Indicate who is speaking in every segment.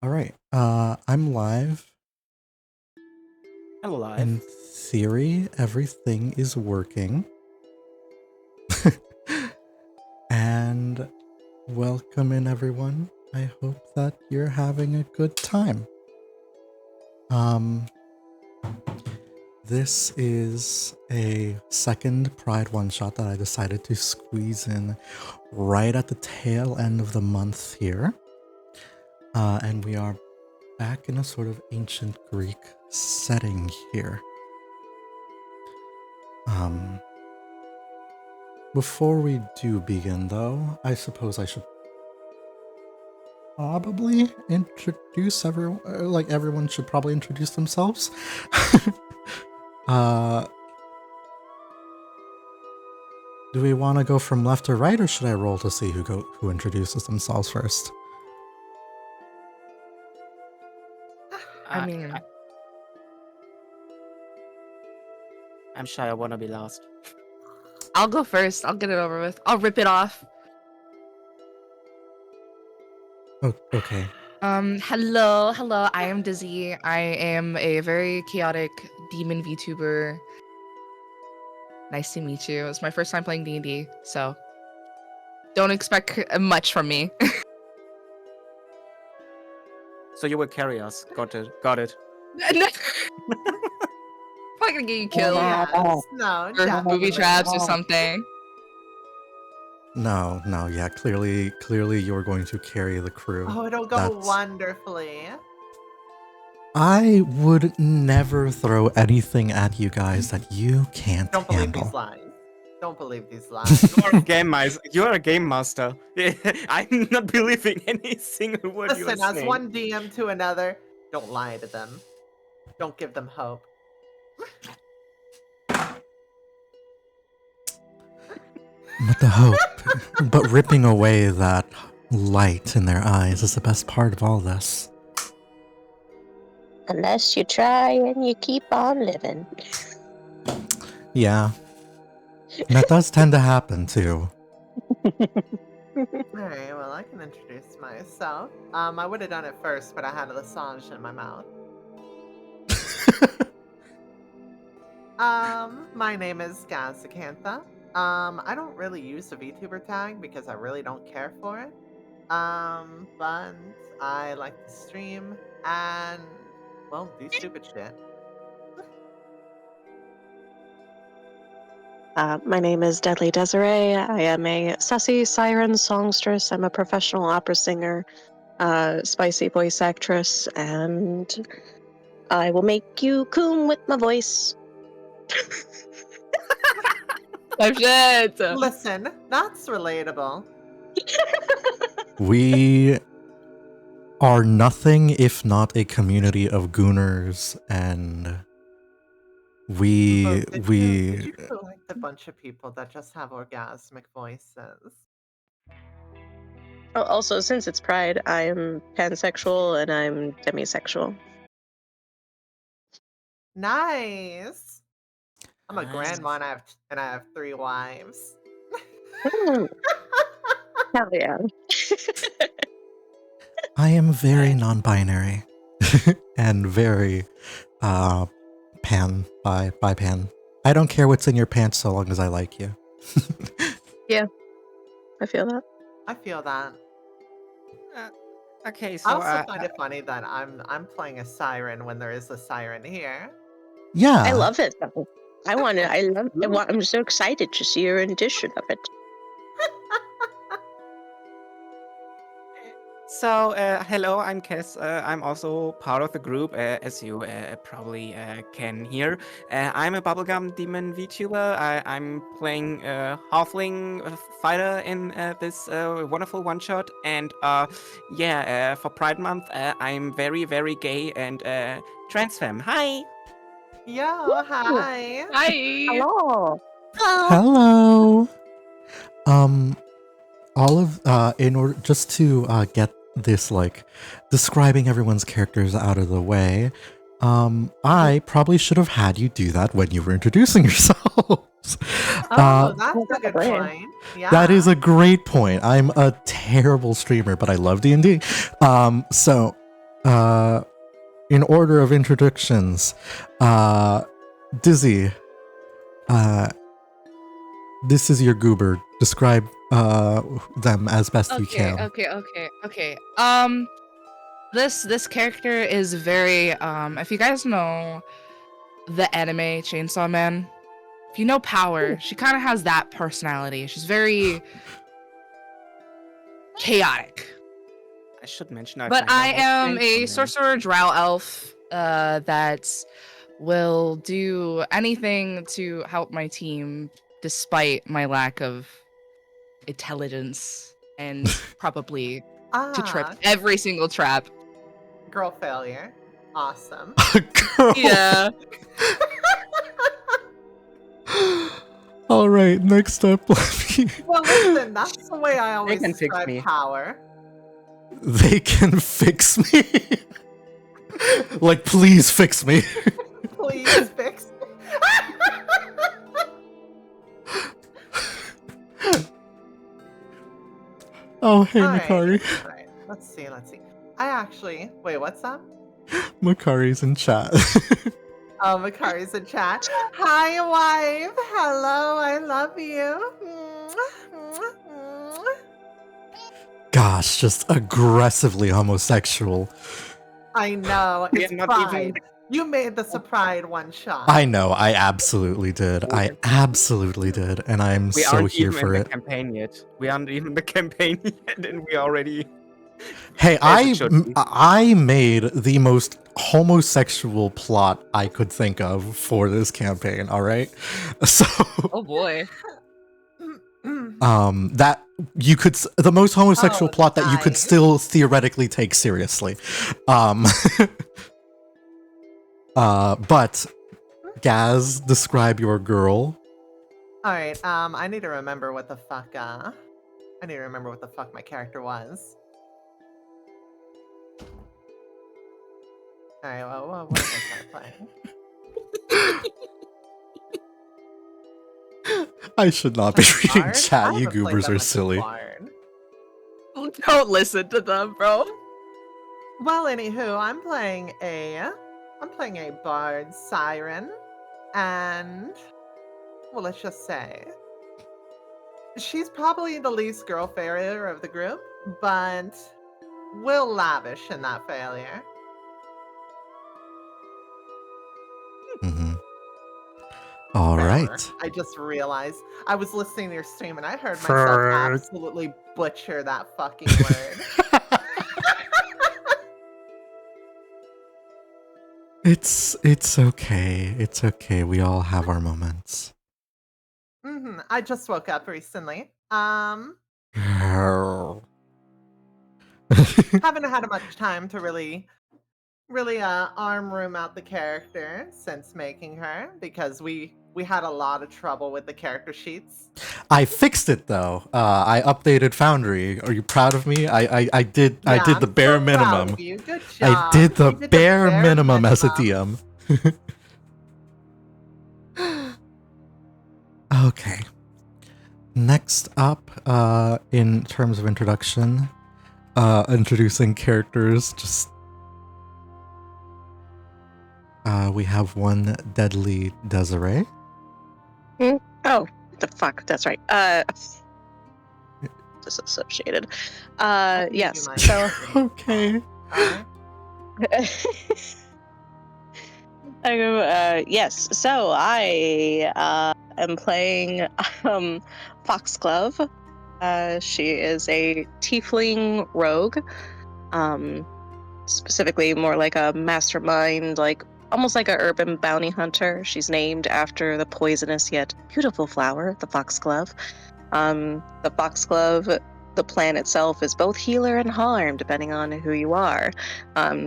Speaker 1: All right. I'm live.
Speaker 2: Hello, live.
Speaker 1: In theory, everything is working. And welcome in, everyone. I hope that you're having a good time. This is a second Pride one-shot that I decided to squeeze in right at the tail end of the month here. And we are back in a sort of ancient Greek setting here. Before we do begin, though, I suppose I should probably introduce everyone. Like, everyone should probably introduce themselves. Do we want to go from left to right, or should I roll to see who introduces themselves first?
Speaker 3: I mean,
Speaker 2: I'm shy. I wanna be last.
Speaker 3: I'll go first. I'll get it over with. I'll rip it off.
Speaker 1: Oh, okay.
Speaker 3: Hello. I am Dizzy. I am a very chaotic demon VTuber. Nice to meet you. It's my first time playing D&D, so don't expect much from me.
Speaker 2: So you will carry us. Got it.
Speaker 3: Probably gonna get you killed.
Speaker 4: Yes. No,
Speaker 3: Or booby traps or something.
Speaker 1: No, yeah, clearly you're going to carry the crew.
Speaker 4: Oh, it'll go wonderfully.
Speaker 1: I would never throw anything at you guys that you can't
Speaker 4: Don't believe
Speaker 1: handle.
Speaker 4: these lies. Don't believe these lies.
Speaker 2: You're a game master. I'm not believing any single word you are
Speaker 4: Listen, as
Speaker 2: saying.
Speaker 4: one DM to another, don't lie to them. Don't give them hope.
Speaker 1: But the hope, but ripping away that light in their eyes is the best part of all this.
Speaker 5: Unless you try and you keep on living.
Speaker 1: Yeah. That does tend to happen, too.
Speaker 4: Alright, well, I can introduce myself. I would have done it first, but I had a Lasange in my mouth. My name is Gazakantha. I don't really use the VTuber tag because I really don't care for it. But I like to stream and, well, do stupid shit.
Speaker 5: My name is Deadly Desiree. I am a sassy siren songstress. I'm a professional opera singer, spicy voice actress, and I will make you coom with my voice.
Speaker 3: Oh shit!
Speaker 4: Listen, that's relatable.
Speaker 1: We are nothing if not a community of gooners, and
Speaker 4: Did you collect a bunch of people that just have orgasmic voices?
Speaker 5: Oh, also, since it's Pride, I am pansexual and I'm demisexual.
Speaker 4: Nice. I'm a
Speaker 2: Nice.
Speaker 4: grandma and I have 3 wives.
Speaker 5: Hell yeah.
Speaker 1: I am very non-binary and very pan. I don't care what's in your pants so long as I like you.
Speaker 5: Yeah, I feel that.
Speaker 4: I feel that.
Speaker 2: Okay, so
Speaker 4: I also find it funny that I'm playing a siren when there is a siren here.
Speaker 1: Yeah.
Speaker 5: I love it though. I'm so excited to see your rendition of it.
Speaker 2: So, hello, I'm Kes. I'm also part of the group, as you probably can hear. I'm a bubblegum demon VTuber. I'm playing halfling fighter in this wonderful one shot. And for Pride Month, I'm very, very gay and trans femme. Hi.
Speaker 4: Yo, hi.
Speaker 3: Hi.
Speaker 5: Hello.
Speaker 1: Hello. All of in order just to get this like describing everyone's characters out of the way, I probably should have had you do that when you were introducing yourselves.
Speaker 4: Oh, that's a good point. Yeah.
Speaker 1: That is a great point. I'm a terrible streamer, but I love D&D. So in order of introductions, Dizzy, this is your goober. Describe them as best you
Speaker 3: Okay,
Speaker 1: can.
Speaker 3: okay. This character is very if you guys know the anime Chainsaw Man, if you know Power, she kind of has that personality. She's very chaotic.
Speaker 2: I should mention I
Speaker 3: But
Speaker 2: forgot
Speaker 3: I
Speaker 2: about
Speaker 3: am
Speaker 2: Chainsaw
Speaker 3: a
Speaker 2: Man.
Speaker 3: sorcerer drow elf that will do anything to help my team despite my lack of intelligence and probably to trip
Speaker 4: Ah,
Speaker 3: every single trap.
Speaker 4: girl failure. Awesome.
Speaker 1: Girl.
Speaker 3: Yeah.
Speaker 1: All right, next up, let me.
Speaker 4: Well, listen, that's the way I always
Speaker 2: can fix
Speaker 4: describe
Speaker 2: me.
Speaker 4: Power.
Speaker 1: They can fix me. Like, please fix me.
Speaker 4: Please fix me.
Speaker 1: Oh, hey,
Speaker 4: Alright,
Speaker 1: Makari.
Speaker 4: alright. Let's see. I actually... Wait, what's up?
Speaker 1: Makari's in chat.
Speaker 4: Oh, Makari's in chat. Hi, wife. Hello, I love you.
Speaker 1: Gosh, just aggressively homosexual.
Speaker 4: I know.
Speaker 2: We
Speaker 4: It's
Speaker 2: are not
Speaker 4: pride.
Speaker 2: even-
Speaker 4: You made this a pride one shot.
Speaker 1: I know, I absolutely did. I absolutely did, and I'm
Speaker 2: We
Speaker 1: so
Speaker 2: aren't
Speaker 1: here
Speaker 2: even
Speaker 1: for
Speaker 2: in
Speaker 1: it.
Speaker 2: the campaign yet. We aren't even in the campaign yet, and we already.
Speaker 1: Hey,
Speaker 2: As it should be.
Speaker 1: I made the most homosexual plot I could think of for this campaign, all right? So,
Speaker 3: Oh boy.
Speaker 1: that you could the most homosexual
Speaker 4: Oh,
Speaker 1: plot that you could
Speaker 4: nice.
Speaker 1: still theoretically take seriously. But Gaz, describe your girl.
Speaker 4: Alright, I need to remember what the fuck, my character was. Alright, well, what was I playing?
Speaker 1: I should not be
Speaker 4: Playing
Speaker 1: reading
Speaker 4: Bard?
Speaker 1: chat.
Speaker 4: I
Speaker 1: You
Speaker 4: haven't played
Speaker 1: goobers
Speaker 4: that
Speaker 1: are
Speaker 4: much as
Speaker 1: silly.
Speaker 4: Bard.
Speaker 3: Don't listen to them, bro.
Speaker 4: Well, anywho, I'm playing a Bard Siren, and well, let's just say she's probably the least girl failure of the group, but will lavish in that failure.
Speaker 1: Mm-hmm. All
Speaker 4: Fair.
Speaker 1: right.
Speaker 4: I just realized I was listening to your stream and I heard myself
Speaker 1: Fair.
Speaker 4: absolutely butcher that fucking word.
Speaker 1: It's okay. It's okay. We all have our moments.
Speaker 4: I just woke up recently.
Speaker 1: Girl.
Speaker 4: Haven't had much time to really arm room out the character since making her because we had a lot of trouble with the character sheets.
Speaker 1: I fixed it though. I updated Foundry. Are you proud of me? I did
Speaker 4: Yeah,
Speaker 1: the
Speaker 4: I'm
Speaker 1: bare
Speaker 4: so proud
Speaker 1: minimum.
Speaker 4: of you. Good job.
Speaker 1: I did the
Speaker 4: You did
Speaker 1: bare minimum as a
Speaker 4: minimum.
Speaker 1: DM. Okay. Next up, in terms of introduction, introducing characters, just we have one Deadly Desiree.
Speaker 5: Oh, the fuck, that's right. Disassociated.
Speaker 4: I can give
Speaker 5: Yes.
Speaker 4: you my
Speaker 5: So
Speaker 1: Okay.
Speaker 5: yes. So I am playing Foxglove. She is a tiefling rogue. Specifically more like a mastermind, like almost like a urban bounty hunter. She's named after the poisonous yet beautiful flower, the foxglove. The foxglove, the plant itself, is both healer and harm, depending on who you are.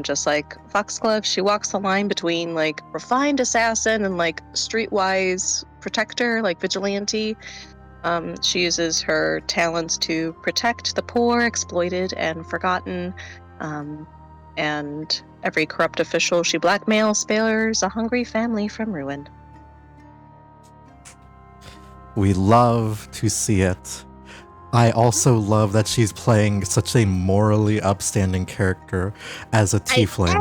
Speaker 5: Just like foxglove, she walks the line between like refined assassin and like streetwise protector, like vigilante. She uses her talents to protect the poor, exploited, and forgotten. And every corrupt official she blackmails spares a hungry family from ruin.
Speaker 1: We love to see it. I also love that she's playing such a morally upstanding character as a tiefling.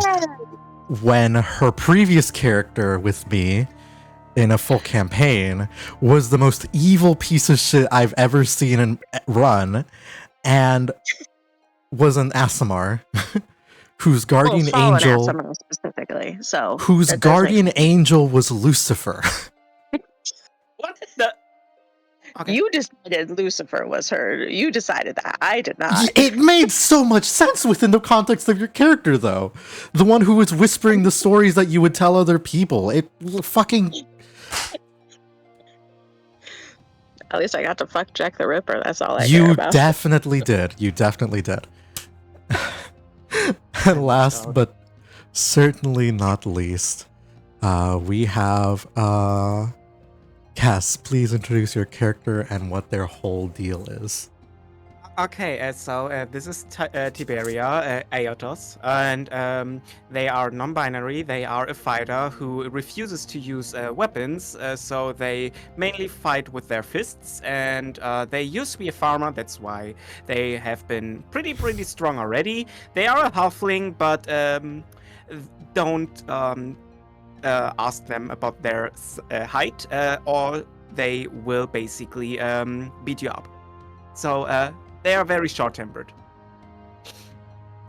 Speaker 1: When her previous character with me in a full campaign was the most evil piece of shit I've ever seen in run, and was an Asimar whose guardian
Speaker 5: fallen
Speaker 1: angel
Speaker 5: Asimov specifically. So
Speaker 1: whose
Speaker 5: that does make
Speaker 1: guardian
Speaker 5: sense.
Speaker 1: angel was Lucifer.
Speaker 2: What the? Okay.
Speaker 5: You decided Lucifer was her. You decided that. I did not.
Speaker 1: It made so much sense within the context of your character, though. The one who was whispering the stories that you would tell other people. It fucking...
Speaker 5: At least I got to fuck Jack the Ripper. That's all I care
Speaker 1: You
Speaker 5: about.
Speaker 1: definitely did. You definitely did. And last but certainly not least, we have Cass. Please introduce your character and what their whole deal is.
Speaker 2: Okay, so this is Tiberia, Aotos, and they are non-binary. They are a fighter who refuses to use weapons, so they mainly fight with their fists, and they used to be a farmer. That's why they have been pretty strong already. They are a halfling, but don't ask them about their height, or they will basically beat you up. So they are very short-tempered.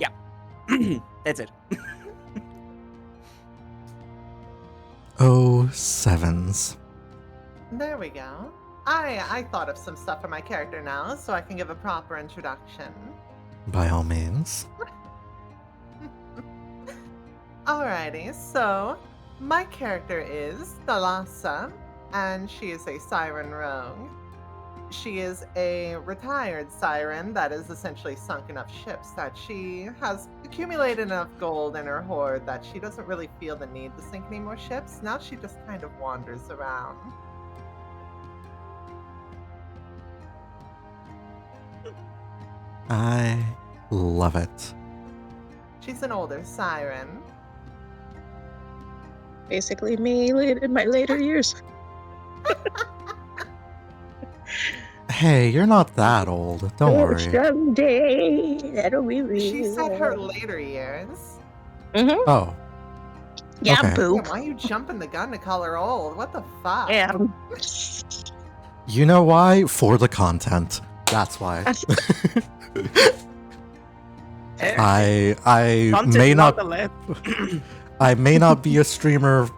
Speaker 2: Yeah, that's it.
Speaker 1: Oh, sevens.
Speaker 4: There we go. I thought of some stuff for my character now, so I can give a proper introduction.
Speaker 1: By all means.
Speaker 4: Alrighty, so my character is Thalassa, and she is a siren rogue. She is a retired siren that has essentially sunk enough ships that she has accumulated enough gold in her hoard that she doesn't really feel the need to sink any more ships. Now she just kind of wanders around.
Speaker 1: I love it.
Speaker 4: She's an older siren.
Speaker 5: Basically, me in my later years.
Speaker 1: Hey, you're not that old. Don't worry.
Speaker 5: Someday that'll be real.
Speaker 4: She said her later years.
Speaker 5: Mm-hmm.
Speaker 1: Oh.
Speaker 5: Yeah,
Speaker 1: Okay.
Speaker 4: Yeah,
Speaker 5: boop.
Speaker 4: why are you jumping the gun to call her old? What the fuck?
Speaker 5: Yeah.
Speaker 1: You know why? For the content. That's why. I
Speaker 2: Content
Speaker 1: may not
Speaker 2: nonetheless.
Speaker 1: I may not be a streamer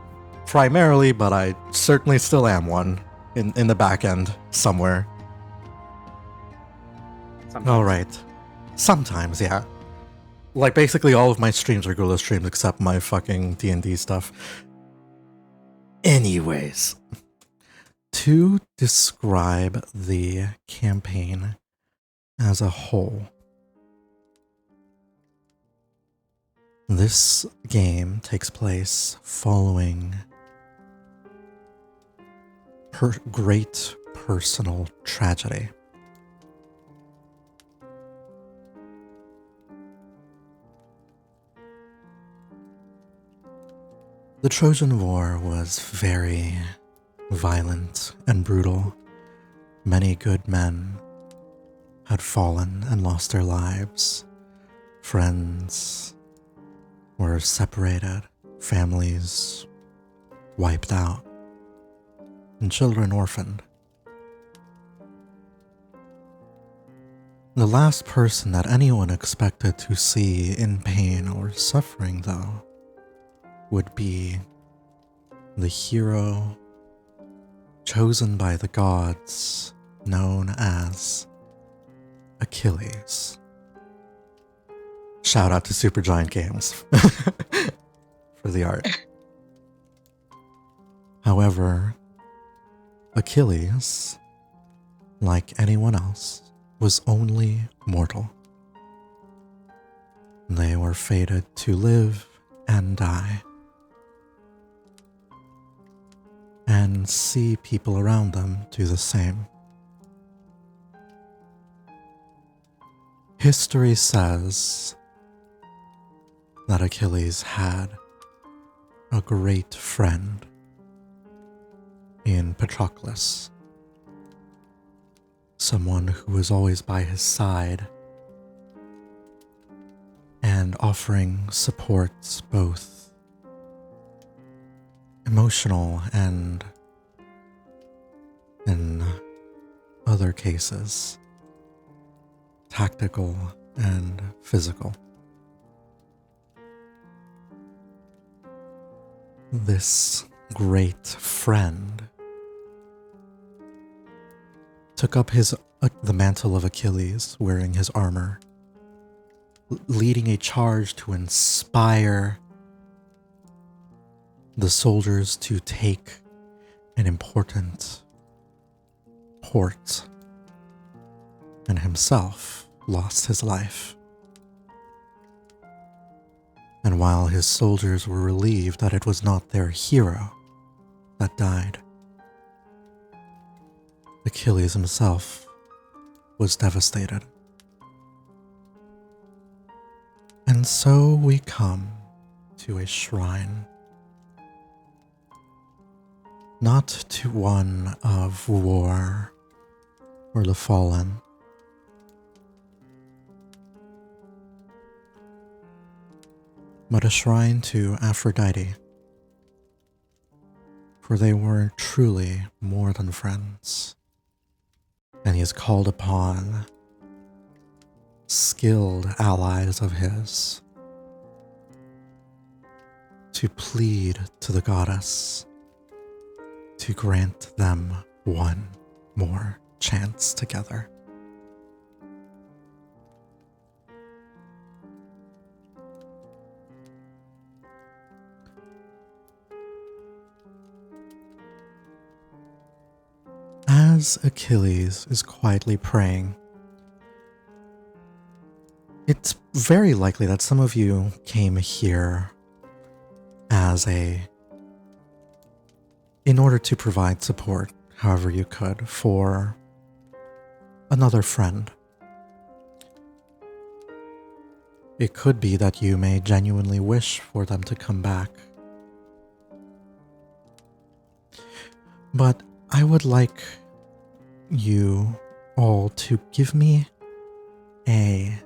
Speaker 1: primarily, but I certainly still am one in the back end somewhere.
Speaker 2: Sometimes.
Speaker 1: All right. Sometimes, yeah. Like basically all of my streams are Gorilla streams except my fucking D&D stuff. Anyways, to describe the campaign as a whole, this game takes place following great personal tragedy. The Trojan War was very violent and brutal. Many good men had fallen and lost their lives. Friends were separated, families wiped out, and children orphaned. The last person that anyone expected to see in pain or suffering, though, would be the hero chosen by the gods, known as Achilles. Shout out to Supergiant Games for the art. However, Achilles, like anyone else, was only mortal. They were fated to live and die, and see people around them do the same. History says that Achilles had a great friend in Patroclus. someone who was always by his side and offering support, both emotional and, in other cases, tactical and physical. This great friend took up the mantle of Achilles, wearing his armor, leading a charge to inspire the soldiers to take an important port, and himself lost his life. And while his soldiers were relieved that it was not their hero that died, Achilles himself was devastated. And so we come to a shrine, not to one of war or the fallen, but a shrine to Aphrodite, for they were truly more than friends, and he has called upon skilled allies of his to plead to the goddess to grant them one more chance together. As Achilles is quietly praying, it's very likely that some of you came here in order to provide support, however you could, for another friend. It could be that you may genuinely wish for them to come back. But I would like you all to give me a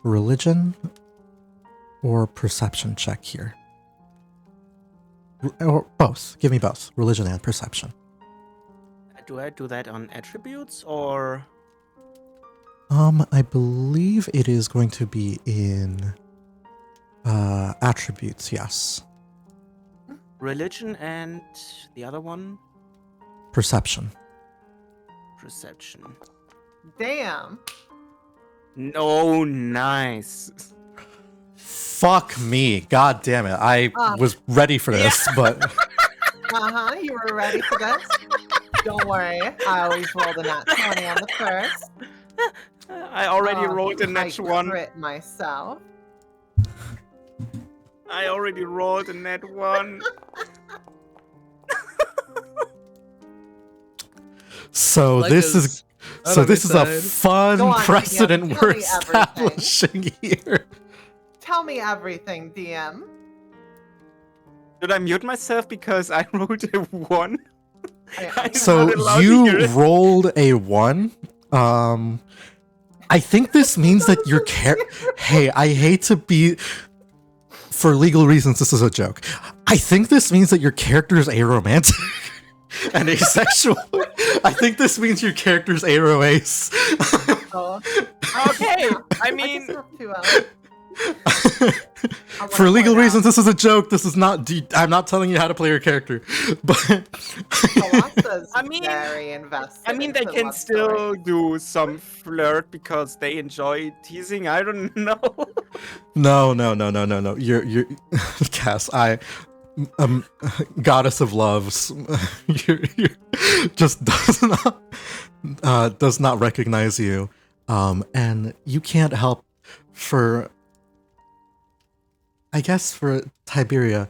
Speaker 1: religion or perception check here. Or both. Give me both. Religion and perception.
Speaker 2: Do I do that on attributes or?
Speaker 1: I believe it is going to be in attributes, yes.
Speaker 2: Religion and the other one?
Speaker 1: Perception.
Speaker 2: Perception.
Speaker 4: Damn.
Speaker 2: No, nice.
Speaker 1: Fuck me. God damn it. I was ready for this, but...
Speaker 4: Uh-huh, you were ready for this? Don't worry, I always rolled a nat 20 on the first.
Speaker 2: I already rolled the next one.
Speaker 4: I crit myself.
Speaker 2: I already rolled the net one.
Speaker 1: So
Speaker 3: Like
Speaker 1: this is... So this is a
Speaker 3: side.
Speaker 1: fun
Speaker 4: Go on,
Speaker 1: precedent
Speaker 4: DM.
Speaker 1: we're
Speaker 4: Tell me everything.
Speaker 1: establishing here.
Speaker 4: Tell me everything, DM.
Speaker 2: Did I mute myself because I rolled a 1? I'm not
Speaker 1: So
Speaker 2: allowed to hear
Speaker 1: you
Speaker 2: it.
Speaker 1: rolled a 1. I think this means that your Hey, I hate to be... For legal reasons, this is a joke. I think this means that your character is aromantic and asexual. I think this means your character's aroace.
Speaker 4: Oh.
Speaker 2: Okay, I
Speaker 4: I
Speaker 2: mean,
Speaker 4: just have to, I
Speaker 1: For
Speaker 4: wanna
Speaker 1: legal
Speaker 4: point
Speaker 1: reasons,
Speaker 4: out,
Speaker 1: this is a joke. This is not... I'm not telling you how to play your character. But...
Speaker 4: Alexa's
Speaker 2: I mean-
Speaker 4: very invested.
Speaker 2: I mean, they
Speaker 4: into
Speaker 2: can
Speaker 4: love
Speaker 2: still
Speaker 4: stories.
Speaker 2: do some flirt because they enjoy teasing. I don't know.
Speaker 1: No. You're Cass, goddess of loves, you're just does not recognize you, and you can't help for Tiberia.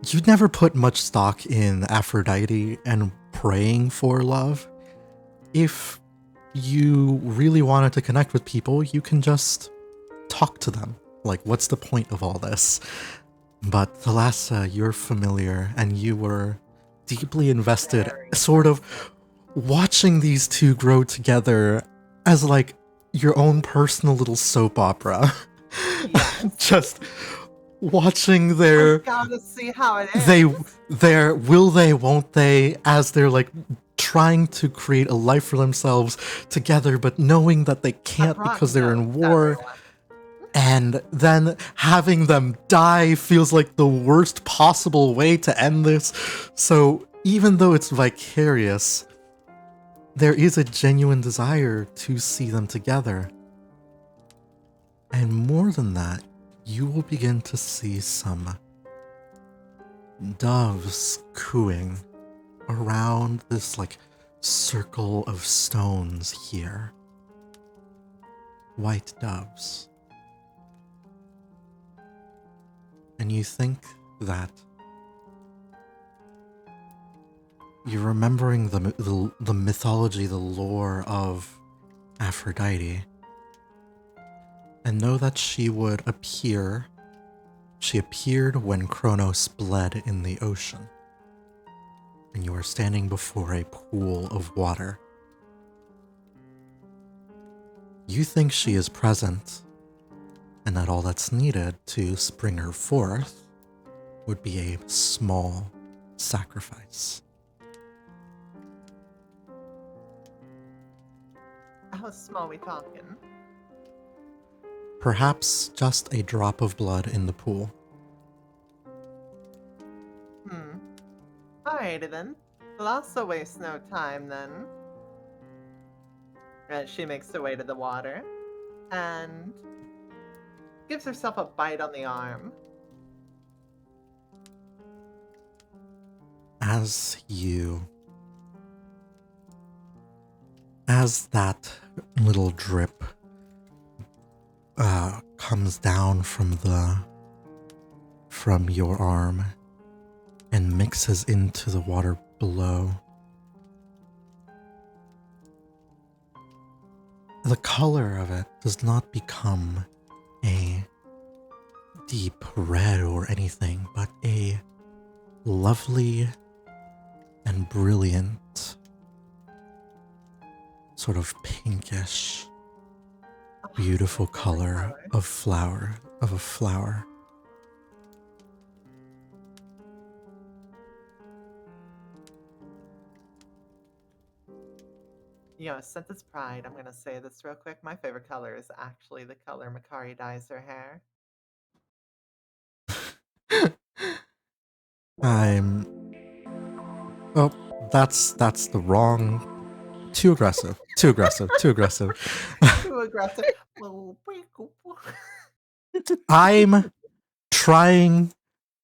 Speaker 1: You never put much stock in Aphrodite and praying for love. If you really wanted to connect with people, you can just talk to them. Like, what's the point of all this? But Thalassa, you're familiar, and you were deeply invested,
Speaker 4: Very
Speaker 1: sort of
Speaker 4: impressive.
Speaker 1: watching these two grow together as like your own personal little soap opera.
Speaker 4: Yes.
Speaker 1: Just watching
Speaker 4: I
Speaker 1: their
Speaker 4: gotta see how it
Speaker 1: they
Speaker 4: ends.
Speaker 1: their will they won't they as they're like trying to create a life for themselves together, but knowing that they
Speaker 4: I
Speaker 1: can't
Speaker 4: brought
Speaker 1: because they're in
Speaker 4: notes,
Speaker 1: war.
Speaker 4: everyone.
Speaker 1: And then having them die feels like the worst possible way to end this. So even though it's vicarious, there is a genuine desire to see them together. And more than that, you will begin to see some doves cooing around this like circle of stones here. White doves. And you think that you're remembering the mythology, the lore of Aphrodite, and know that she would appear. She appeared when Kronos bled in the ocean, and you are standing before a pool of water. You think she is present, and that all that's needed to spring her forth would be a small sacrifice.
Speaker 4: How small we talking?
Speaker 1: Perhaps just a drop of blood in the pool.
Speaker 4: Alrighty then. We'll also waste no time then. She makes her way to the water and gives herself a bite on the arm.
Speaker 1: As that little drip comes down from your arm and mixes into the water below, the color of it does not become a deep red or anything, but a lovely and brilliant sort of pinkish, beautiful color of a flower.
Speaker 4: You know, since it's Pride, I'm gonna say this real quick. My favorite color is actually the color Makari dyes her hair.
Speaker 1: I'm Oh, that's the wrong. Too aggressive. Too aggressive. Too aggressive.
Speaker 4: Too aggressive.
Speaker 1: I'm trying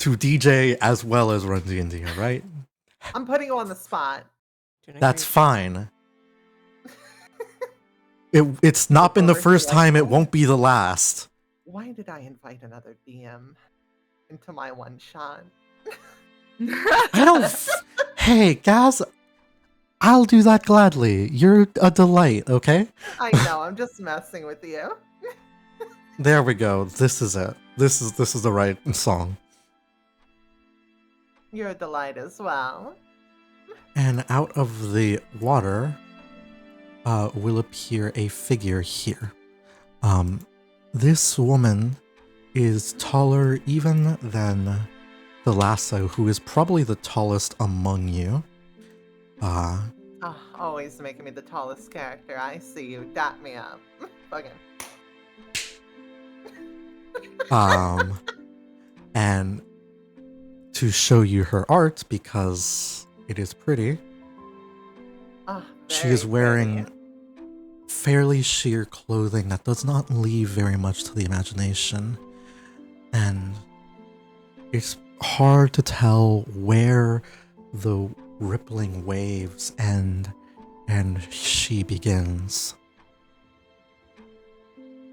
Speaker 1: to DJ as well as run D&D, right?
Speaker 4: I'm putting you on the spot.
Speaker 1: That's fine. It's not been the first time, it won't be the last.
Speaker 4: Why did I invite another DM into my one shot?
Speaker 1: I don't. Hey, guys, I'll do that gladly. You're a delight, okay?
Speaker 4: I know, I'm just messing with you.
Speaker 1: There we go. This is it. This is the right song.
Speaker 4: You're a delight as well.
Speaker 1: And out of the water will appear a figure here. This woman is taller even than the lasso, who is probably the tallest among you.
Speaker 4: Always making me the tallest character. I see you. Dap me up. Fucking.
Speaker 1: And to show you her art, because it is pretty, she is wearing fairly sheer clothing that does not leave very much to the imagination. And it's hard to tell where the rippling waves end and she begins.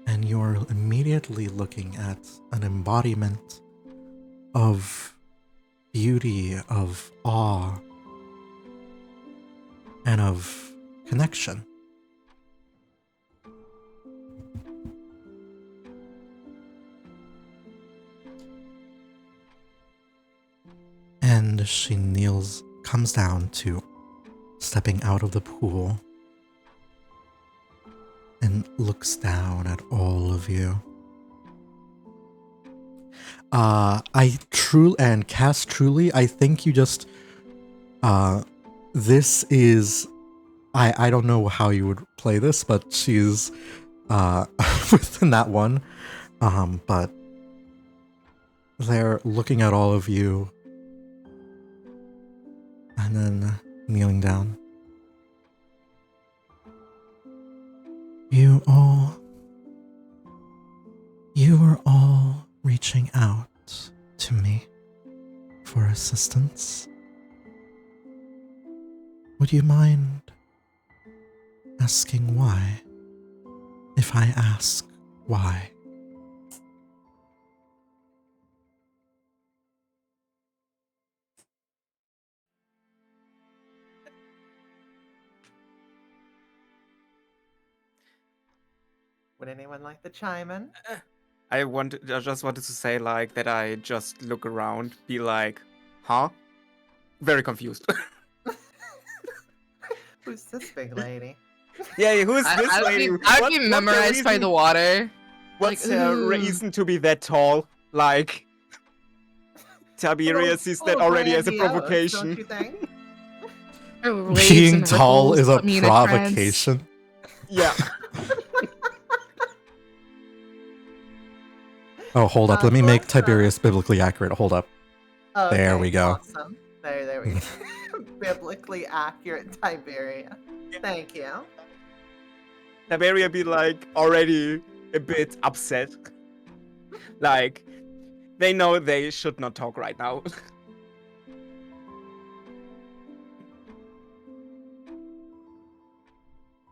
Speaker 1: And you're immediately looking at an embodiment of beauty, of awe, and of connection. And she comes down to stepping out of the pool and looks down at all of you. Cass, truly, I think you just, this is, I don't know how you would play this, but she's, within that one, but they're looking at all of you and then kneeling down. You were all reaching out to me for assistance. Would you mind asking why? If I ask why?
Speaker 4: Would anyone like to chime in?
Speaker 2: I just wanted to say like that I just look around, be like, huh? Very confused.
Speaker 4: Who's this big lady?
Speaker 2: Yeah, who's this
Speaker 3: I'd
Speaker 2: lady?
Speaker 3: I'd be memorized by the water.
Speaker 2: What's
Speaker 3: like,
Speaker 2: her
Speaker 3: ooh.
Speaker 2: reason to be that tall? Like, Tiberius sees that
Speaker 4: Little
Speaker 2: already as a
Speaker 4: grandiose,
Speaker 2: provocation.
Speaker 4: Don't you think?
Speaker 3: Waves
Speaker 1: Being
Speaker 3: and
Speaker 1: tall
Speaker 3: ripples
Speaker 1: is a
Speaker 3: put me in trance.
Speaker 1: provocation.
Speaker 2: Yeah.
Speaker 1: Oh, hold up. Let me make
Speaker 4: Plus,
Speaker 1: Tiberius biblically accurate. Hold up.
Speaker 4: Okay,
Speaker 1: There we go.
Speaker 4: Awesome. There we go. Biblically accurate Tiberia. Thank you.
Speaker 2: Tiberia be like already a bit upset. Like, they know they should not talk right now.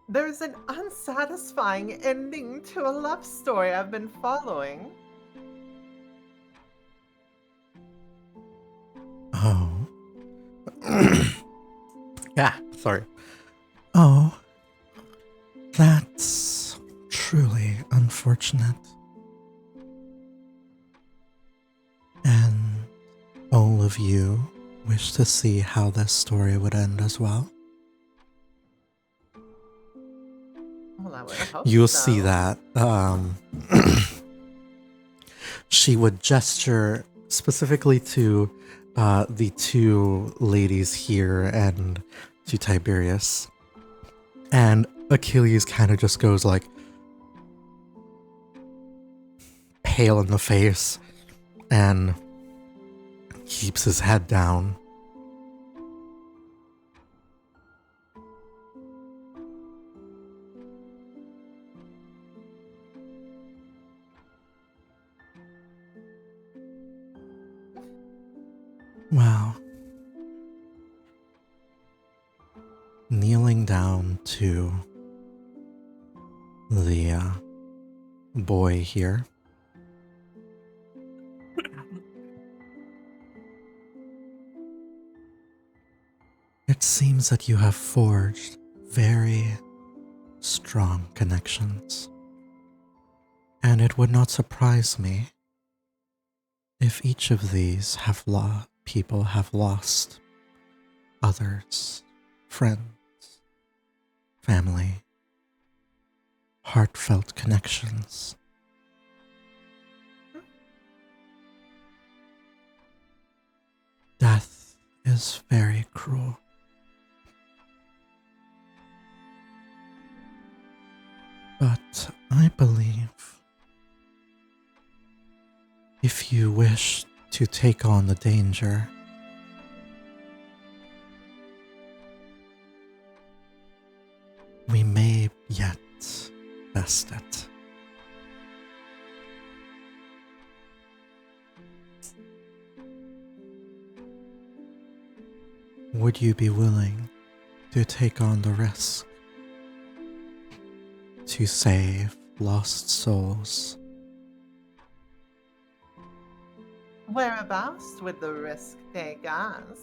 Speaker 4: There's an unsatisfying ending to a love story I've been following.
Speaker 1: Oh. Yeah, sorry. Oh. That's truly unfortunate. And all of you wish to see how this story would end as well?
Speaker 4: Well, I would hope
Speaker 1: You'll
Speaker 4: so.
Speaker 1: see that. She would gesture specifically to the two ladies here and to Tiberius. And Achilles kind of just goes like pale in the face and keeps his head down. Wow. Kneeling down to the boy here. It seems that you have forged very strong connections. And it would not surprise me if each of these people have lost others, friends, family, heartfelt connections. Death is very cruel. But I believe if you wish to take on the danger, we may yet best it. Would you be willing to take on the risk to save lost souls?
Speaker 4: Whereabouts would the risk take us?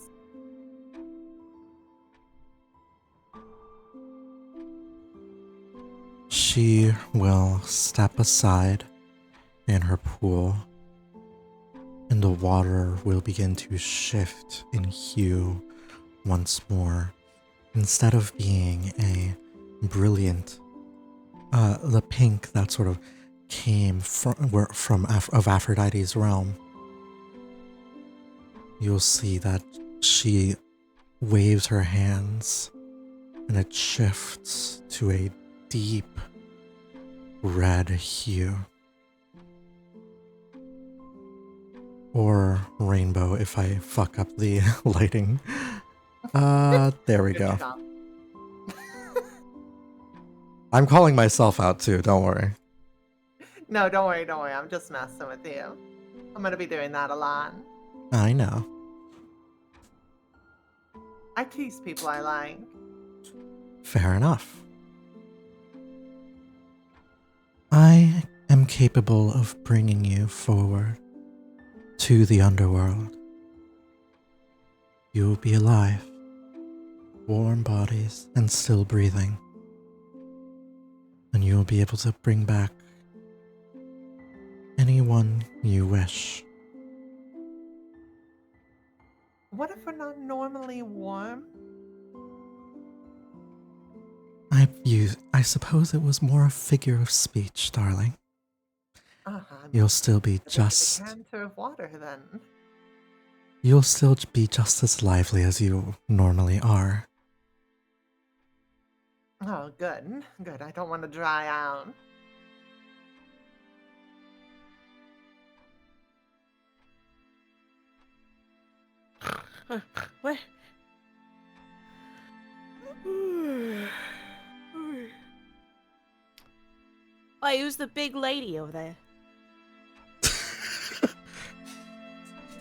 Speaker 1: She will step aside in her pool, and the water will begin to shift in hue once more, instead of being a brilliant, the pink that sort of came of Aphrodite's realm, you'll see that she waves her hands and it shifts to a deep red hue. Or rainbow if I fuck up the lighting. There we
Speaker 4: Good
Speaker 1: go.
Speaker 4: job.
Speaker 1: I'm calling myself out too, don't worry.
Speaker 4: No, don't worry, don't worry. I'm just messing with you. I'm gonna be doing that a lot.
Speaker 1: I know.
Speaker 4: I tease people I like.
Speaker 1: Fair enough. I am capable of bringing you forward to the underworld. You will be alive, warm bodies, and still breathing. And you will be able to bring back anyone you wish.
Speaker 4: What if we're not normally warm?
Speaker 1: I suppose it was more a figure of speech, darling.
Speaker 4: I'm
Speaker 1: You'll still be
Speaker 4: just a big
Speaker 1: just
Speaker 4: decanter of water then.
Speaker 1: You'll still be just as lively as you normally are.
Speaker 4: Oh, good. Good. I don't want to dry out.
Speaker 6: What? Wait, who's the big lady over there?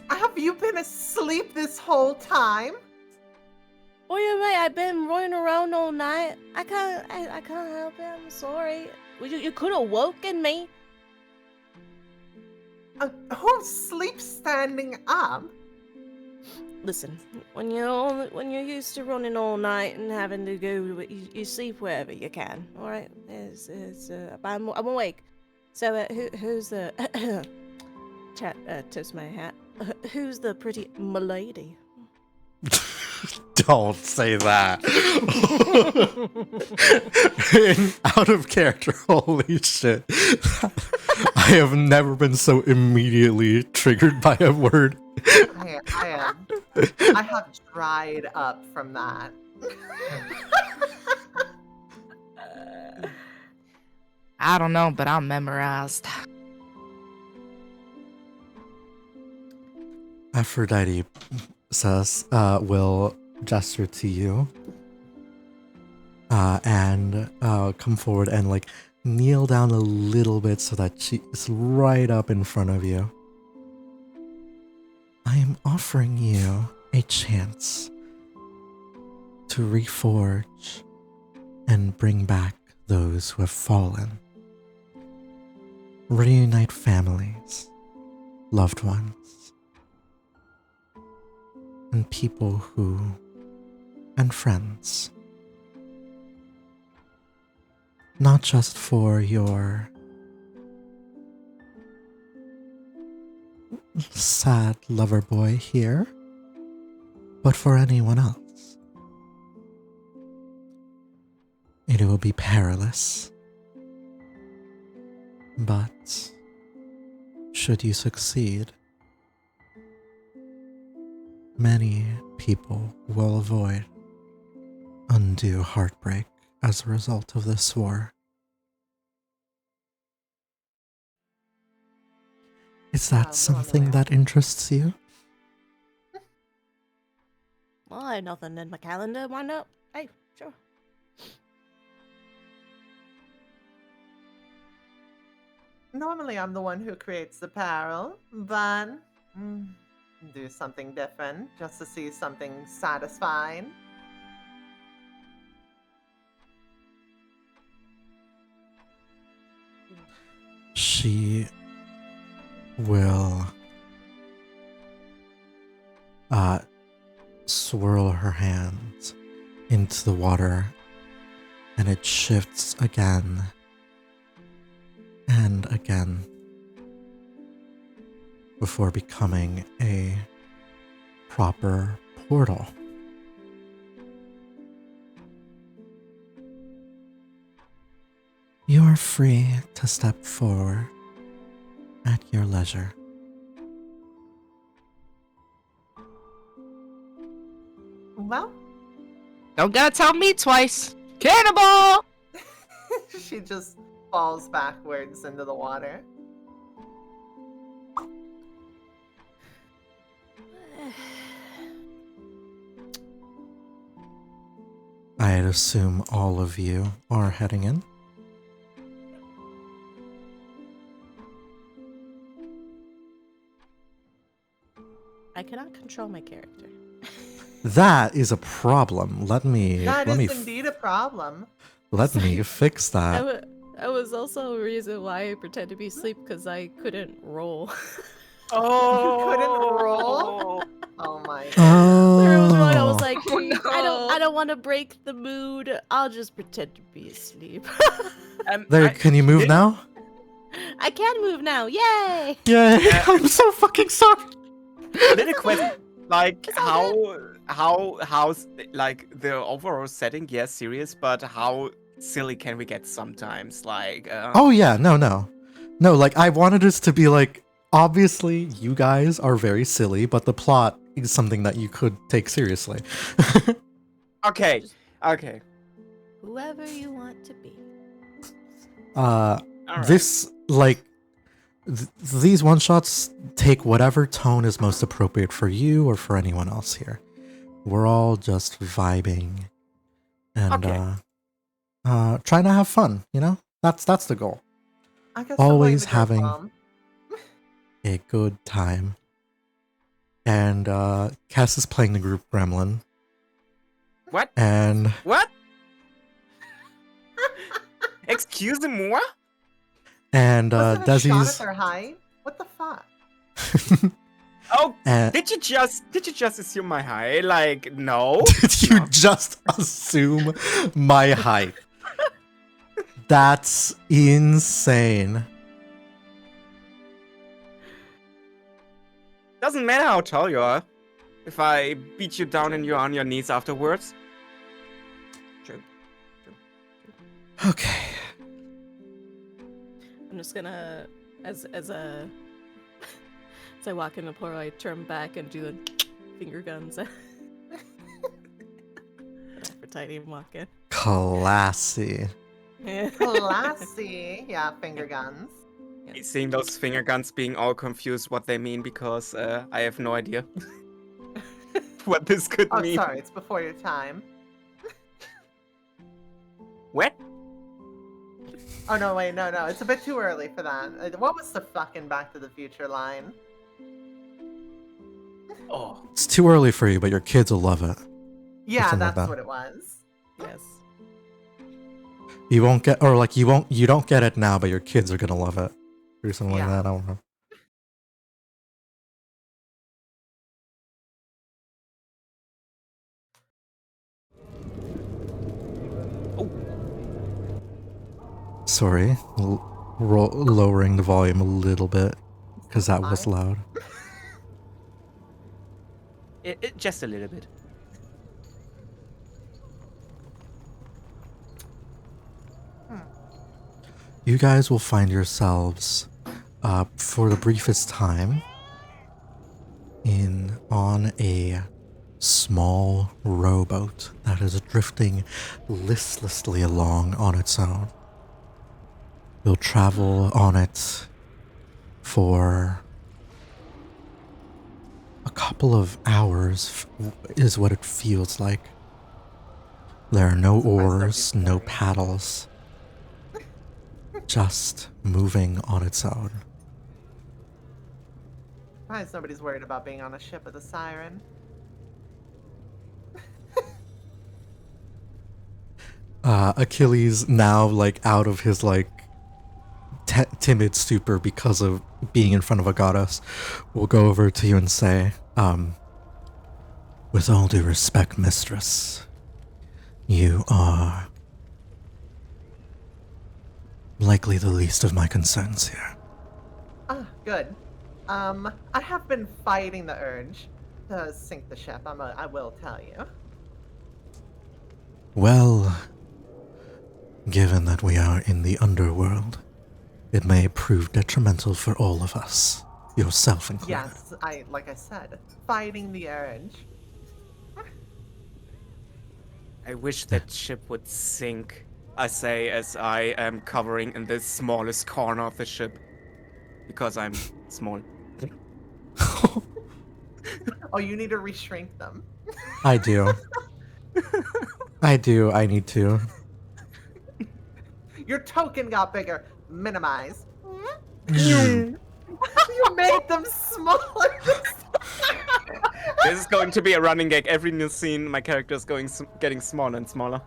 Speaker 4: Have you been asleep this whole time?
Speaker 6: What do you mean? I've been running around all night. I can't help it. I'm sorry. Well, you could have woken me.
Speaker 4: Who sleeps standing up?
Speaker 6: Listen, when you're used to running all night and having to go, you sleep wherever you can. All right, I'm awake. So who's the tips my hat? Who's the pretty milady?
Speaker 1: Don't say that. Out of character, holy shit. I have never been so immediately triggered by a word.
Speaker 4: I have dried up from that.
Speaker 3: I don't know, but I'm memorized.
Speaker 1: Aphrodite says, will gesture to you and come forward and like kneel down a little bit so that she is right up in front of you. I am offering you a chance to reforge and bring back those who have fallen. Reunite families, loved ones, and people and friends. Not just for your sad lover boy here, but for anyone else. It will be perilous, but should you succeed, many people will avoid undue heartbreak as a result of this war. Is that something that interests you?
Speaker 6: Well, I have nothing in my calendar. Why not? Hey, sure.
Speaker 4: Normally, I'm the one who creates the apparel, but do something different just to see something satisfying.
Speaker 1: She will swirl her hands into the water, and it shifts again and again before becoming a proper portal. free to step forward at your leisure.
Speaker 4: Well,
Speaker 3: Don't gotta tell me twice. Cannonball!
Speaker 4: she just falls backwards into the water.
Speaker 1: I'd assume all of you are heading in.
Speaker 6: I cannot control my character.
Speaker 1: That is a problem. Let me
Speaker 4: That is indeed a problem.
Speaker 1: let me fix that.
Speaker 6: That was also a reason why I pretend to be asleep, because I couldn't roll.
Speaker 2: Oh,
Speaker 4: couldn't roll? Oh my god.
Speaker 6: There was one I was like,
Speaker 3: Oh, no.
Speaker 6: I don't want to break the mood. I'll just pretend to be asleep.
Speaker 1: There, can you move now?
Speaker 6: I can move now. Yay!
Speaker 1: Yay! I'm so fucking sorry.
Speaker 2: Little question, like how's like the overall setting? Yes, serious, but how silly can we get sometimes? Like,
Speaker 1: Oh yeah, no. Like I wanted us to be like, obviously you guys are very silly, but the plot is something that you could take seriously.
Speaker 2: okay.
Speaker 6: Whoever you want to be.
Speaker 2: All right.
Speaker 1: This like these one shots take whatever tone is most appropriate for you or for anyone else here. We're all just vibing and
Speaker 2: Okay.
Speaker 1: trying to have fun, you know? That's the goal.
Speaker 4: I guess
Speaker 1: Always
Speaker 4: I'm playing the
Speaker 1: having
Speaker 4: girl
Speaker 1: a good time. And Cass is playing the group Gremlin.
Speaker 2: What?
Speaker 1: And
Speaker 2: What? Excuse me?
Speaker 1: and
Speaker 4: Wasn't a shot at
Speaker 1: Desi's
Speaker 4: their height? What the fuck?
Speaker 2: Oh,
Speaker 1: and
Speaker 2: did you just assume my height? Like, no.
Speaker 1: did you
Speaker 2: No.
Speaker 1: just assume my height? That's insane.
Speaker 2: Doesn't matter how tall you are. If I beat you down and you're on your knees afterwards. True.
Speaker 1: Okay.
Speaker 6: I'm just gonna, as I walk in the portal, I turn back and do the finger guns. For Tiny and walk in.
Speaker 1: Classy.
Speaker 4: Classy. Yeah, finger guns.
Speaker 2: Seeing those finger guns being all confused what they mean because I have no idea what this could
Speaker 4: Oh,
Speaker 2: mean.
Speaker 4: sorry, it's before your time.
Speaker 2: What?
Speaker 4: Oh, no, wait, no, it's a bit too early for that. What was the fucking Back to the Future line?
Speaker 2: Oh.
Speaker 1: It's too early for you, but your kids will love it.
Speaker 4: Yeah,
Speaker 1: Something like
Speaker 4: that's
Speaker 1: that.
Speaker 4: what it was.
Speaker 6: Yes.
Speaker 1: You won't get, or like you don't get it now, but your kids are gonna love it. Or something like
Speaker 4: Yeah.
Speaker 1: that. I don't know. Sorry, lowering the volume a little bit because that was
Speaker 4: Fine.
Speaker 1: loud.
Speaker 2: Just a little bit.
Speaker 1: You guys will find yourselves, for the briefest time, on a small rowboat that is drifting listlessly along on its own. You'll travel on it for a couple of hours, is what it feels like. There are no oars, no paddles, just moving on its own.
Speaker 4: Surprised nobody's worried about being on a ship with a siren.
Speaker 1: Achilles, now like out of his like timid stupor because of being in front of a goddess, will go over to you and say, with all due respect, mistress, you are likely the least of my concerns here.
Speaker 4: Ah, good. I have been fighting the urge to sink the ship, I will tell you.
Speaker 1: Well, Given that we are in the underworld, it may prove detrimental for all of us, yourself included.
Speaker 4: Yes, like I said, fighting the urge.
Speaker 2: I wish that ship would sink, I say as I am covering in the smallest corner of the ship. Because I'm small.
Speaker 4: Oh, you need to reshrink them.
Speaker 1: I do. I need to.
Speaker 4: Your token got bigger. Minimize.
Speaker 1: Mm.
Speaker 4: You made them smaller.
Speaker 2: This is going to be a running gag. Every new scene, my character is getting smaller and smaller.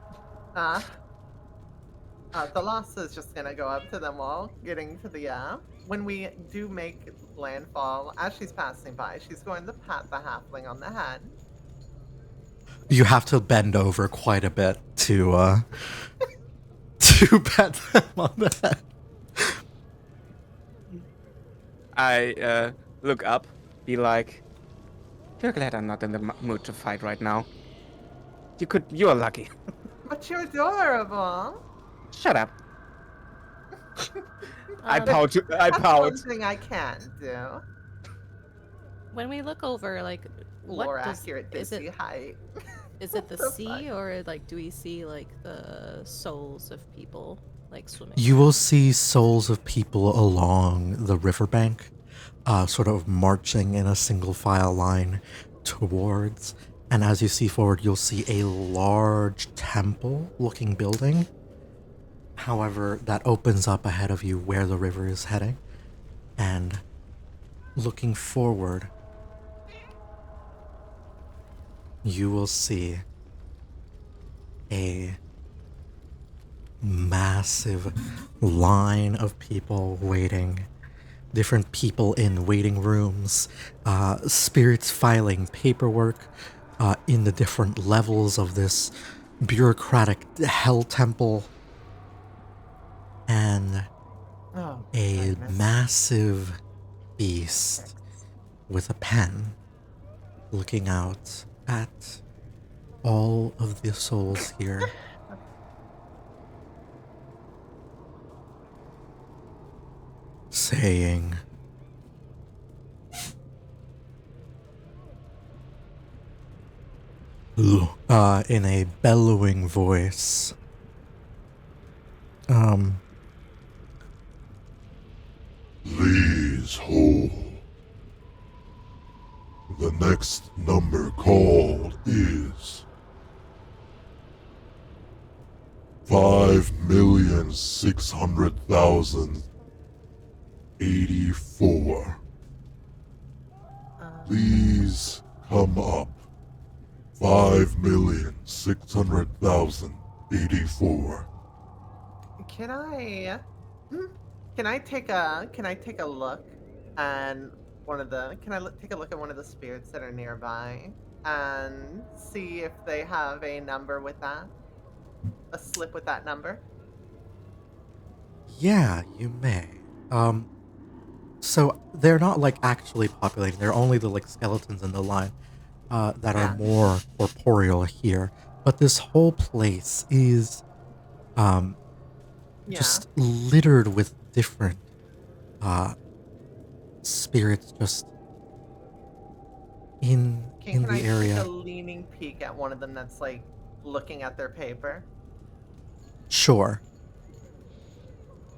Speaker 4: The loss is just gonna go up to them all, getting to the when we do make landfall, as she's passing by, she's going to pat the halfling on the head.
Speaker 1: You have to bend over quite a bit to to pat them on the head.
Speaker 2: I look up, be like, "You're glad I'm not in the mood to fight right now. You're lucky."
Speaker 4: But you're adorable.
Speaker 2: Shut up. I
Speaker 6: Um,
Speaker 2: pout. I
Speaker 4: That's
Speaker 2: pout.
Speaker 4: one thing I can do.
Speaker 6: When we look over, like,
Speaker 4: Lore
Speaker 6: what does
Speaker 4: accurate
Speaker 6: is
Speaker 4: Dizzy
Speaker 6: it?
Speaker 4: height.
Speaker 6: Is it the
Speaker 4: So
Speaker 6: sea,
Speaker 4: fun.
Speaker 6: or like do we see like the souls of people like swimming?
Speaker 1: You will see souls of people along the riverbank, sort of marching in a single file line towards. And as you see forward, you'll see a large temple-looking building. However, that opens up ahead of you where the river is heading. And looking forward, you will see a massive line of people waiting, different people in waiting rooms, spirits filing paperwork in the different levels of this bureaucratic hell temple, and
Speaker 4: Oh,
Speaker 1: a
Speaker 4: goodness.
Speaker 1: massive beast with a pen looking out at all of the souls here. Saying, in a bellowing voice,
Speaker 7: Please hold. The next number called is 5,600,084. Please come up. 5,600,084.
Speaker 4: Can I take a look and take a look at one of the spirits that are nearby and see if they have a number with that? A slip with that number?
Speaker 1: yeah, you may. So they're not like actually populating. They're only the like skeletons in the line that are
Speaker 4: Yeah.
Speaker 1: more corporeal here. But this whole place is
Speaker 4: Yeah.
Speaker 1: just littered with different spirits just in
Speaker 4: Can
Speaker 1: the
Speaker 4: I
Speaker 1: area.
Speaker 4: take a leaning peek at one of them that's like looking at their paper?
Speaker 1: Sure.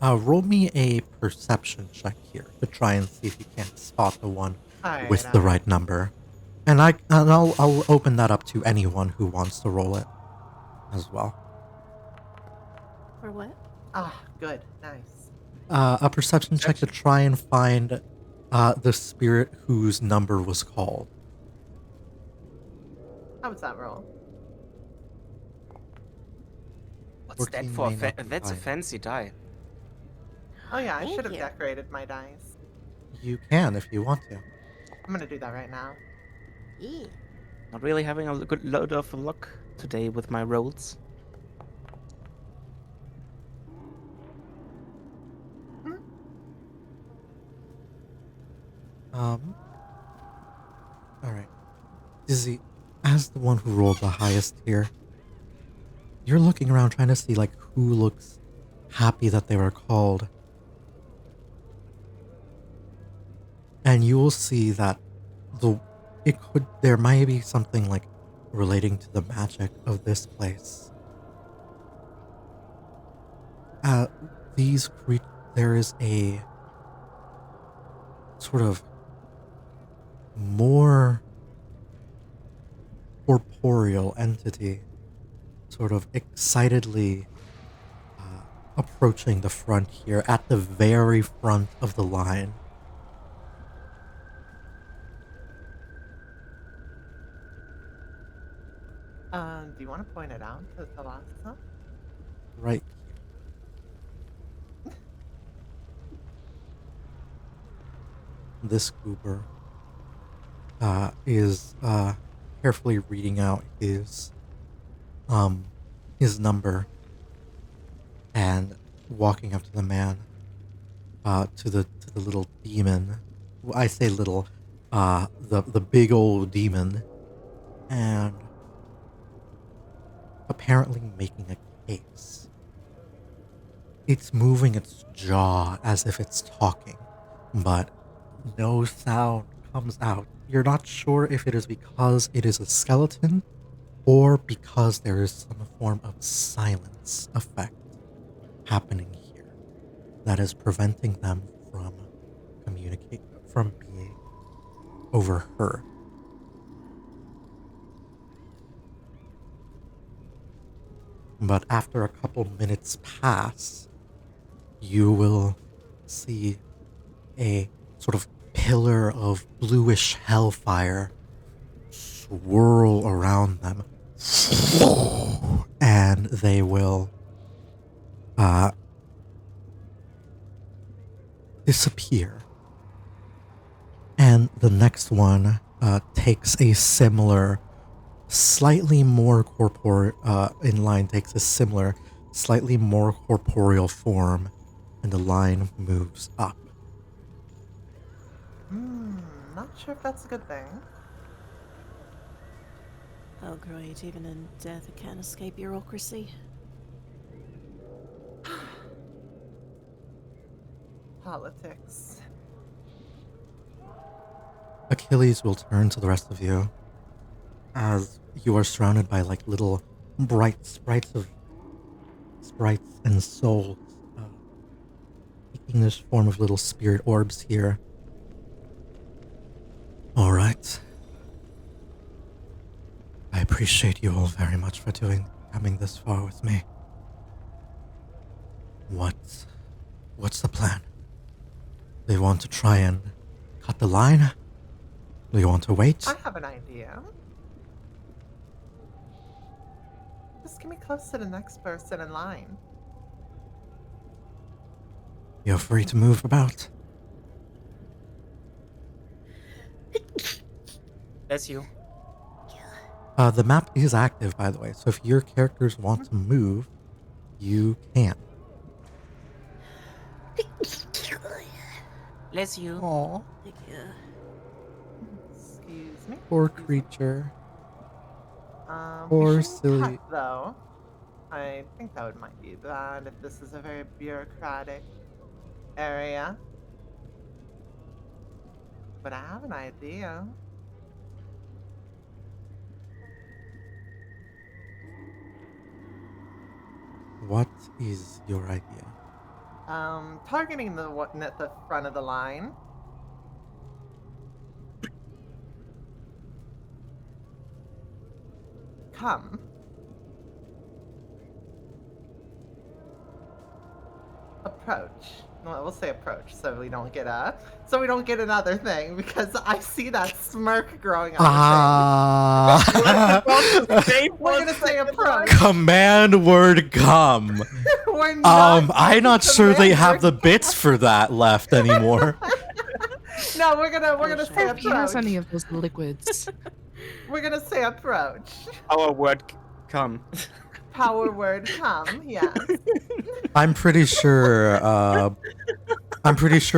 Speaker 1: Roll me a perception check here to try and see if you can't spot the one
Speaker 4: Alright,
Speaker 1: with the right number. And I'll open that up to anyone who wants to roll it as well.
Speaker 6: Or what?
Speaker 4: Ah, good. Nice.
Speaker 1: A perception check to try and find the spirit whose number was called.
Speaker 4: How was that roll?
Speaker 2: What's that
Speaker 1: 14
Speaker 2: for?
Speaker 1: may not be
Speaker 2: That's a
Speaker 1: fine.
Speaker 2: fancy die.
Speaker 4: Oh yeah, I
Speaker 6: Thank
Speaker 4: should have
Speaker 6: you.
Speaker 4: decorated my dice.
Speaker 1: You can if you want to.
Speaker 4: I'm gonna do that right now.
Speaker 6: Yeah.
Speaker 2: Not really having a good load of luck today with my rolls.
Speaker 1: Alright. Dizzy, as the one who rolled the highest here, you're looking around trying to see like who looks happy that they were called. And you will see that there might be something like relating to the magic of this place. There is a sort of more corporeal entity sort of excitedly approaching the front here at the very front of the line.
Speaker 4: Do you want to point it out to Thalassa?
Speaker 1: Right. This goober is carefully reading out his number and walking up to the man, to the little demon. I say little, the big old demon, and apparently making a case. It's moving its jaw as if it's talking, but no sound comes out. You're not sure if it is because it is a skeleton or because there is some form of silence effect happening here that is preventing them from being overheard. But after a couple minutes pass, you will see a sort of pillar of bluish hellfire swirl around them, and they will disappear. And the next one takes a similar, slightly more takes a similar, slightly more corporeal form, and the line moves up.
Speaker 4: Not sure if that's a good thing.
Speaker 6: Oh, great. Even in death, it can't escape bureaucracy.
Speaker 4: Politics.
Speaker 1: Achilles will turn to the rest of you as you are surrounded by like little sprites and souls, taking this form of little spirit orbs here. All right. I appreciate you all very much for coming this far with me. What's the plan? Do you want to try and cut the line? Do you want to wait?
Speaker 4: I have an idea. Just get me close to the next person in line.
Speaker 1: You're free to move about.
Speaker 2: That's you.
Speaker 1: The map is active, by the way, so if your characters want to move, you can.
Speaker 2: Bless you.
Speaker 1: Aww.
Speaker 6: Yeah.
Speaker 4: Excuse me.
Speaker 1: Poor creature.
Speaker 4: We
Speaker 1: Poor
Speaker 4: shouldn't
Speaker 1: silly.
Speaker 4: cut, though. I think that might be bad if this is a very bureaucratic area. But I have an idea.
Speaker 1: What is your idea?
Speaker 4: Targeting the one at the front of the line. Come. Approach. Well, we'll say approach, so we don't get another thing, because I see that smirk growing on the face. We're gonna say approach.
Speaker 1: Command word come.
Speaker 4: We're not
Speaker 1: I'm not sure they
Speaker 4: command
Speaker 1: have
Speaker 4: word
Speaker 1: the bits for that left anymore.
Speaker 4: No, we're gonna say
Speaker 3: If he has
Speaker 4: approach.
Speaker 3: any of those liquids.
Speaker 4: We're gonna say approach.
Speaker 2: Our word come.
Speaker 4: Power word come, yes.
Speaker 1: I'm pretty sure a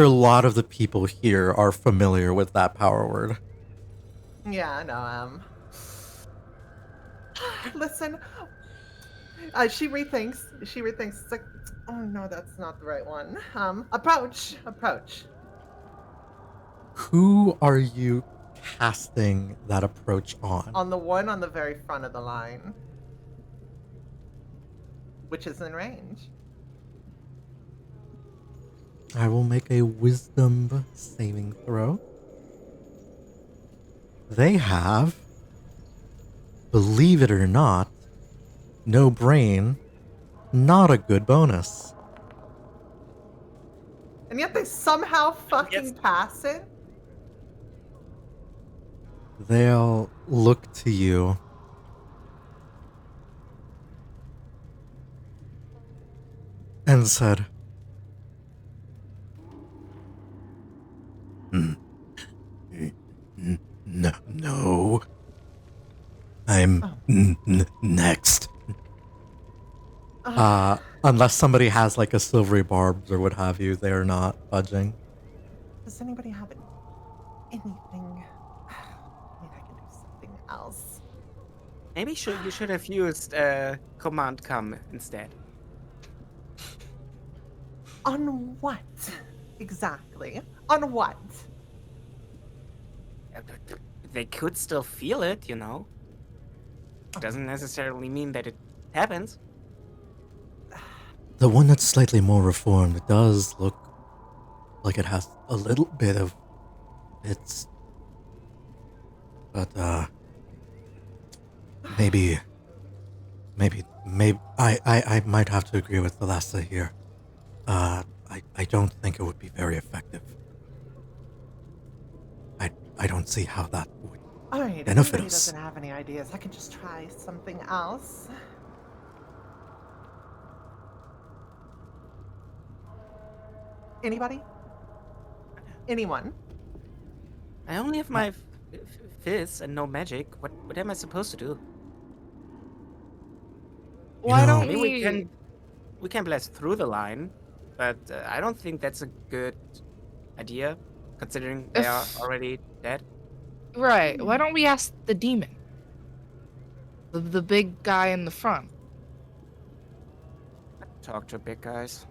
Speaker 1: lot of the people here are familiar with that power word.
Speaker 4: Yeah, I know. Listen, She rethinks. She rethinks. It's like, oh no, that's not the right one. Approach. Approach.
Speaker 1: Who are you casting that approach on?
Speaker 4: On the one on the very front of the line, which is in range.
Speaker 1: I will make a wisdom saving throw. They have, believe it or not, no brain, not a good bonus.
Speaker 4: And yet they somehow fucking pass it?
Speaker 1: They'll look to you and said, No. I'm next. Unless somebody has like a silvery barbs or what have you, they're not budging.
Speaker 4: Does anybody have anything? I mean, I can do something else.
Speaker 2: Maybe you should have used command come instead.
Speaker 4: On what? Exactly. On what?
Speaker 2: They could still feel it, you know. Doesn't necessarily mean that it happens.
Speaker 1: The one that's slightly more reformed does look like it has a little bit of its, but maybe I might have to agree with Thalassa here. I don't think it would be very effective. I don't see how that would
Speaker 4: All right, if
Speaker 1: benefit
Speaker 4: anybody
Speaker 1: us.
Speaker 4: doesn't have any ideas, I can just try something else. Anybody? Anyone?
Speaker 2: I only have my fists and no magic. What am I supposed to do?
Speaker 3: Why
Speaker 1: know-
Speaker 3: don't
Speaker 2: Maybe
Speaker 3: we?
Speaker 2: we can blast through the line, but I don't think that's a good idea, considering they are
Speaker 3: If-
Speaker 2: already dead.
Speaker 3: Right. Why don't we ask the demon? The big guy in the front.
Speaker 2: Talk to big guys.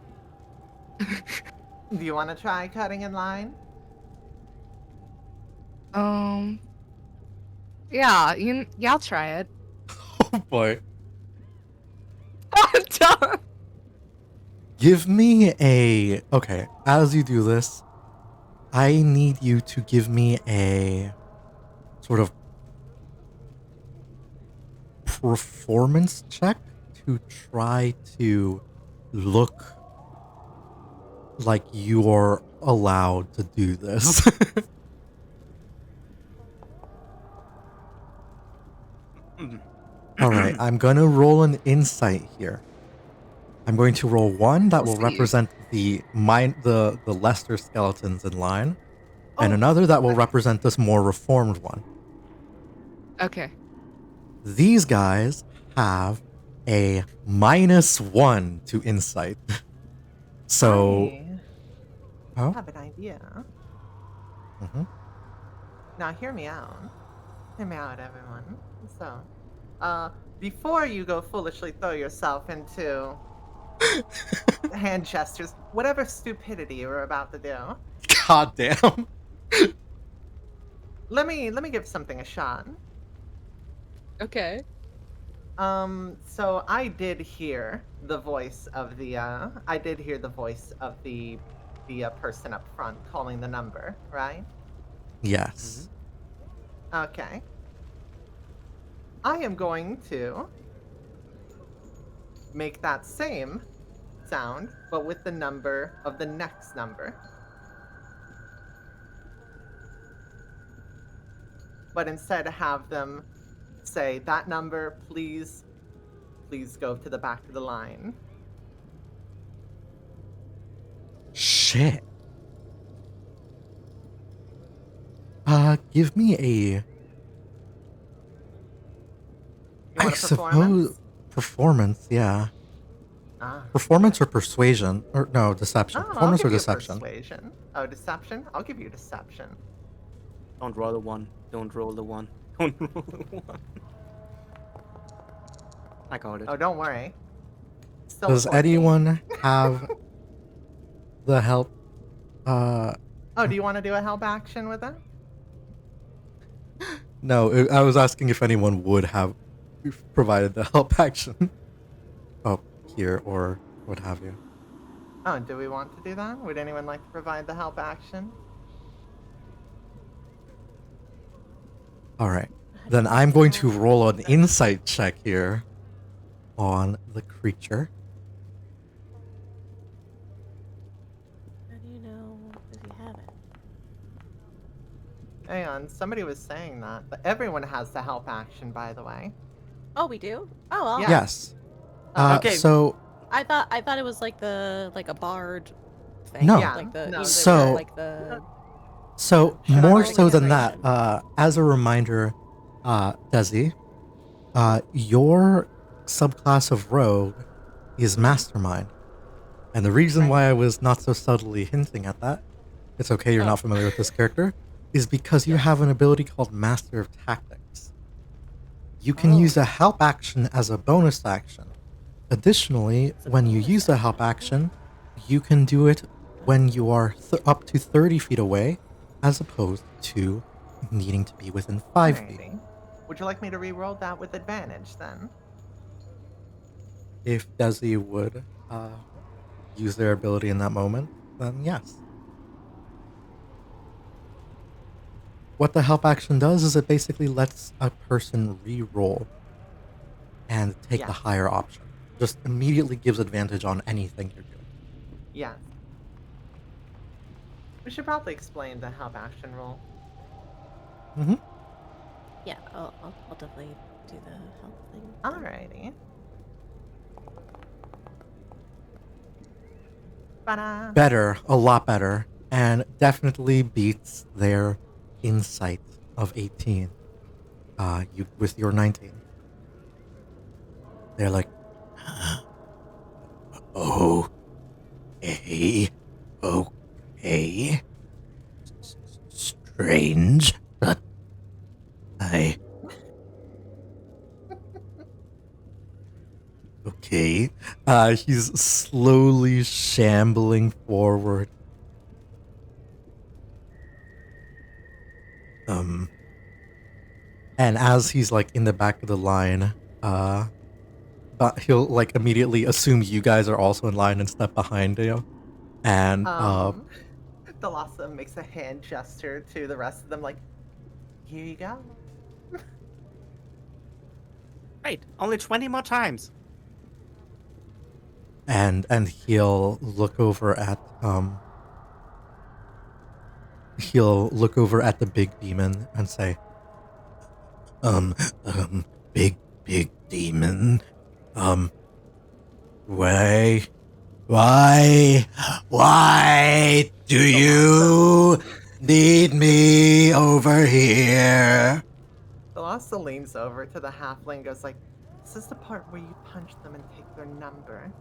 Speaker 4: Do you want to try cutting in line?
Speaker 3: Yeah, yeah, I'll try it.
Speaker 1: Oh boy.
Speaker 3: Don't.
Speaker 1: Give me a... Okay, as you do this, I need you to give me a sort of performance check to try to look like you're allowed to do this. All right, I'm going to roll an insight here. I'm going to roll one that will
Speaker 3: See.
Speaker 1: represent the lesser skeletons in line, and
Speaker 4: Oh,
Speaker 1: another that will represent this more reformed one.
Speaker 3: Okay.
Speaker 1: These guys have a -1 to insight. So,
Speaker 4: I
Speaker 1: oh,
Speaker 4: have an idea.
Speaker 1: mhm.
Speaker 4: Now, hear me out. Hear me out, everyone. So, before you go foolishly throw yourself into hand gestures, whatever stupidity you were about to do,
Speaker 1: God damn.
Speaker 4: let me give something a shot.
Speaker 3: Okay.
Speaker 4: So I did hear the voice of the person up front calling the number, right?
Speaker 1: Yes.
Speaker 4: Okay. I am going to make that same sound, but with the number of the next number. But instead have them say, that number, please go to the back of the line.
Speaker 1: Shit. Give me a...
Speaker 4: You want
Speaker 1: I
Speaker 4: a
Speaker 1: suppose
Speaker 4: performance?
Speaker 1: performance, yeah.
Speaker 4: Ah.
Speaker 1: Performance or persuasion, or no, deception.
Speaker 4: Oh, I'll
Speaker 1: Performance
Speaker 4: give
Speaker 1: or
Speaker 4: you
Speaker 1: deception.
Speaker 4: persuasion. Oh, deception? I'll give you deception.
Speaker 2: Don't roll the one. Don't roll the one. Don't roll the one. I called it.
Speaker 4: Oh, don't worry. Still
Speaker 1: Does
Speaker 4: 14.
Speaker 1: anyone have the help?
Speaker 4: Oh, do you want to do a help action with it?
Speaker 1: No, I was asking if anyone would have provided the help action up here or what have you.
Speaker 4: Oh, do we want to do that? Would anyone like to provide the help action?
Speaker 1: All right.
Speaker 6: How do
Speaker 1: Then
Speaker 6: you
Speaker 1: I'm
Speaker 6: know
Speaker 1: going
Speaker 6: that?
Speaker 1: to roll an insight check here on the creature.
Speaker 6: How do you know if you have it?
Speaker 4: Hang on, somebody was saying that. But everyone has the help action, by the way.
Speaker 6: Oh, we do. Oh, well.
Speaker 4: Yeah.
Speaker 1: Yes.
Speaker 2: Okay.
Speaker 1: So
Speaker 6: I thought it was like a bard thing.
Speaker 1: No.
Speaker 4: Yeah,
Speaker 6: Like the
Speaker 4: no,
Speaker 1: So-
Speaker 6: like the
Speaker 1: So
Speaker 4: Should I
Speaker 1: more
Speaker 4: roll
Speaker 1: so
Speaker 4: the
Speaker 1: than that,
Speaker 6: inspiration?
Speaker 1: as a reminder, Desi, your subclass of rogue is mastermind, and the reason
Speaker 4: Right.
Speaker 1: why I was not so subtly hinting at that, it's okay you're
Speaker 6: Oh.
Speaker 1: not familiar with this character, is because you
Speaker 4: Yeah.
Speaker 1: have an ability called Master of Tactics. You can use a help action as a bonus action. Additionally,
Speaker 6: It's a
Speaker 1: when you
Speaker 6: bonus
Speaker 1: use the help
Speaker 6: action.
Speaker 1: action, you can do it when you are up to 30 feet away, as opposed to needing to be within 5 feet.
Speaker 4: Alrighty. Would you like me to re-roll that with advantage then?
Speaker 1: If Desi would use their ability in that moment, then yes. What the help action does is it basically lets a person re-roll and take the
Speaker 4: Yes.
Speaker 1: higher option. Just immediately gives advantage on anything you're doing.
Speaker 4: Yes. We should probably explain the help action roll.
Speaker 1: Mm-hmm.
Speaker 6: Yeah, I'll definitely do the help thing.
Speaker 4: Alrighty. Ta-da!
Speaker 1: Better, a lot better, and definitely beats their insight of 18. You with your 19. They're like, oh, okay, okay. Strange, but I. Okay. He's slowly shambling forward. And as he's like in the back of the line, but he'll like immediately assume you guys are also in line and step behind you. And
Speaker 4: Thalassa makes a hand gesture to the rest of them, like, here you go.
Speaker 2: Right. Only 20 more times.
Speaker 1: and he'll look over at the big demon and say, big demon, why do you need me over here?
Speaker 4: Thalassa leans over to the halfling and goes like, this is the part where you punch them and take their number.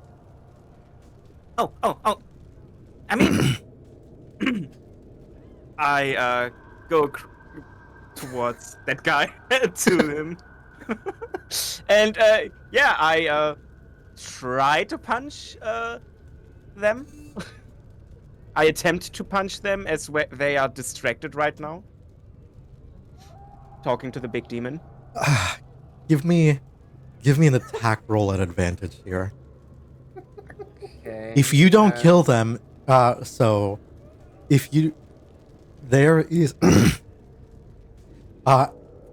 Speaker 2: Oh. I mean, I go towards that guy to him, and yeah, I try to punch them. I attempt to punch them as they are distracted right now. Talking to the big demon.
Speaker 1: Give me an attack roll at advantage here.
Speaker 2: Okay.
Speaker 1: If you don't kill them, so if you, there is,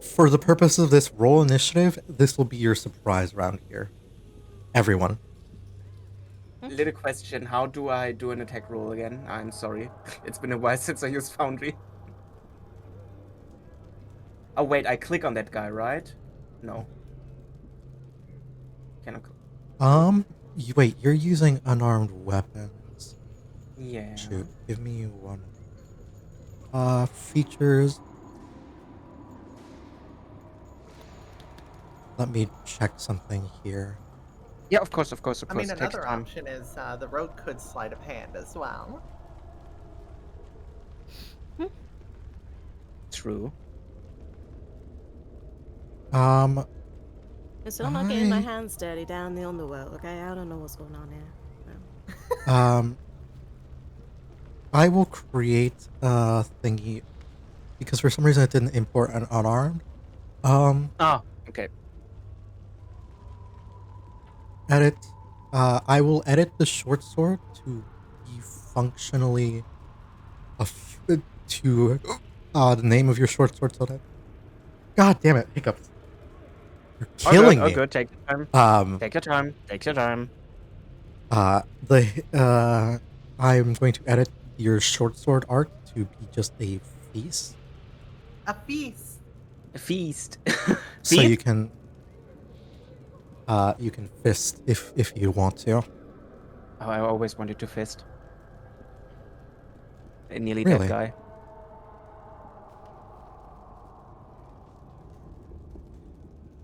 Speaker 1: for the purpose of this roll initiative, this will be your surprise round here. Everyone.
Speaker 2: Little question, how do I do an attack roll again? I'm sorry. It's been a while since I used Foundry. Oh wait, I click on that guy, right? No. Can I
Speaker 1: Wait, you're using unarmed weapons.
Speaker 2: Yeah.
Speaker 1: Shoot, give me one. Features. Let me check something here.
Speaker 2: Yeah, of course.
Speaker 4: I mean,
Speaker 2: Takes
Speaker 4: another
Speaker 2: time.
Speaker 4: option is the rogue could sleight of hand as well.
Speaker 2: True.
Speaker 6: Listen, I'm not getting my hands dirty down in the underworld, okay? I don't know what's going on here. No.
Speaker 1: I will create a thingy because for some reason it didn't import an unarmed.
Speaker 2: Oh, okay.
Speaker 1: Edit. I will edit the short sword to be functionally to the name of your short sword so that. God damn it, hiccups. You're killing
Speaker 2: Oh,
Speaker 1: me.
Speaker 2: good. Take your time. Take your time. Take your time.
Speaker 1: I'm going to edit your short sword art to be just a feast.
Speaker 4: A feast.
Speaker 2: A feast.
Speaker 1: So you
Speaker 2: Feast?
Speaker 1: can fist if you want to.
Speaker 2: Oh, I always wanted to fist. A nearly
Speaker 1: Really?
Speaker 2: dead guy.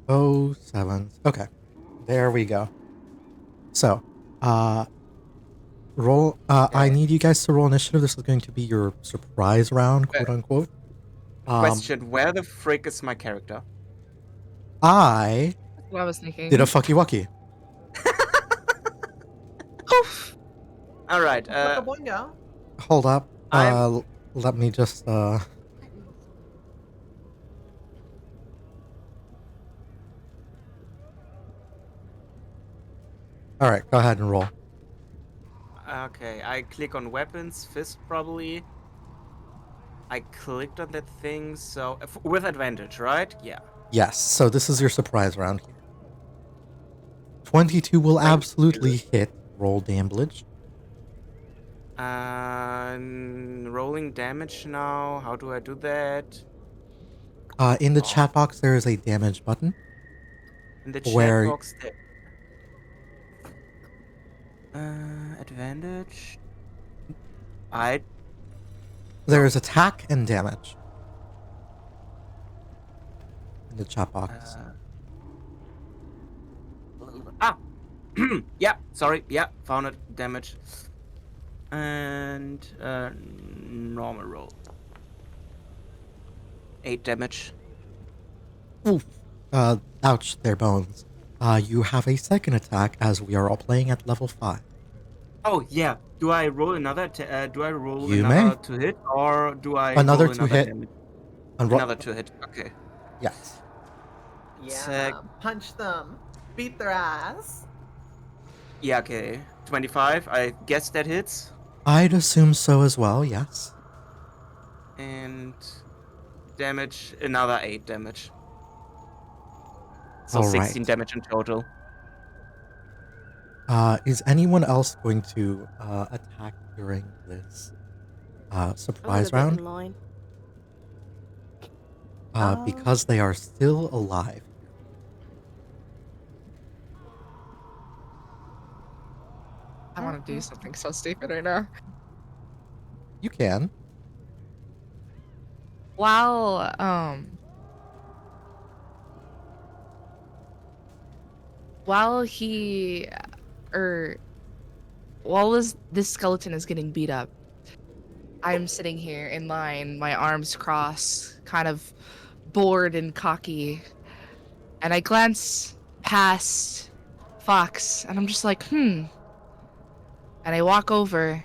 Speaker 1: Oh, sevens. Okay. There we go. So, roll. I need you guys to roll initiative. This is going to be your surprise round, quote unquote.
Speaker 2: Question: where the frick is my character?
Speaker 1: I
Speaker 3: That's what I was thinking.
Speaker 1: did a fucky wucky.
Speaker 3: Oof.
Speaker 2: All right.
Speaker 4: Look a boingo.
Speaker 1: Hold up.
Speaker 2: I'm-
Speaker 1: Let me just All right, go ahead and roll.
Speaker 2: Okay, I click on weapons, fist probably. I clicked on that thing, so with advantage, right? Yeah.
Speaker 1: Yes. So this is your surprise round here. 22 will
Speaker 2: Thank
Speaker 1: absolutely hit. Roll damage.
Speaker 2: Rolling damage now. How do I do that?
Speaker 1: In the chat box, there is a damage button.
Speaker 2: In the chat
Speaker 1: where
Speaker 2: box, advantage.
Speaker 1: there is attack and damage in the chat box.
Speaker 2: Yeah. Sorry. Yeah. Found it. Damage. And normal roll. 8 damage.
Speaker 1: Oof. Ouch, their bones. You have a second attack as we are all playing at level 5.
Speaker 2: Oh yeah. Do I roll another? Do I roll
Speaker 1: You
Speaker 2: another
Speaker 1: may.
Speaker 2: to hit, or do I
Speaker 1: Another
Speaker 2: roll
Speaker 1: to
Speaker 2: another
Speaker 1: hit.
Speaker 2: damage?
Speaker 1: And
Speaker 2: Another to hit. Okay.
Speaker 1: Yes.
Speaker 4: Yeah. Punch them. Beat their ass.
Speaker 2: Yeah. Okay. 25. I guess that hits.
Speaker 1: I'd assume so as well. Yes.
Speaker 2: And damage. Another 8 damage. So
Speaker 1: All
Speaker 2: 16
Speaker 1: right.
Speaker 2: damage in total.
Speaker 1: Is anyone else going to attack during this surprise round?
Speaker 6: In line.
Speaker 1: Because they are still alive.
Speaker 3: I want to do something so stupid right now.
Speaker 1: You can.
Speaker 3: While he or while this skeleton is getting beat up, I'm sitting here in line, my arms crossed, kind of bored and cocky, and I glance past Fox, and I'm just like, and I walk over,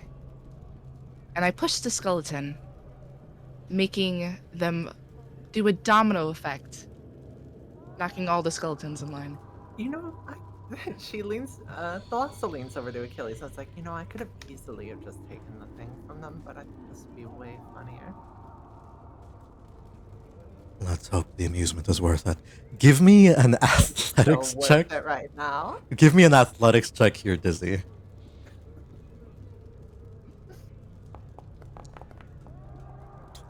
Speaker 3: and I push the skeleton, making them do a domino effect, knocking all the skeletons in line.
Speaker 4: You know, she leans, Thalassa leans over to Achilles. I was like, I could have easily have just taken the thing from them, but I think this would be way funnier.
Speaker 1: Let's hope the amusement is worth it. Give me an athletics
Speaker 4: So worth
Speaker 1: check.
Speaker 4: it right now.
Speaker 1: Give me an athletics check here, Dizzy.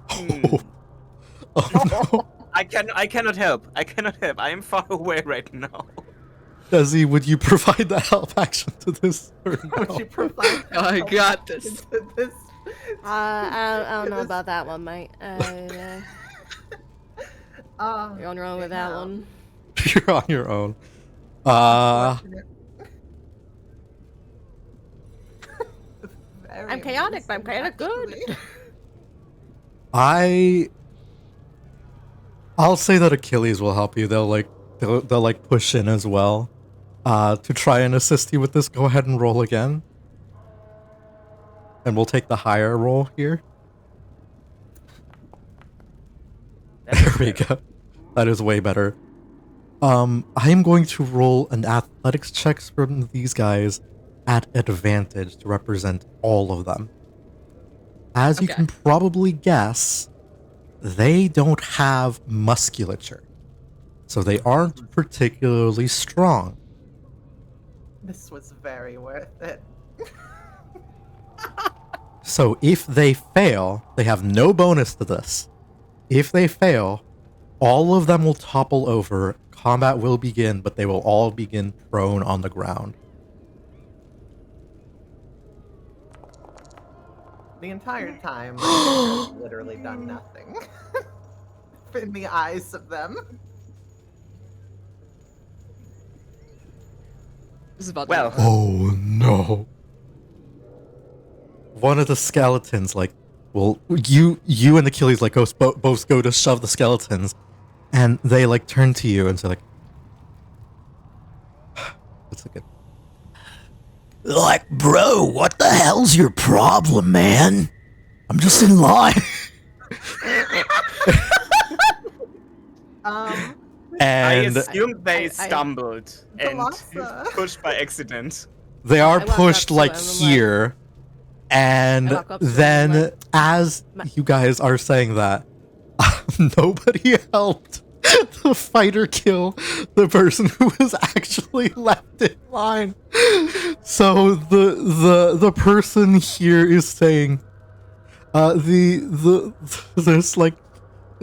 Speaker 1: Oh no.
Speaker 2: I cannot help. I cannot help. I am far away right now.
Speaker 1: Dizzy, would you provide the help action to this? Or no?
Speaker 4: Would you provide
Speaker 3: I got this.
Speaker 4: to this?
Speaker 6: I don't know about that one, mate. You're on your own with that one.
Speaker 1: You're on your own.
Speaker 6: I'm chaotic, but I'm kind of good.
Speaker 1: I'll say that Achilles will help you. They'll they'll like push in as well. To try and assist you with this, go ahead and roll again. And we'll take the higher roll here. There we go. That is way better. I am going to roll an athletics check from these guys at advantage to represent all of them. As you
Speaker 3: Okay.
Speaker 1: can probably guess, they don't have musculature. So they aren't particularly strong.
Speaker 4: This was very worth it.
Speaker 1: So if they fail, they have no bonus to this. If they fail, all of them will topple over. Combat will begin, but they will all begin prone on the ground.
Speaker 4: The entire time, I've literally done nothing. In the eyes of them.
Speaker 3: This is about to
Speaker 2: Well.
Speaker 3: be fun.
Speaker 1: Oh no. One of the skeletons, like, well, you and Achilles, like, both go to shove the skeletons, and they, like, turn to you and say, like, what's a good...
Speaker 8: Like, bro, what the hell's your problem, man? I'm just in line.
Speaker 2: I
Speaker 1: And
Speaker 2: assumed they
Speaker 6: I-
Speaker 2: stumbled and
Speaker 4: Velocity.
Speaker 2: pushed by accident.
Speaker 1: they are
Speaker 6: I walk up
Speaker 1: pushed,
Speaker 6: to
Speaker 1: like,
Speaker 6: them, I'm like-
Speaker 1: here, and
Speaker 6: I walk up to them, I'm
Speaker 1: then,
Speaker 6: like,
Speaker 1: as you guys are saying that, nobody helped the fighter kill the person who was actually left in line. So the person here is saying, this like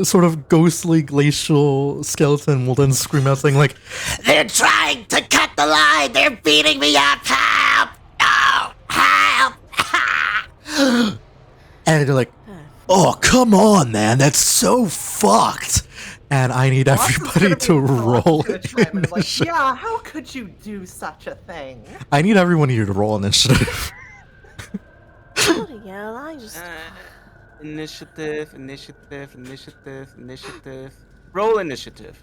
Speaker 1: sort of ghostly glacial skeleton will then scream out saying like,
Speaker 8: They're trying to cut the line. They're beating me up. Help! No! Help!
Speaker 1: and they're like,
Speaker 8: Oh, come on, man. That's so fucked.
Speaker 1: and I need everybody to roll
Speaker 4: Like,
Speaker 1: initiative.
Speaker 4: yeah, how could you do such a thing?
Speaker 1: I need everyone here to roll initiative.
Speaker 6: Bloody hell, I just.
Speaker 2: Initiative. Roll initiative.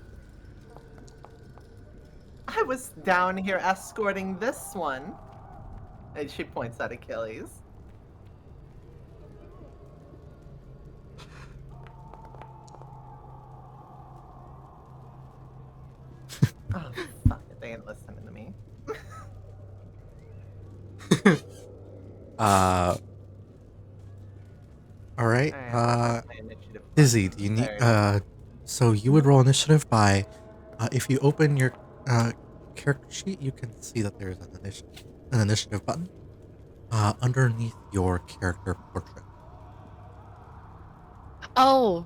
Speaker 4: I was down here escorting this one. And she points at Achilles. Oh, fuck it. They ain't listening to me.
Speaker 1: All right.
Speaker 4: Alright, my initiative
Speaker 1: Dizzy,
Speaker 4: button.
Speaker 1: do you need?
Speaker 4: There.
Speaker 1: So you would roll initiative by, if you open your character sheet, you can see that there's an initiative button, underneath your character portrait.
Speaker 3: Oh,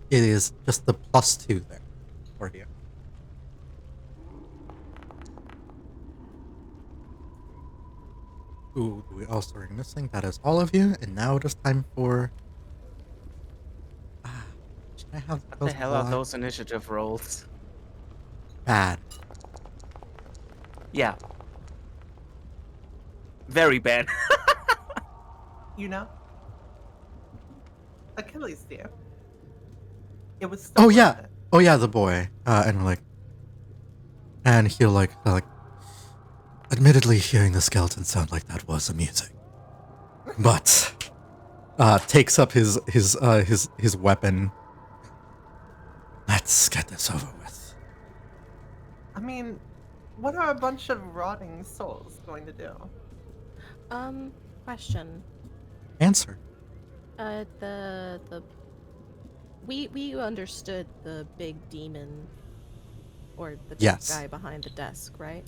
Speaker 1: It is just the +2 there for you. Who do we also are missing? That is all of you, and now it is time for. Should I have
Speaker 2: What the hell are those initiative rolls?
Speaker 1: Bad.
Speaker 2: Yeah. Very bad.
Speaker 4: You know? Achilles, dear. It was still
Speaker 1: Oh
Speaker 4: worth
Speaker 1: yeah,
Speaker 4: it.
Speaker 1: oh yeah, the boy, and we're like, and he'll like, admittedly, hearing the skeleton sound like that was amusing, but takes up his weapon. Let's get this over with.
Speaker 4: I mean, what are a bunch of rotting souls going to do?
Speaker 6: Question.
Speaker 1: Answer.
Speaker 6: We understood the big demon, or the big
Speaker 1: Yes.
Speaker 6: guy behind the desk, right?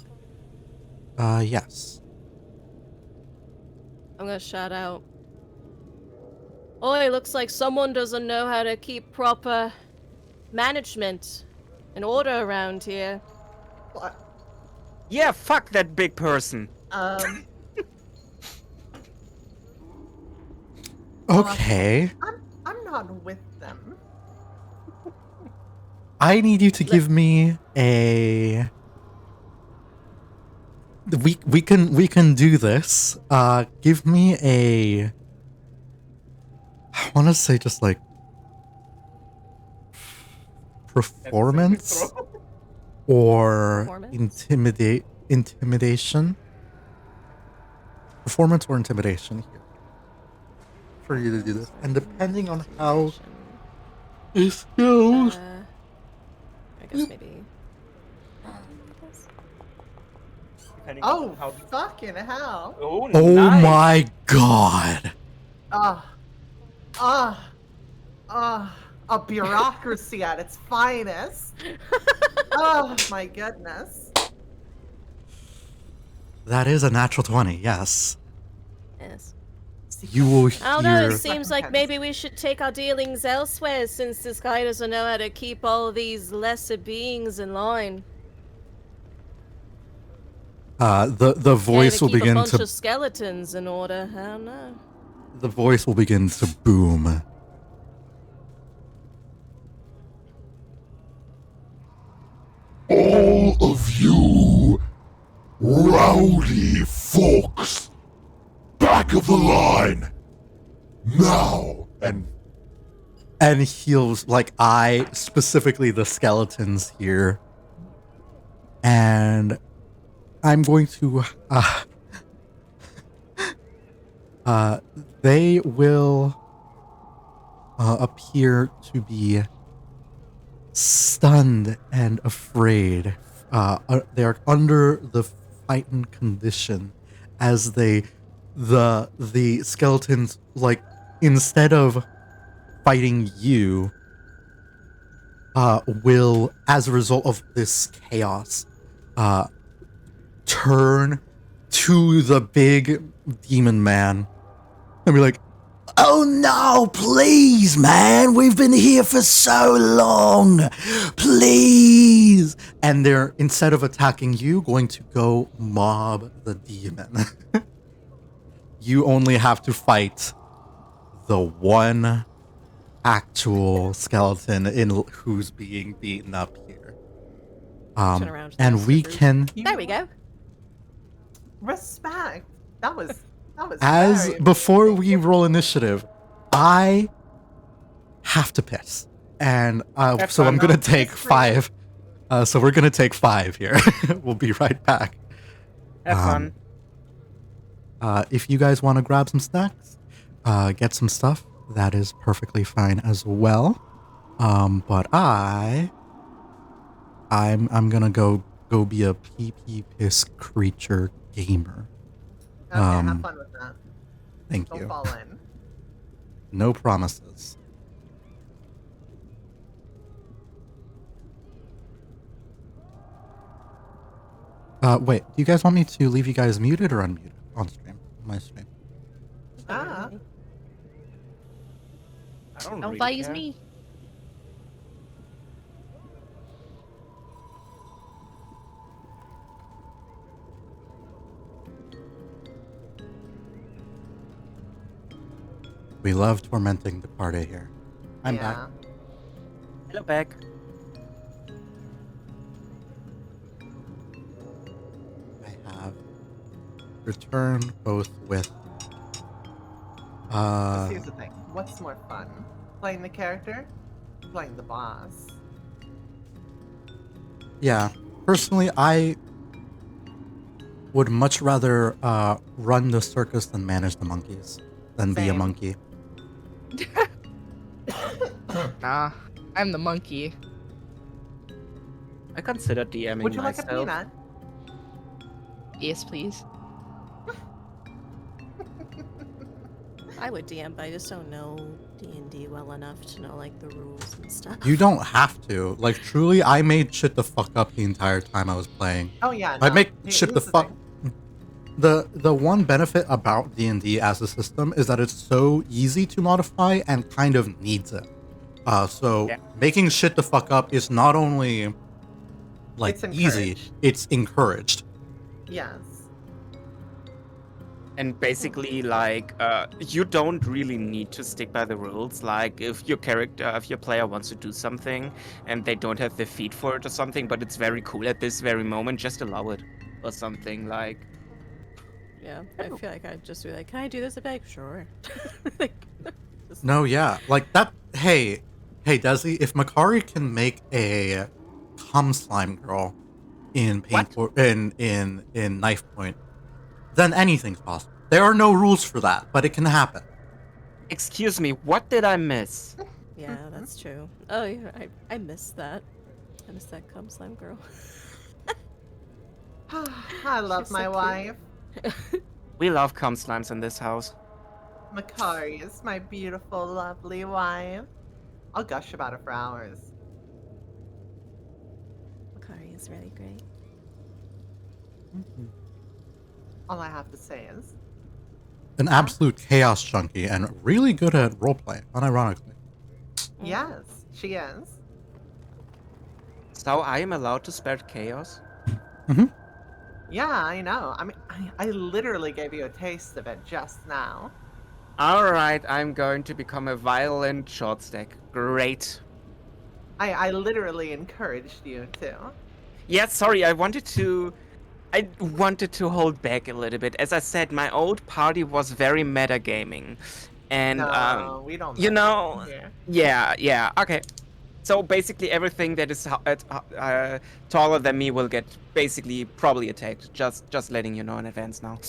Speaker 1: Yes.
Speaker 6: I'm gonna shout out. Oi, looks like someone doesn't know how to keep proper management and order around here.
Speaker 4: What?
Speaker 2: Yeah, fuck that big person.
Speaker 1: Okay.
Speaker 4: I'm not with them.
Speaker 1: I need you to give me a. We can do this. Give me a. I want to say just like performance or
Speaker 6: Performance?
Speaker 1: intimidation. Performance or intimidation here for you to do this, and depending on how this goes.
Speaker 6: I guess maybe.
Speaker 2: Depending on
Speaker 4: Oh,
Speaker 2: how.
Speaker 4: fucking hell.
Speaker 2: Oh,
Speaker 1: Oh
Speaker 2: nice.
Speaker 1: my god!
Speaker 4: Ah, a bureaucracy at its finest. Oh my goodness.
Speaker 1: That is a natural 20. Yes,
Speaker 6: Yes.
Speaker 1: you will
Speaker 6: I don't know,
Speaker 1: hear.
Speaker 6: it seems like maybe we should take our dealings elsewhere since this guy doesn't know how to keep all these lesser beings in line.
Speaker 1: The
Speaker 6: Can't
Speaker 1: voice
Speaker 6: even
Speaker 1: will
Speaker 6: keep a
Speaker 1: begin
Speaker 6: bunch
Speaker 1: to
Speaker 6: of skeletons in order. I don't know.
Speaker 1: the voice will begin to boom.
Speaker 7: All of you rowdy folks, back of the line, now,
Speaker 1: And heals like I specifically the skeletons here, and I'm going to they will appear to be stunned and afraid. They are under the frightened condition as the skeletons, like, instead of fighting you, will, as a result of this chaos, turn to the big demon man and be like,
Speaker 8: Oh no, please, man. We've been here for so long. Please.
Speaker 1: and they're, instead of attacking you, going to go mob the demon. You only have to fight the one actual skeleton in who's being beaten up here.
Speaker 6: Turn around to the
Speaker 1: And
Speaker 6: rest of
Speaker 1: we
Speaker 6: the group.
Speaker 1: can,
Speaker 6: There we go.
Speaker 4: Respect. That was
Speaker 1: as
Speaker 4: very
Speaker 1: before
Speaker 4: amazing.
Speaker 1: we roll initiative, I have to piss, and
Speaker 2: Have
Speaker 1: so I'm
Speaker 2: fun.
Speaker 1: gonna take
Speaker 4: Piss free.
Speaker 1: 5. So we're gonna take 5 here. We'll be right back.
Speaker 2: Have fun.
Speaker 1: If you guys want to grab some snacks, get some stuff, that is perfectly fine as well. But I'm gonna go be a pee piss creature gamer.
Speaker 4: Okay, have fun with that.
Speaker 1: Thank
Speaker 4: Don't
Speaker 1: you.
Speaker 4: fall in.
Speaker 1: No promises. Wait, do you guys want me to leave you guys muted or unmuted on stream? On my stream.
Speaker 4: Ah.
Speaker 2: I don't
Speaker 3: Don't
Speaker 2: really
Speaker 3: phase
Speaker 2: care.
Speaker 3: me.
Speaker 1: We love tormenting the party here. I'm back.
Speaker 4: Yeah.
Speaker 2: Hello, back.
Speaker 1: I have returned both with
Speaker 4: Here's the thing. What's more fun? Playing the character? Playing the boss?
Speaker 1: yeah. Personally, I would much rather run the circus than manage the monkeys than be a
Speaker 4: Same.
Speaker 1: monkey.
Speaker 3: Nah, I'm the monkey.
Speaker 2: I consider DMing
Speaker 4: Would you like a
Speaker 2: myself.
Speaker 4: peanut?
Speaker 3: Yes, please.
Speaker 6: I would DM, but I just don't know D&D well enough to know like the rules and stuff.
Speaker 1: You don't have to. Like, truly, I made shit the fuck up the entire time I was playing.
Speaker 4: Oh yeah.
Speaker 1: I
Speaker 4: no.
Speaker 1: make
Speaker 4: Here-
Speaker 1: shit the
Speaker 4: here's
Speaker 1: fuck.
Speaker 4: thing.
Speaker 1: The one benefit about D&D as a system is that it's so easy to modify and kind of needs it. So
Speaker 2: Yeah.
Speaker 1: making shit the fuck up is not only like
Speaker 4: It's
Speaker 1: easy,
Speaker 4: encouraged.
Speaker 1: it's encouraged.
Speaker 4: Yes.
Speaker 2: And basically, like, you don't really need to stick by the rules. Like, if your player wants to do something and they don't have the feet for it or something, but it's very cool at this very moment, just allow it or something. Like,
Speaker 6: Yeah, I feel like I'd just be like, can I do this? I'd be like, sure. like, just,
Speaker 1: No, yeah, like that. Hey, Hey, Desi, if Makari can make a cum slime girl in in knife point, then anything's possible. There are no rules for that, but it can happen.
Speaker 2: Excuse me, what did I miss?
Speaker 6: Yeah, that's true. Oh, yeah, I missed that. I missed that cum slime girl.
Speaker 4: I love
Speaker 6: She's
Speaker 4: my
Speaker 6: so
Speaker 4: wife.
Speaker 2: We love cum slimes in this house.
Speaker 4: Makari is my beautiful, lovely wife. I'll gush about her for hours.
Speaker 6: Makari is really great.
Speaker 4: All I have to say is,
Speaker 1: An absolute chaos junkie and really good at roleplay, unironically.
Speaker 4: yes, she is.
Speaker 2: So I am allowed to spread chaos?
Speaker 4: Yeah, I know. I mean, I literally gave you a taste of it just now.
Speaker 2: Alright, I'm going to become a violent short stack. Great.
Speaker 4: I literally encouraged you to.
Speaker 2: Yeah, sorry, I wanted to hold back a little bit. As I said, my old party was very metagaming. And
Speaker 4: No, we don't
Speaker 2: you
Speaker 4: mess
Speaker 2: know,
Speaker 4: here.
Speaker 2: yeah, okay. So basically everything that is taller than me will get basically probably attacked. Just letting you know in advance now.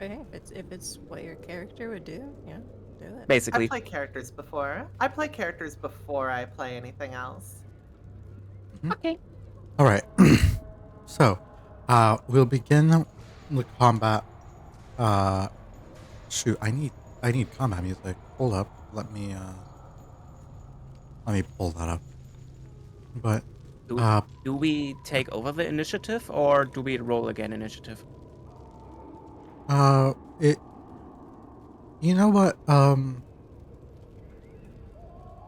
Speaker 6: Okay, if it's what your character would do, yeah, do it.
Speaker 4: I
Speaker 2: Basically.
Speaker 4: play characters before. I play characters before I play anything else.
Speaker 2: Okay.
Speaker 1: All right. So, we'll begin the combat. Shoot, I need combat music. Hold up. Let me pull that up. But
Speaker 2: Do we take over the initiative or do we roll again initiative?
Speaker 1: it. You know what?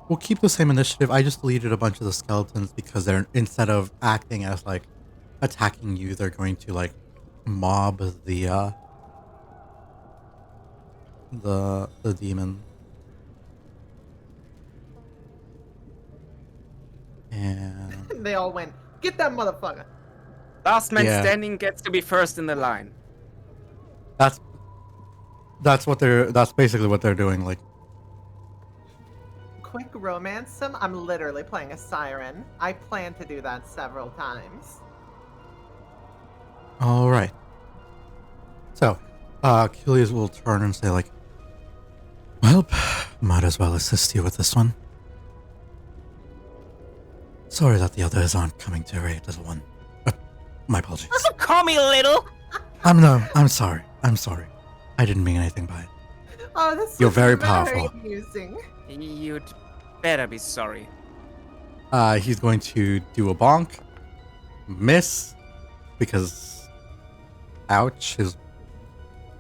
Speaker 1: We'll keep the same initiative. I just deleted a bunch of the skeletons because they're, instead of acting as like attacking you, they're going to like mob the demon. And
Speaker 4: They all went, get that motherfucker.
Speaker 2: Last man
Speaker 1: Yeah.
Speaker 2: standing gets to be first in the line.
Speaker 1: that's basically what they're doing. Like,
Speaker 4: Quick romance him. I'm literally playing a siren. I plan to do that several times.
Speaker 1: all right. So, Achilles will turn and say like, "Well, might as well assist you with this one. Sorry that the others aren't coming to your aid, little one. My apologies.
Speaker 2: Call me little.
Speaker 1: I'm sorry. I didn't mean anything by it.
Speaker 4: Oh, this
Speaker 1: You're
Speaker 4: was
Speaker 1: very powerful.
Speaker 4: amusing.
Speaker 2: You'd better be sorry.
Speaker 1: He's going to do a bonk, miss, because, ouch, is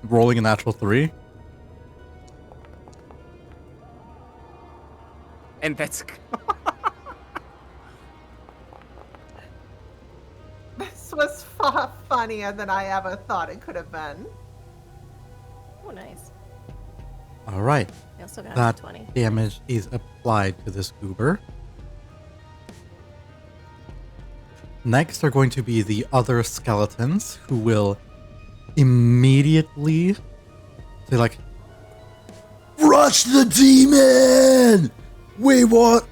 Speaker 1: rolling a natural 3.
Speaker 2: And that's
Speaker 4: This was far funnier than I ever thought it could have been.
Speaker 6: Oh, nice.
Speaker 1: All right,
Speaker 6: I also got
Speaker 1: that
Speaker 6: a 20.
Speaker 1: damage is applied to this goober. Next are going to be the other skeletons who will immediately say like,
Speaker 8: Rush the demon! We want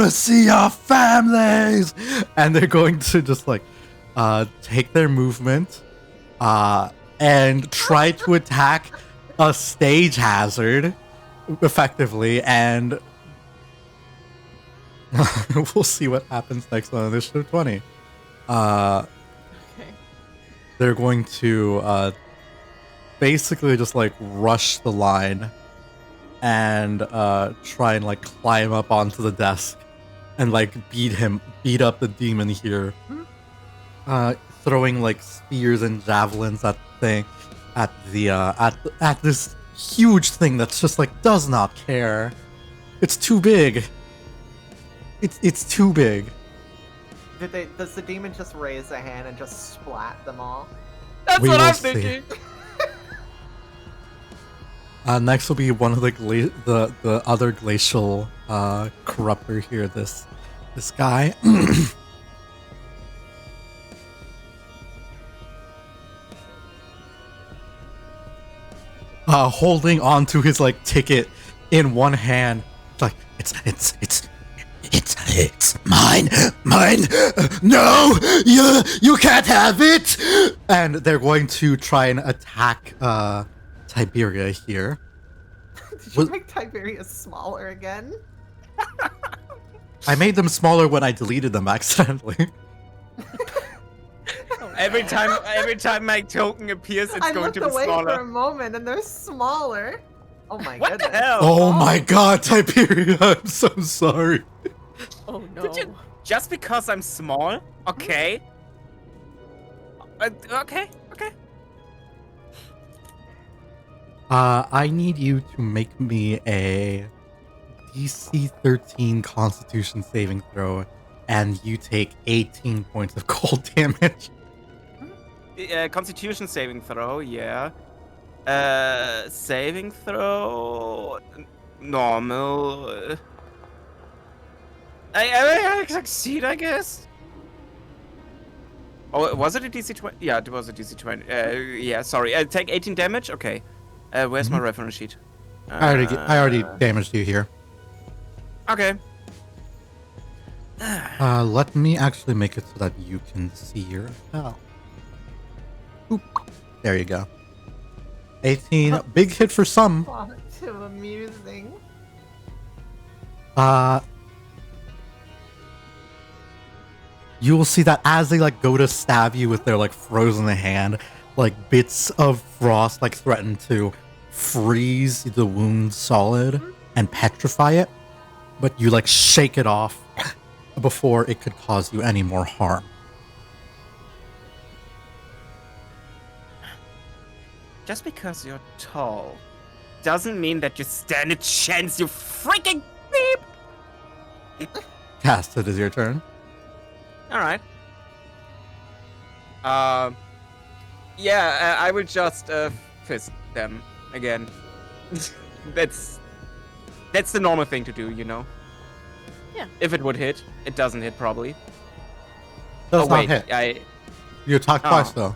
Speaker 8: to see our families!
Speaker 1: and they're going to just like take their movement and try to attack a stage hazard effectively, and we'll see what happens next on initiative 20.
Speaker 6: Okay.
Speaker 1: They're going to basically just like rush the line and try and like climb up onto the desk and like beat up the demon here, throwing like spears and javelins at the thing, at this huge thing that's just like does not care. It's too big. It's too big.
Speaker 4: Does the demon just raise a hand and just splat them all?
Speaker 2: That's
Speaker 1: We
Speaker 2: what
Speaker 1: will
Speaker 2: I'm
Speaker 1: see.
Speaker 2: thinking.
Speaker 1: Next will be one of the other glacial corruptor here. This guy. Holding on to his like ticket in one hand. It's like,
Speaker 8: It's mine. No, you can't have it.
Speaker 1: and they're going to try and attack Tiberia here.
Speaker 4: Did you
Speaker 1: Was-
Speaker 4: make Tiberius smaller again?
Speaker 1: I made them smaller when I deleted them accidentally.
Speaker 2: Every time my token appears, it's
Speaker 4: I
Speaker 2: going
Speaker 4: looked
Speaker 2: to be
Speaker 4: away for a
Speaker 2: smaller.
Speaker 4: moment and they're smaller. Oh my
Speaker 2: What the
Speaker 4: goodness.
Speaker 2: hell?
Speaker 1: Oh my god, Tiberia, I'm so sorry.
Speaker 6: Oh no.
Speaker 2: Could you just because I'm small? Okay. Okay.
Speaker 1: I need you to make me a DC 13 Constitution saving throw, and you take 18 points of cold damage.
Speaker 2: Constitution saving throw, yeah. Saving throw, normal. I succeed, I guess. Oh, was it a DC 20? Yeah, it was a DC 20. Yeah, sorry. Take 18 damage. Okay. Where's my reference sheet?
Speaker 1: I already damaged you here.
Speaker 2: Okay.
Speaker 1: Let me actually make it so that you can see your spell. Oop. There you go. 18, big hit for some.
Speaker 4: Oh, too amusing.
Speaker 1: You will see that as they like go to stab you with their like frozen hand, like bits of frost like threaten to freeze the wound solid and petrify it, but you like shake it off before it could cause you any more harm.
Speaker 2: Just because you're tall doesn't mean that you stand a chance, you freaking beep!
Speaker 1: Cast, it is your turn.
Speaker 2: Alright. Yeah, I will just fist them again. That's the normal thing to do, you know?
Speaker 6: Yeah.
Speaker 2: If it would hit, it doesn't hit probably.
Speaker 1: Does
Speaker 2: oh
Speaker 1: not
Speaker 2: wait,
Speaker 1: hit. You attack twice though.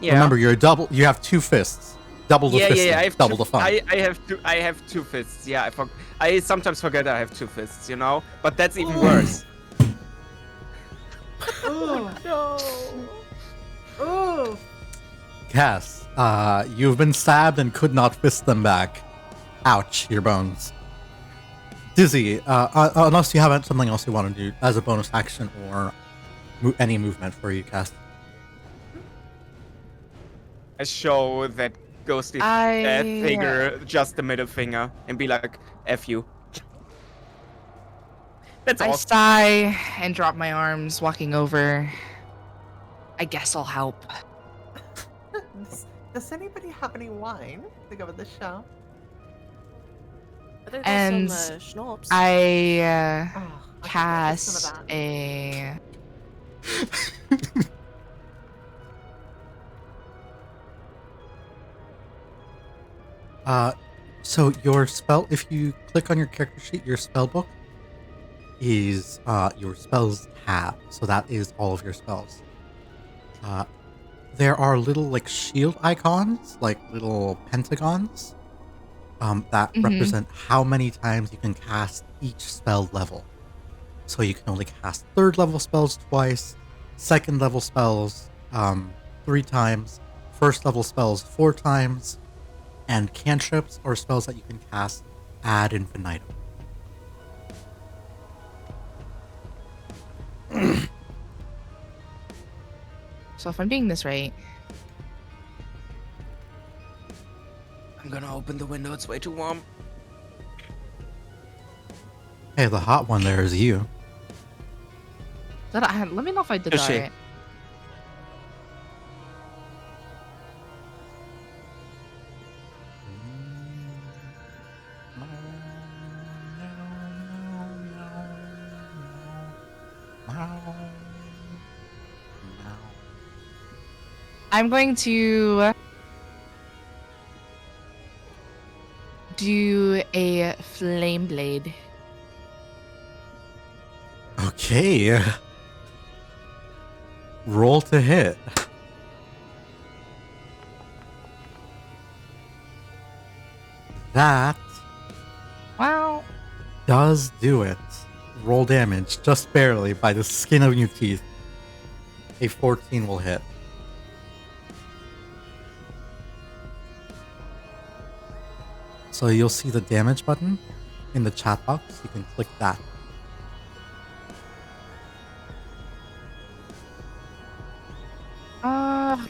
Speaker 2: Yeah.
Speaker 1: Remember, you're a double. You have two fists. Double the fisting,
Speaker 2: I have
Speaker 1: double
Speaker 2: two,
Speaker 1: the fun.
Speaker 2: I have two fists. Yeah, I sometimes forget I have two fists, you know? But that's even worse.
Speaker 4: Ooh.
Speaker 6: No.
Speaker 4: Ooh.
Speaker 1: Cass, you've been stabbed and could not fist them back. Ouch, your bones. Dizzy, unless you have something else you want to do as a bonus action or any movement for you, Cass.
Speaker 2: I show that ghostly figure just the middle finger and be like, F you. That's
Speaker 3: I
Speaker 2: all.
Speaker 3: sigh and drop my arms, walking over. I guess I'll help.
Speaker 4: Does anybody have any wine to go with the show?
Speaker 6: I think
Speaker 3: And
Speaker 6: there's some schnapps.
Speaker 3: I
Speaker 4: Oh, I could get some
Speaker 3: cast
Speaker 4: of that.
Speaker 3: a
Speaker 1: So your spell, if you click on your character sheet, your spell book is your spells tab. So that is all of your spells. There are little like shield icons, like little pentagons, that represent how many times you can cast each spell level. So you can only cast 3rd level spells twice, 2nd level spells 3 times, 1st level spells 4 times, and cantrips or spells that you can cast ad infinitum.
Speaker 3: So if I'm doing this right,
Speaker 2: I'm gonna open the window, it's way too warm.
Speaker 1: Hey, the hot one there is you.
Speaker 3: let me know if I did
Speaker 2: Is
Speaker 3: that
Speaker 2: she?
Speaker 3: right. I'm going to do a flame blade.
Speaker 1: Okay. Roll to hit. That
Speaker 3: Wow.
Speaker 1: Does do it. Roll damage, just barely, by the skin of your teeth. A 14 will hit. So you'll see the damage button in the chat box. You can click that.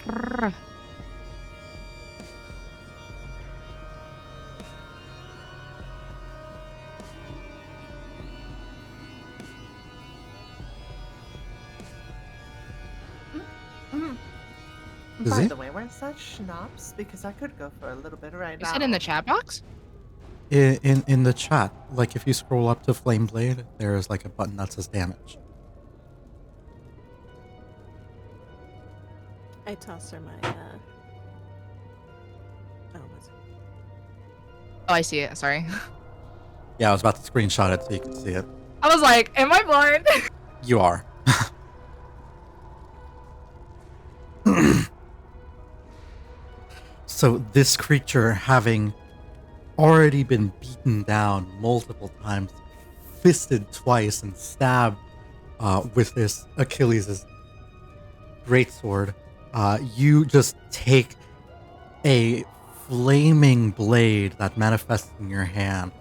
Speaker 3: Brr.
Speaker 1: Is
Speaker 4: By
Speaker 1: it?
Speaker 4: the way, where's that schnapps? Because I could go for a little bit right
Speaker 3: You
Speaker 4: now.
Speaker 3: said in the chat box?
Speaker 1: In the chat, like if you scroll up to Flame Blade, there is like a button that says damage.
Speaker 6: I toss her my. Oh, what's it?
Speaker 3: Oh, I see it. Sorry.
Speaker 1: Yeah, I was about to screenshot it so you can see it.
Speaker 3: I was like, am I blind?
Speaker 1: You are. So this creature, having already been beaten down multiple times, fisted twice, and stabbed with this Achilles' greatsword, you just take a flaming blade that manifests in your hand.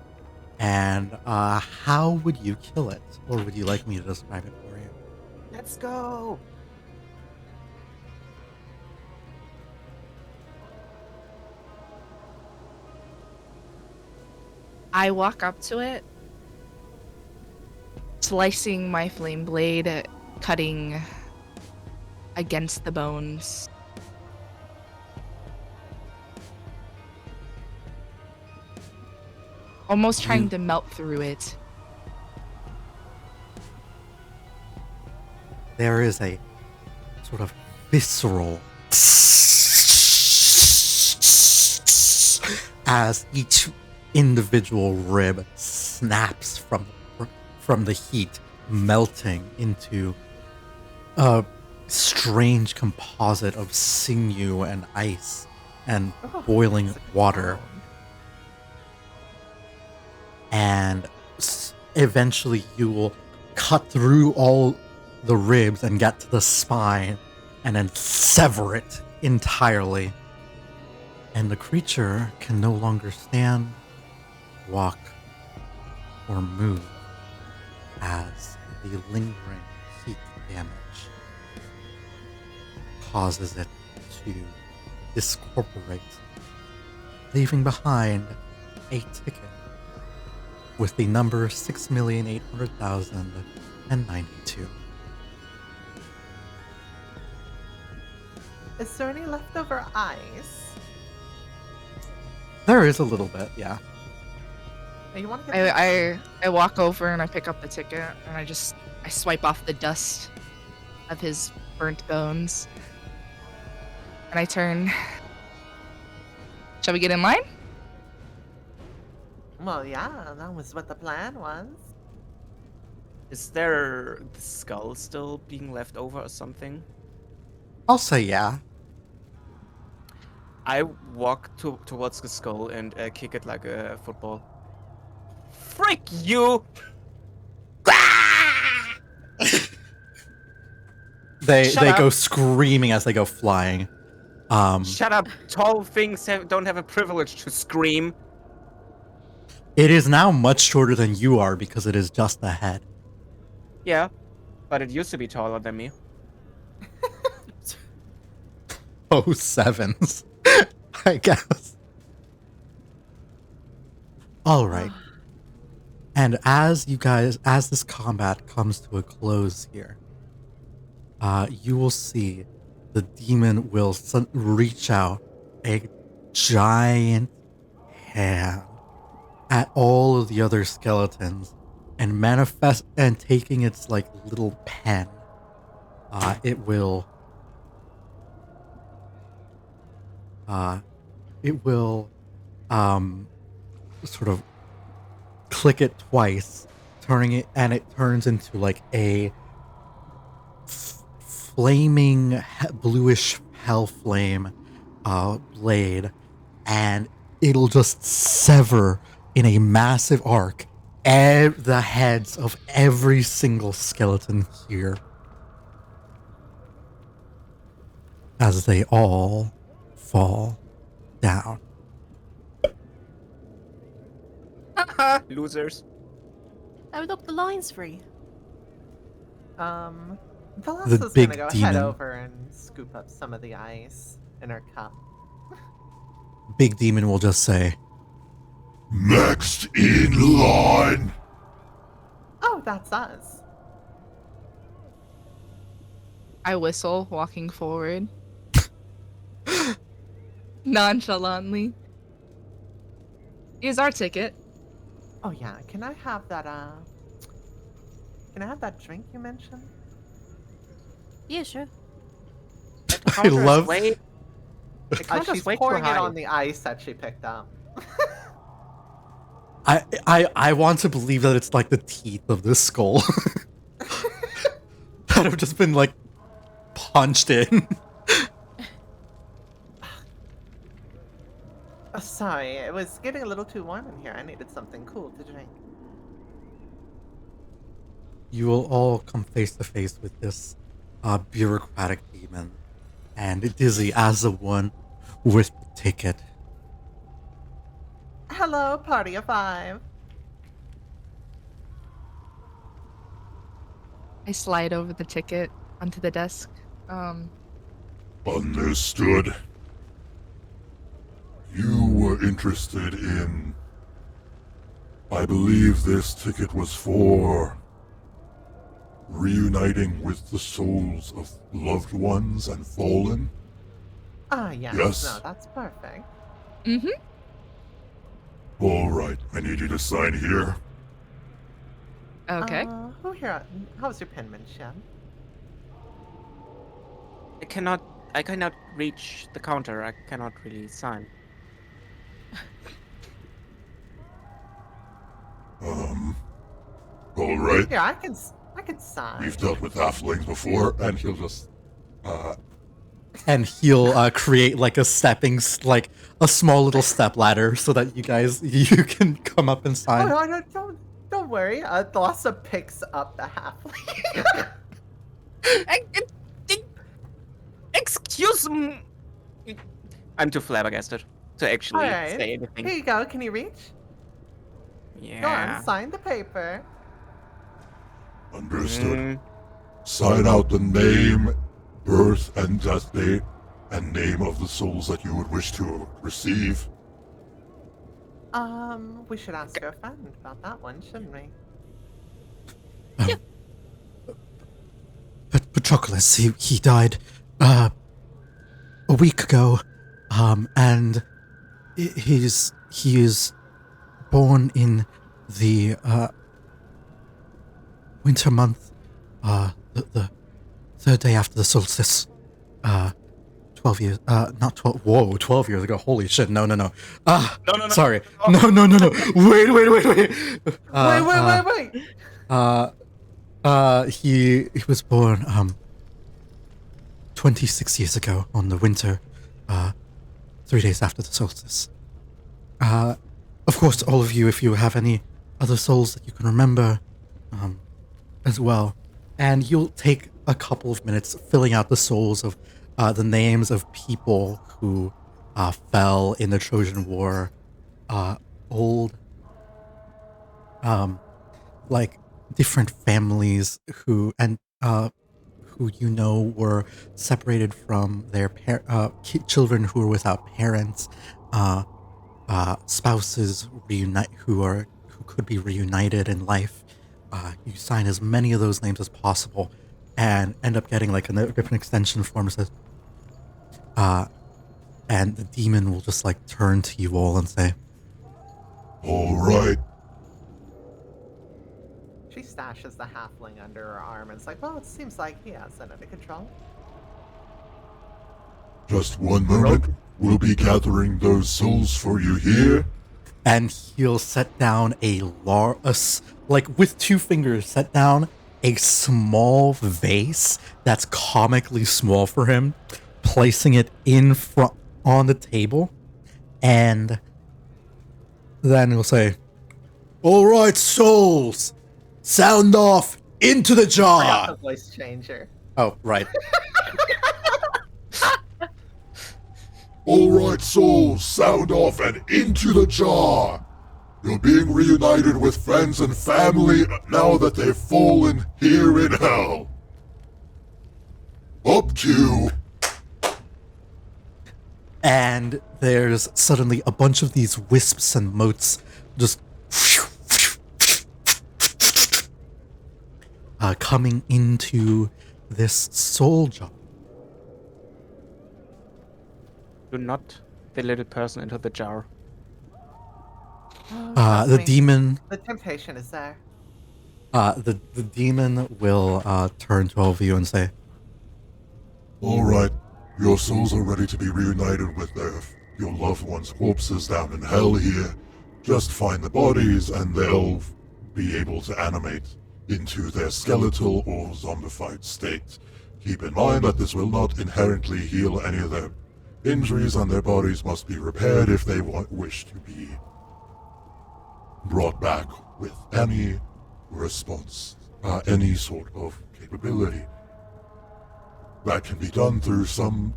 Speaker 1: And how would you kill it? Or would you like me to describe it for you?
Speaker 2: Let's go.
Speaker 3: I walk up to it, slicing my flame blade, cutting against the bones. Almost trying to melt through it.
Speaker 1: There is a sort of visceral as each individual rib snaps from the heat, melting into a strange composite of sinew and ice and boiling water. And eventually you will cut through all the ribs and get to the spine and then sever it entirely. And the creature can no longer stand, walk, or move as the lingering heat damage causes it to discorporate, leaving behind a ticket with the number 6,800,092.
Speaker 4: Is there any leftover ice?
Speaker 1: There is a little bit, yeah.
Speaker 4: Hey, you want to get
Speaker 3: I walk over and I pick up the ticket and I swipe off the dust of his burnt bones. And I turn. Shall we get in line?
Speaker 4: Well, yeah, that was what the plan was.
Speaker 2: Is there the skull still being left over or something?
Speaker 1: I'll say yeah.
Speaker 2: I walk towards the skull and kick it like a football. Frick you!
Speaker 1: They
Speaker 2: Shut
Speaker 1: go
Speaker 2: up.
Speaker 1: screaming as they go flying.
Speaker 2: Shut up! Tall things don't have a privilege to scream.
Speaker 1: It is now much shorter than you are because it is just the head.
Speaker 2: Yeah, but it used to be taller than me.
Speaker 1: Oh, sevens. I guess. All right. And as this combat comes to a close here, you will see the demon will reach out a giant hand at all of the other skeletons and manifest, and taking its like little pen, it will sort of click it twice, turning it, and it turns into like a flaming bluish hell flame blade, and it'll just sever in a massive arc the heads of every single skeleton here as they all fall down.
Speaker 2: Losers.
Speaker 6: Oh, look, the line's free.
Speaker 4: Veloci's
Speaker 1: big
Speaker 4: gonna go
Speaker 1: demon.
Speaker 4: head over and scoop up some of the ice in her cup.
Speaker 1: Big Demon will just say,
Speaker 7: Next in line.
Speaker 4: Oh, that's us.
Speaker 3: I whistle, walking forward. Nonchalantly. Here's our ticket.
Speaker 4: Oh yeah, can I have that drink you mentioned?
Speaker 6: Yeah, sure.
Speaker 2: That
Speaker 1: I
Speaker 2: counter is
Speaker 1: love-
Speaker 2: way- the counter's
Speaker 4: She's
Speaker 2: way too
Speaker 4: pouring it
Speaker 2: high.
Speaker 4: on the ice that she picked up.
Speaker 1: I want to believe that it's like the teeth of this skull that have just been like punched in.
Speaker 4: Oh, sorry, it was getting a little too warm in here. I needed something cool to drink.
Speaker 1: You will all come face to face with this bureaucratic demon, and Dizzy as the one with the ticket.
Speaker 4: Hello, party of 5.
Speaker 3: I slide over the ticket onto the desk.
Speaker 7: Understood. You were interested in... I believe this ticket was for... reuniting with the souls of loved ones and fallen?
Speaker 4: Ah, yes.
Speaker 7: Yes.
Speaker 4: No, that's perfect.
Speaker 3: Mm-hmm.
Speaker 7: Alright, I need you to sign here.
Speaker 3: Okay.
Speaker 4: Who here? How's your penmanship?
Speaker 2: I cannot reach the counter. I cannot really sign.
Speaker 7: Alright.
Speaker 4: Here, I can sign.
Speaker 7: We've dealt with halflings before, and he'll just...
Speaker 1: And he'll create like a like a small little step ladder so that you can come up and sign.
Speaker 4: Oh, no, don't worry. Thassa picks up the halfling.
Speaker 2: Excuse me. I'm too flabbergasted to actually
Speaker 4: Alright.
Speaker 2: say anything.
Speaker 4: Here you go. Can you reach?
Speaker 2: Yeah.
Speaker 4: Go on, sign the paper.
Speaker 7: Understood.
Speaker 2: Mm,
Speaker 7: Sign out the name, birth and death date, and name of the souls that you would wish to receive.
Speaker 4: We should ask our friend about that one, shouldn't we?
Speaker 1: But Patroclus, he died a week ago, and he is born in the winter month, the third day after the solstice, 12 years, not 12, whoa, 12 years ago, holy shit, no.
Speaker 2: No.
Speaker 1: Sorry, no, wait. He was born, 26 years ago on the winter, 3 days after the solstice. Of course, all of you, if you have any other souls that you can remember, as well. And you'll take a couple of minutes filling out the souls of the names of people who fell in the Trojan War. Old, like different families who were separated from their children who were without parents, spouses who could be reunited in life. You sign as many of those names as possible and end up getting like a different extension form that says, and the demon will just like turn to you all and say,
Speaker 7: Alright.
Speaker 4: She stashes the halfling under her arm and is like, well, it seems like he has it under control.
Speaker 7: Just one moment. We'll be gathering those souls for you here.
Speaker 1: and he'll set down with 2 fingers, set down a small vase that's comically small for him, placing it in front on the table, and then he'll say,
Speaker 8: All right, souls, sound off into the
Speaker 4: I got
Speaker 8: jar.
Speaker 4: the voice changer.
Speaker 1: Oh, right.
Speaker 7: All right, souls, sound off and into the jar. You're being reunited with friends and family now that they've fallen here in hell. Up to...
Speaker 1: And there's suddenly a bunch of these wisps and motes just coming into this soul jar.
Speaker 2: Do not the little person into the jar.
Speaker 4: Trust
Speaker 1: The
Speaker 4: me,
Speaker 1: demon,
Speaker 4: the temptation is there.
Speaker 1: the demon will turn to all of you and say,
Speaker 7: All right, your souls are ready to be reunited with your loved ones' corpses down in hell here. Just find the bodies and they'll be able to animate into their skeletal or zombified state. Keep in mind that this will not inherently heal any of their injuries, and their bodies must be repaired if they wish to be brought back with any response, any sort of capability. That can be done through some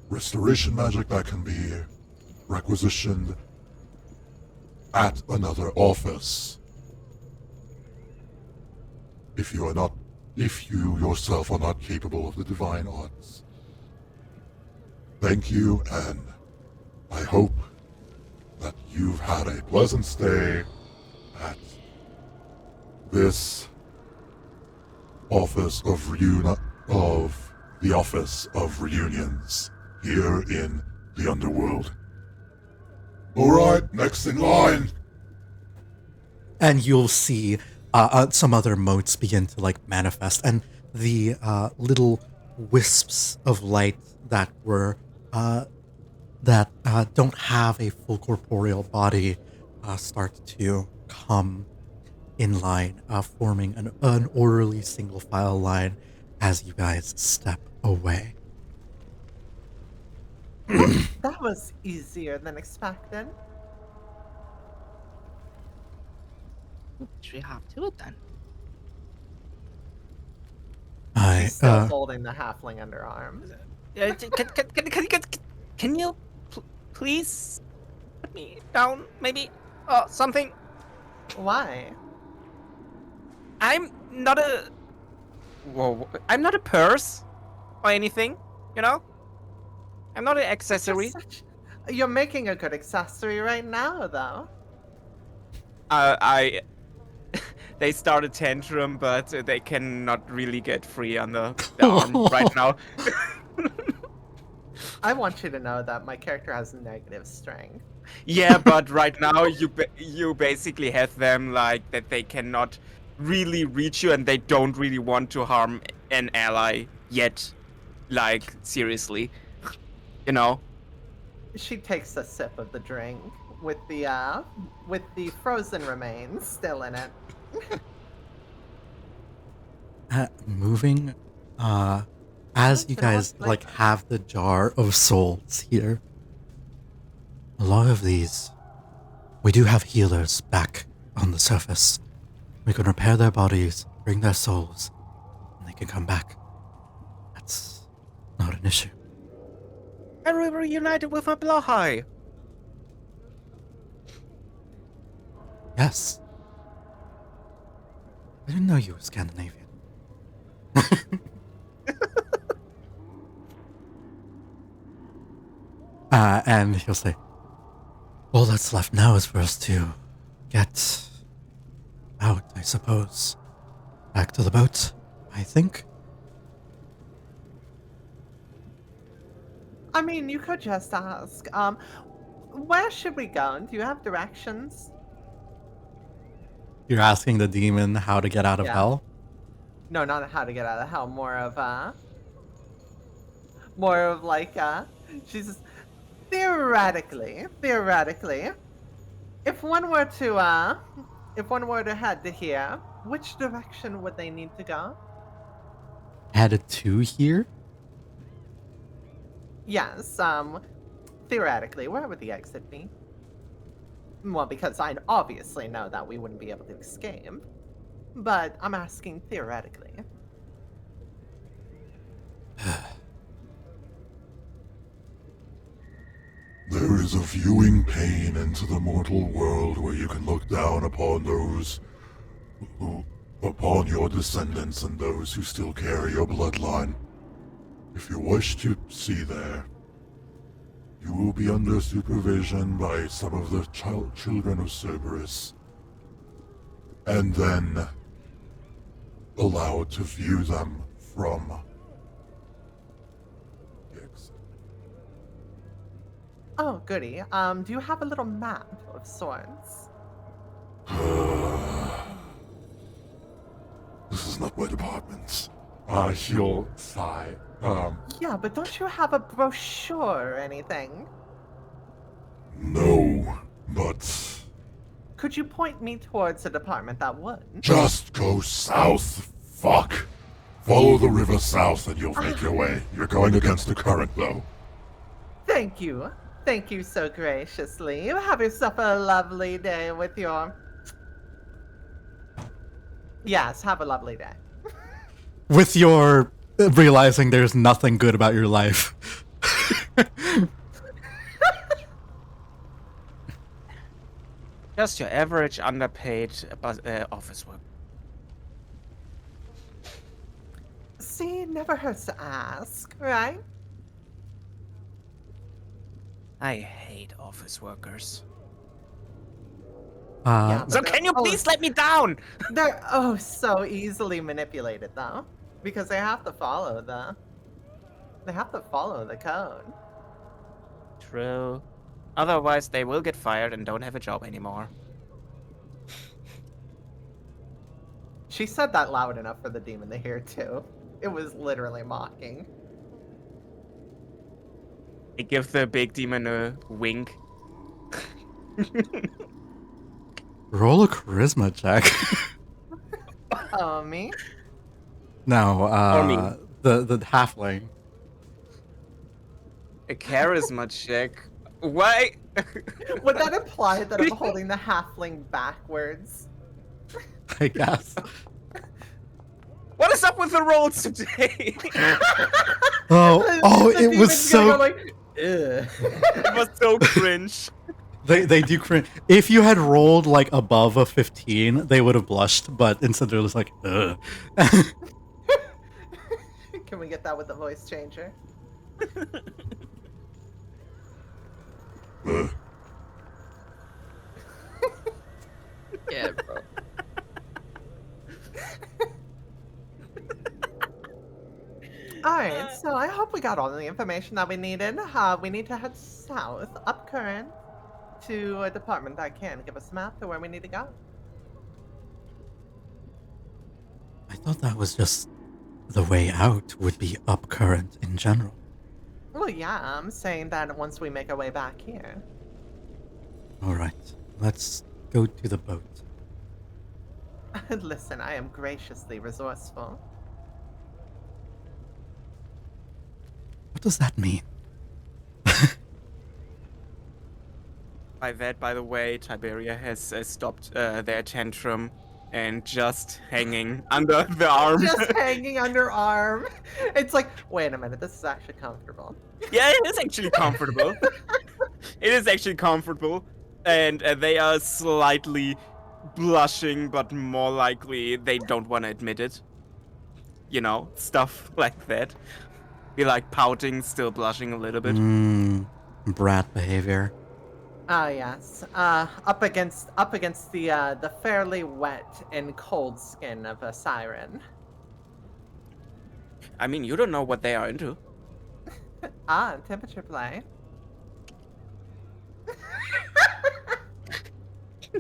Speaker 7: restoration magic that can be requisitioned at another office. If you yourself are not capable of the divine arts. Thank you, and I hope that you've had a pleasant stay at this office of the Office of Reunions here in the Underworld. Alright, next in line!
Speaker 1: and you'll see some other motes begin to like manifest, and the little wisps of light that were that don't have a full corporeal body start to come in line, forming an orderly single file line as you guys step away.
Speaker 4: That was easier than expected.
Speaker 3: Should we hop to it then?
Speaker 4: She's still holding the halfling under arms.
Speaker 2: Can you please put me down? Maybe something.
Speaker 4: Why?
Speaker 2: I'm not a. Whoa! I'm not a purse or anything. You know. I'm not an accessory.
Speaker 4: You're making a good accessory right now, though.
Speaker 2: They start a tantrum, but they cannot really get free on the arm right now.
Speaker 4: I want you to know that my character has negative strength.
Speaker 2: Yeah, but right now you basically have them like that they cannot really reach you, and they don't really want to harm an ally yet. Like seriously, you know.
Speaker 4: She takes a sip of the drink with the frozen remains still in it.
Speaker 1: Moving, as you guys like have the jar of souls here, a lot of these, we do have healers back on the surface. We can repair their bodies, bring their souls, and they can come back. That's not an issue.
Speaker 2: And we were united with a Blahai.
Speaker 1: Yes. I didn't know you were Scandinavian. And he'll say, all that's left now is for us to get out, I suppose. Back to the boat, I think.
Speaker 4: I mean, you could just ask, where should we go? Do you have directions?
Speaker 1: You're asking the demon how to get out of hell?
Speaker 4: No, not how to get out of hell. More of like, she's just, theoretically, if one were to head to here, which direction would they need to go?
Speaker 1: Headed to here?
Speaker 4: Yes, theoretically, where would the exit be? Well, because I obviously know that we wouldn't be able to escape. But I'm asking theoretically.
Speaker 7: There is a viewing pane into the mortal world where you can look down upon those upon your descendants and those who still carry your bloodline. If you wish to see there, you will be under supervision by some of the children of Cerberus, and then allowed to view them from the exit.
Speaker 4: Oh, goody. Do you have a little map of sorts?
Speaker 7: This is not my department. He'll sigh.
Speaker 4: Yeah, but don't you have a brochure or anything?
Speaker 7: No, but
Speaker 4: Could you point me towards a department that would?
Speaker 7: just go south. Fuck. Follow the river south and you'll make your way. You're going against the current, though.
Speaker 4: Thank you. Thank you so graciously. You have yourself a lovely day with your... Yes, have a lovely day.
Speaker 1: With your realizing there's nothing good about your life.
Speaker 2: Just your average underpaid office work.
Speaker 4: See, never hurts to ask, right?
Speaker 2: I hate office workers.
Speaker 4: Yeah,
Speaker 2: So
Speaker 4: but
Speaker 2: can you please let me down?
Speaker 4: They're so easily manipulated though. Because they have to follow the code.
Speaker 2: True. Otherwise, they will get fired and don't have a job anymore.
Speaker 4: She said that loud enough for the demon to hear too. It was literally mocking.
Speaker 2: I give the big demon a wink.
Speaker 1: Roll a charisma check.
Speaker 4: Oh, me?
Speaker 1: No,
Speaker 2: Or me.
Speaker 1: the halfling.
Speaker 2: A charisma check. Why?
Speaker 4: Would that imply that I'm holding the halfling backwards?
Speaker 1: I guess.
Speaker 2: What is up with the rolls today?
Speaker 1: Oh,
Speaker 4: The
Speaker 1: it was
Speaker 4: demon's gonna
Speaker 1: so.
Speaker 4: go like, ugh.
Speaker 2: It was so cringe.
Speaker 1: They do cringe. If you had rolled like above a 15, they would have blushed. But instead, they're just like, ugh.
Speaker 4: Can we get that with the voice changer?
Speaker 3: Yeah, bro.
Speaker 4: Alright, so I hope we got all the information that we needed. We need to head south, up current, to a department that can give us a map to where we need to go.
Speaker 1: I thought that was just the way out would be up current in general.
Speaker 4: Well, yeah, I'm saying that once we make our way back here.
Speaker 1: All right, let's go to the boat.
Speaker 4: Listen, I am graciously resourceful.
Speaker 1: What does that mean?
Speaker 2: By that, by the way, Tiberia has stopped their tantrum and just hanging under the arm.
Speaker 4: Just hanging under arm. It's like, wait a minute, this is actually comfortable.
Speaker 2: Yeah, it is actually comfortable. It is actually comfortable. And they are slightly blushing, but more likely they don't want to admit it. You know, stuff like that. Be like pouting, still blushing a little bit.
Speaker 1: Brat behavior.
Speaker 4: Ah, yes. Up against the fairly wet and cold skin of a siren.
Speaker 2: I mean, you don't know what they are into.
Speaker 4: Temperature play.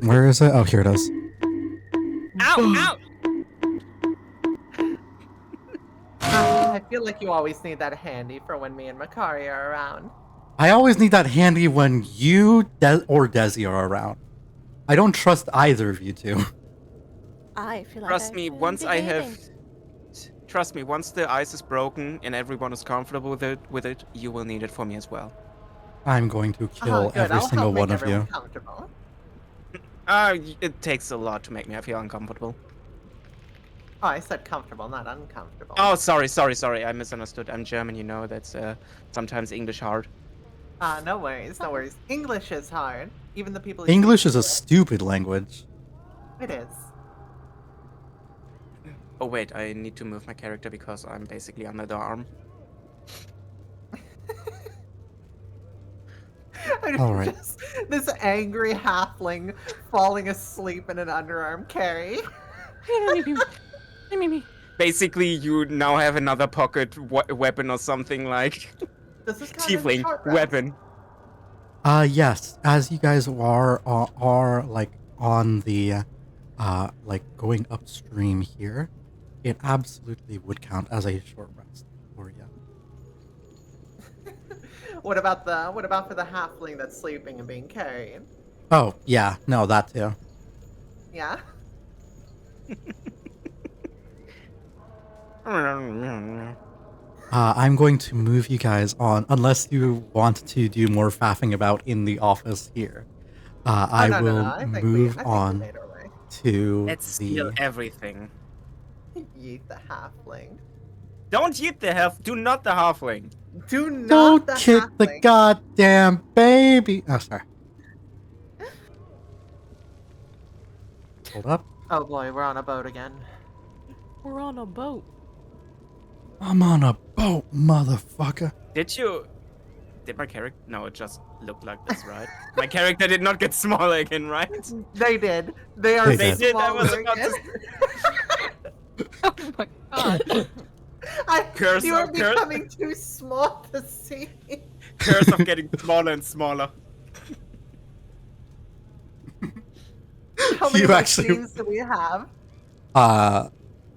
Speaker 1: Where is it? Oh, here it is.
Speaker 2: Ow! Ow!
Speaker 4: I feel like you always need that handy for when me and Makari are around.
Speaker 1: I always need that handy when you or Desi are around. I don't trust either of you two.
Speaker 6: I feel like
Speaker 2: Trust
Speaker 6: I've
Speaker 2: me,
Speaker 6: been
Speaker 2: once I have...
Speaker 6: behaving.
Speaker 2: Trust me, once the ice is broken and everyone is comfortable with it, you will need it for me as well.
Speaker 1: I'm going to kill
Speaker 4: Good,
Speaker 1: every
Speaker 4: I'll
Speaker 1: single
Speaker 4: help
Speaker 1: one
Speaker 4: make
Speaker 1: of
Speaker 4: everyone
Speaker 1: you.
Speaker 4: comfortable.
Speaker 2: It takes a lot to make me feel uncomfortable.
Speaker 4: Oh, I said comfortable, not uncomfortable.
Speaker 2: Oh, sorry. I misunderstood. I'm German, you know. That's sometimes English hard.
Speaker 4: No worries, no worries. English is hard. Even the people who
Speaker 1: English
Speaker 4: speak
Speaker 1: is a stupid language.
Speaker 4: it is.
Speaker 2: Oh wait, I need to move my character because I'm basically under the arm.
Speaker 1: All right.
Speaker 4: Just this angry halfling falling asleep in an underarm carry.
Speaker 2: Basically, you now have another pocket weapon or something like
Speaker 4: This is kind of a
Speaker 2: tiefling
Speaker 4: short rest.
Speaker 2: weapon.
Speaker 1: Yes, as you guys are like on the like going upstream here, it absolutely would count as a short rest for you.
Speaker 4: What about for the halfling that's sleeping and being carried?
Speaker 1: Oh, yeah, no, that too.
Speaker 4: Yeah.
Speaker 1: I'm going to move you guys on, unless you want to do more faffing about in the office here. I
Speaker 4: no.
Speaker 1: will
Speaker 4: I think
Speaker 1: move
Speaker 4: we
Speaker 1: on
Speaker 4: made our way.
Speaker 1: to
Speaker 2: Let's steal
Speaker 1: the.
Speaker 2: everything.
Speaker 4: Yeet the halfling.
Speaker 2: Don't eat the half. Do not the halfling.
Speaker 4: Do not
Speaker 1: Don't
Speaker 4: the
Speaker 1: kick the
Speaker 4: halfling.
Speaker 1: goddamn baby! Oh, sorry. Hold up.
Speaker 4: Oh boy, we're on a boat again.
Speaker 6: We're on a boat.
Speaker 1: I'm on a boat, motherfucker.
Speaker 2: Did my character? No, it just looked like this, right? My character did not get smaller again, right?
Speaker 4: They did. They are.
Speaker 1: They did.
Speaker 2: I was
Speaker 4: smaller
Speaker 2: about
Speaker 4: again.
Speaker 2: to.
Speaker 3: Oh my god.
Speaker 2: Curse
Speaker 4: You are
Speaker 2: of curse.
Speaker 4: becoming too small to see.
Speaker 2: Curse of getting smaller and smaller.
Speaker 4: How many
Speaker 1: You
Speaker 4: more
Speaker 1: actually-
Speaker 4: scenes do we have?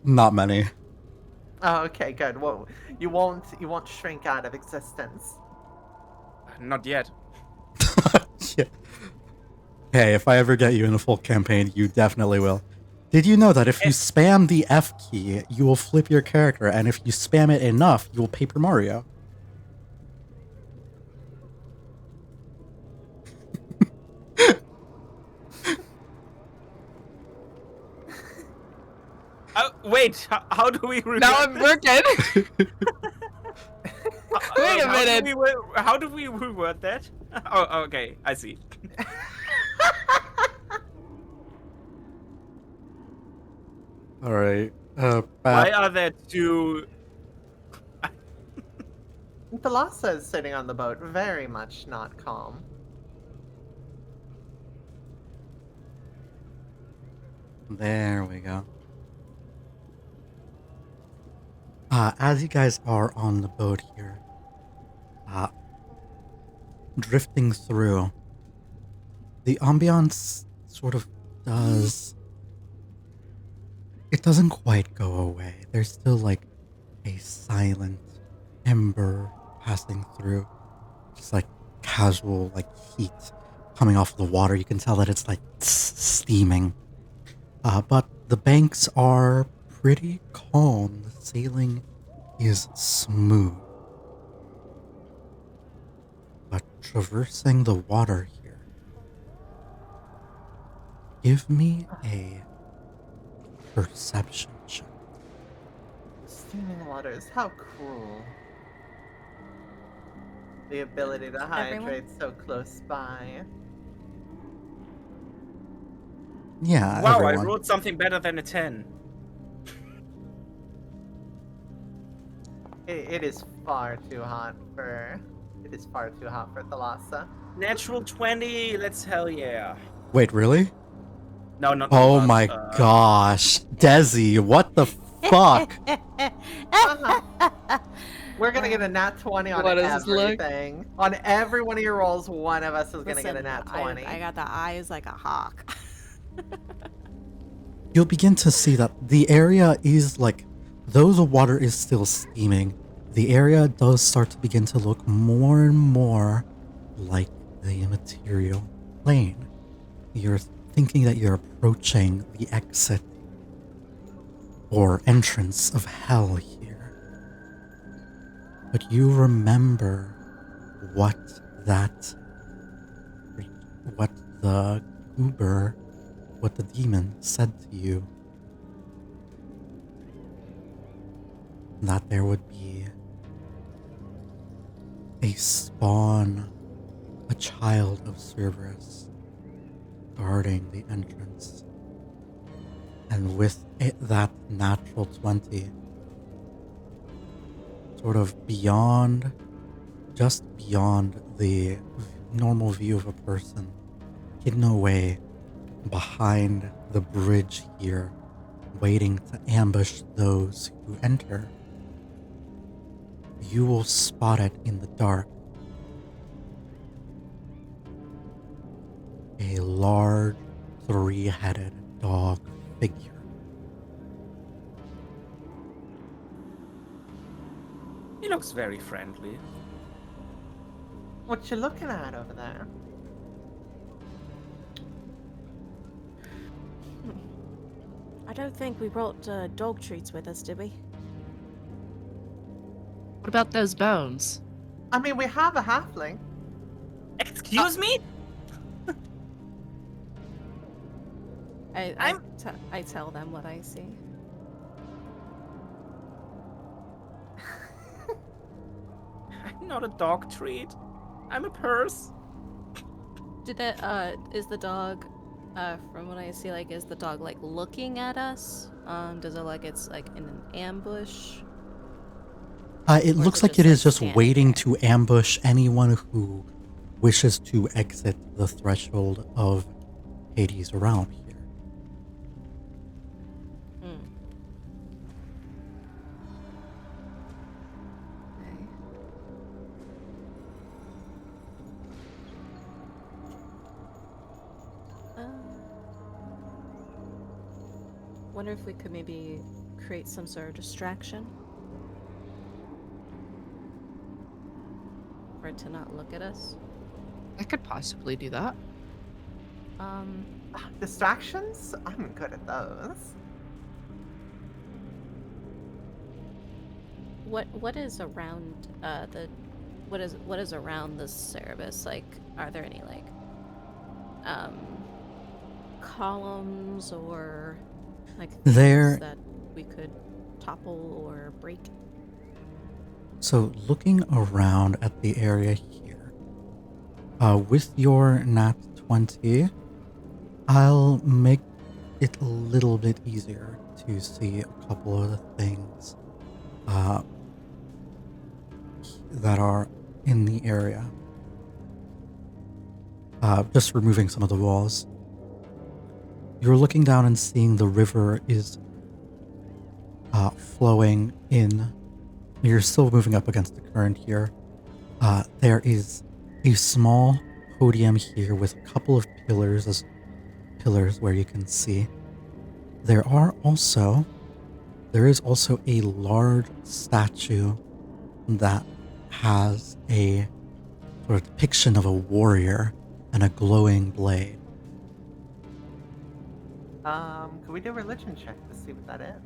Speaker 1: Not many.
Speaker 4: Oh, okay, good. Well, you won't shrink out of existence.
Speaker 2: Not yet.
Speaker 1: Yeah. Hey, if I ever get you in a full campaign, you definitely will. Did you know that if you spam the F key, you will flip your character, and if you spam it enough, you will Paper Mario?
Speaker 2: Wait. How do we?
Speaker 3: Now I'm working. Wait a minute.
Speaker 2: How do we reword that? Oh, okay. I see.
Speaker 1: All right.
Speaker 2: Why are there two?
Speaker 4: Thalassa is sitting on the boat, very much not calm.
Speaker 1: There we go. As you guys are on the boat here, drifting through, the ambiance sort of does. It doesn't quite go away. There's still like a silent ember passing through, just like casual like heat coming off the water. You can tell that it's like steaming. But the banks are pretty calm. The sailing is smooth. But traversing the water here, give me a perception check.
Speaker 4: Steaming waters, how cruel. The ability to
Speaker 6: Everyone?
Speaker 4: hydrate so close by.
Speaker 1: Yeah,
Speaker 2: Wow,
Speaker 1: everyone.
Speaker 2: I wrote something better than a 10.
Speaker 4: It is far too hot for. It is far too hot for Thalassa.
Speaker 2: Natural 20. Let's hell yeah.
Speaker 1: Wait, really?
Speaker 2: No, not.
Speaker 1: Oh
Speaker 2: not,
Speaker 1: my gosh. Desi, what the fuck?
Speaker 4: We're gonna get a nat 20 on
Speaker 3: What does this look?
Speaker 4: everything. On every one of your rolls, one of us is gonna get a
Speaker 6: Listen,
Speaker 4: nat 20.
Speaker 6: I got the eyes like a hawk.
Speaker 1: You'll begin to see that the area is like, though the water is still steaming, the area does start to begin to look more and more like the immaterial plane. You're thinking that you're approaching the exit or entrance of hell here. But you remember what the goober what the demon said to you. That there would be a spawn, a child of Cerberus, guarding the entrance. And with it, that natural 20, sort of beyond, just beyond the normal view of a person, hidden away behind the bridge here, waiting to ambush those who enter. You will spot it in the dark. A large, three-headed dog figure.
Speaker 2: He looks very friendly.
Speaker 4: What you looking at over there?
Speaker 6: I don't think we brought dog treats with us, did we?
Speaker 3: What about those bones?
Speaker 4: I mean, we have a halfling.
Speaker 2: Excuse me?
Speaker 6: I tell them what I see.
Speaker 2: I'm not a dog treat. I'm a purse.
Speaker 6: Is the dog, from what I see, like, is the dog, like, looking at us? Does it like it's, like, in an ambush?
Speaker 1: It
Speaker 6: Or
Speaker 1: looks
Speaker 6: is it
Speaker 1: like it is just
Speaker 6: standing
Speaker 1: waiting
Speaker 6: there?
Speaker 1: to ambush anyone who wishes to exit the threshold of Hades around here.
Speaker 6: Hmm. Okay. Wonder if we could maybe create some sort of distraction for it to not look at us.
Speaker 3: I could possibly do that.
Speaker 4: Distractions? I'm good at those.
Speaker 6: What is around what is around the Cerebus? Like, are there any, like, columns or, like, things
Speaker 1: There-
Speaker 6: that we could topple or break?
Speaker 1: So looking around at the area here, with your nat 20, I'll make it a little bit easier to see a couple of the things that are in the area. Just removing some of the walls. You're looking down and seeing the river is flowing in. You're still moving up against the current here. There is a small podium here with a couple of pillars where you can see. There is also a large statue that has a sort of depiction of a warrior and a glowing blade.
Speaker 4: Can we do a religion check to see what that is?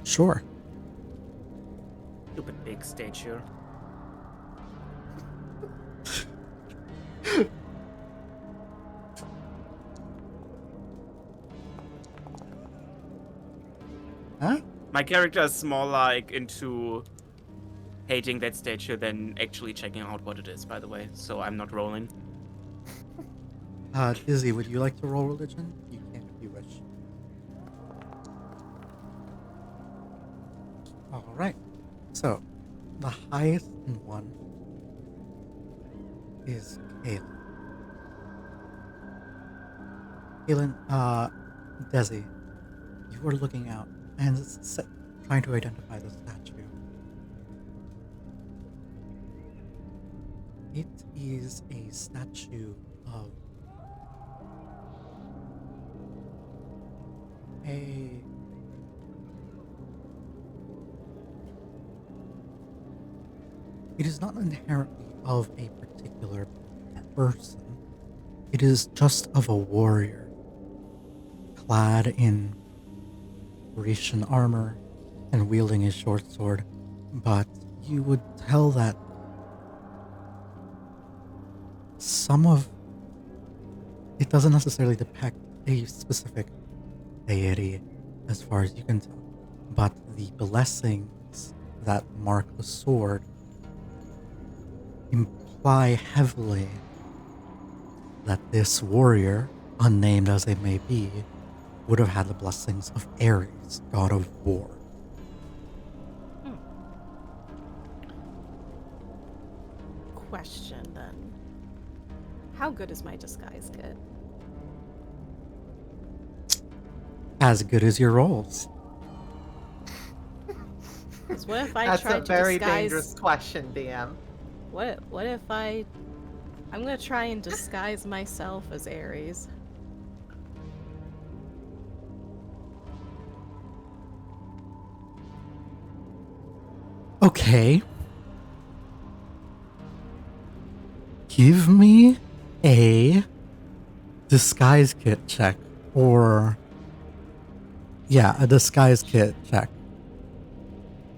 Speaker 1: Sure.
Speaker 2: Stupid big statue.
Speaker 1: Huh?
Speaker 2: My character is more like into hating that statue than actually checking out what it is, by the way, so I'm not rolling.
Speaker 1: Izzy, would you like to roll religion? You can if you wish. Alright. So, the highest in one is Kaylin. Kaylin, Desi, you are looking out and trying to identify the statue. It is a statue of a It is not inherently of a particular person. It is just of a warrior, clad in Grecian armor and wielding a short sword, but you would tell that some of it doesn't necessarily depict a specific deity, as far as you can tell, but the blessings that mark the sword imply heavily that this warrior, unnamed as they may be, would have had the blessings of Ares, god of war.
Speaker 6: Question then. How good is my disguise kit?
Speaker 1: As good as your rolls.
Speaker 6: 'Cause what if I
Speaker 4: That's
Speaker 6: tried
Speaker 4: a
Speaker 6: to
Speaker 4: very
Speaker 6: disguise...
Speaker 4: dangerous question, DM.
Speaker 6: What if I'm gonna try and disguise myself as Ares.
Speaker 1: Okay. Give me a disguise kit check, or yeah, a disguise kit check.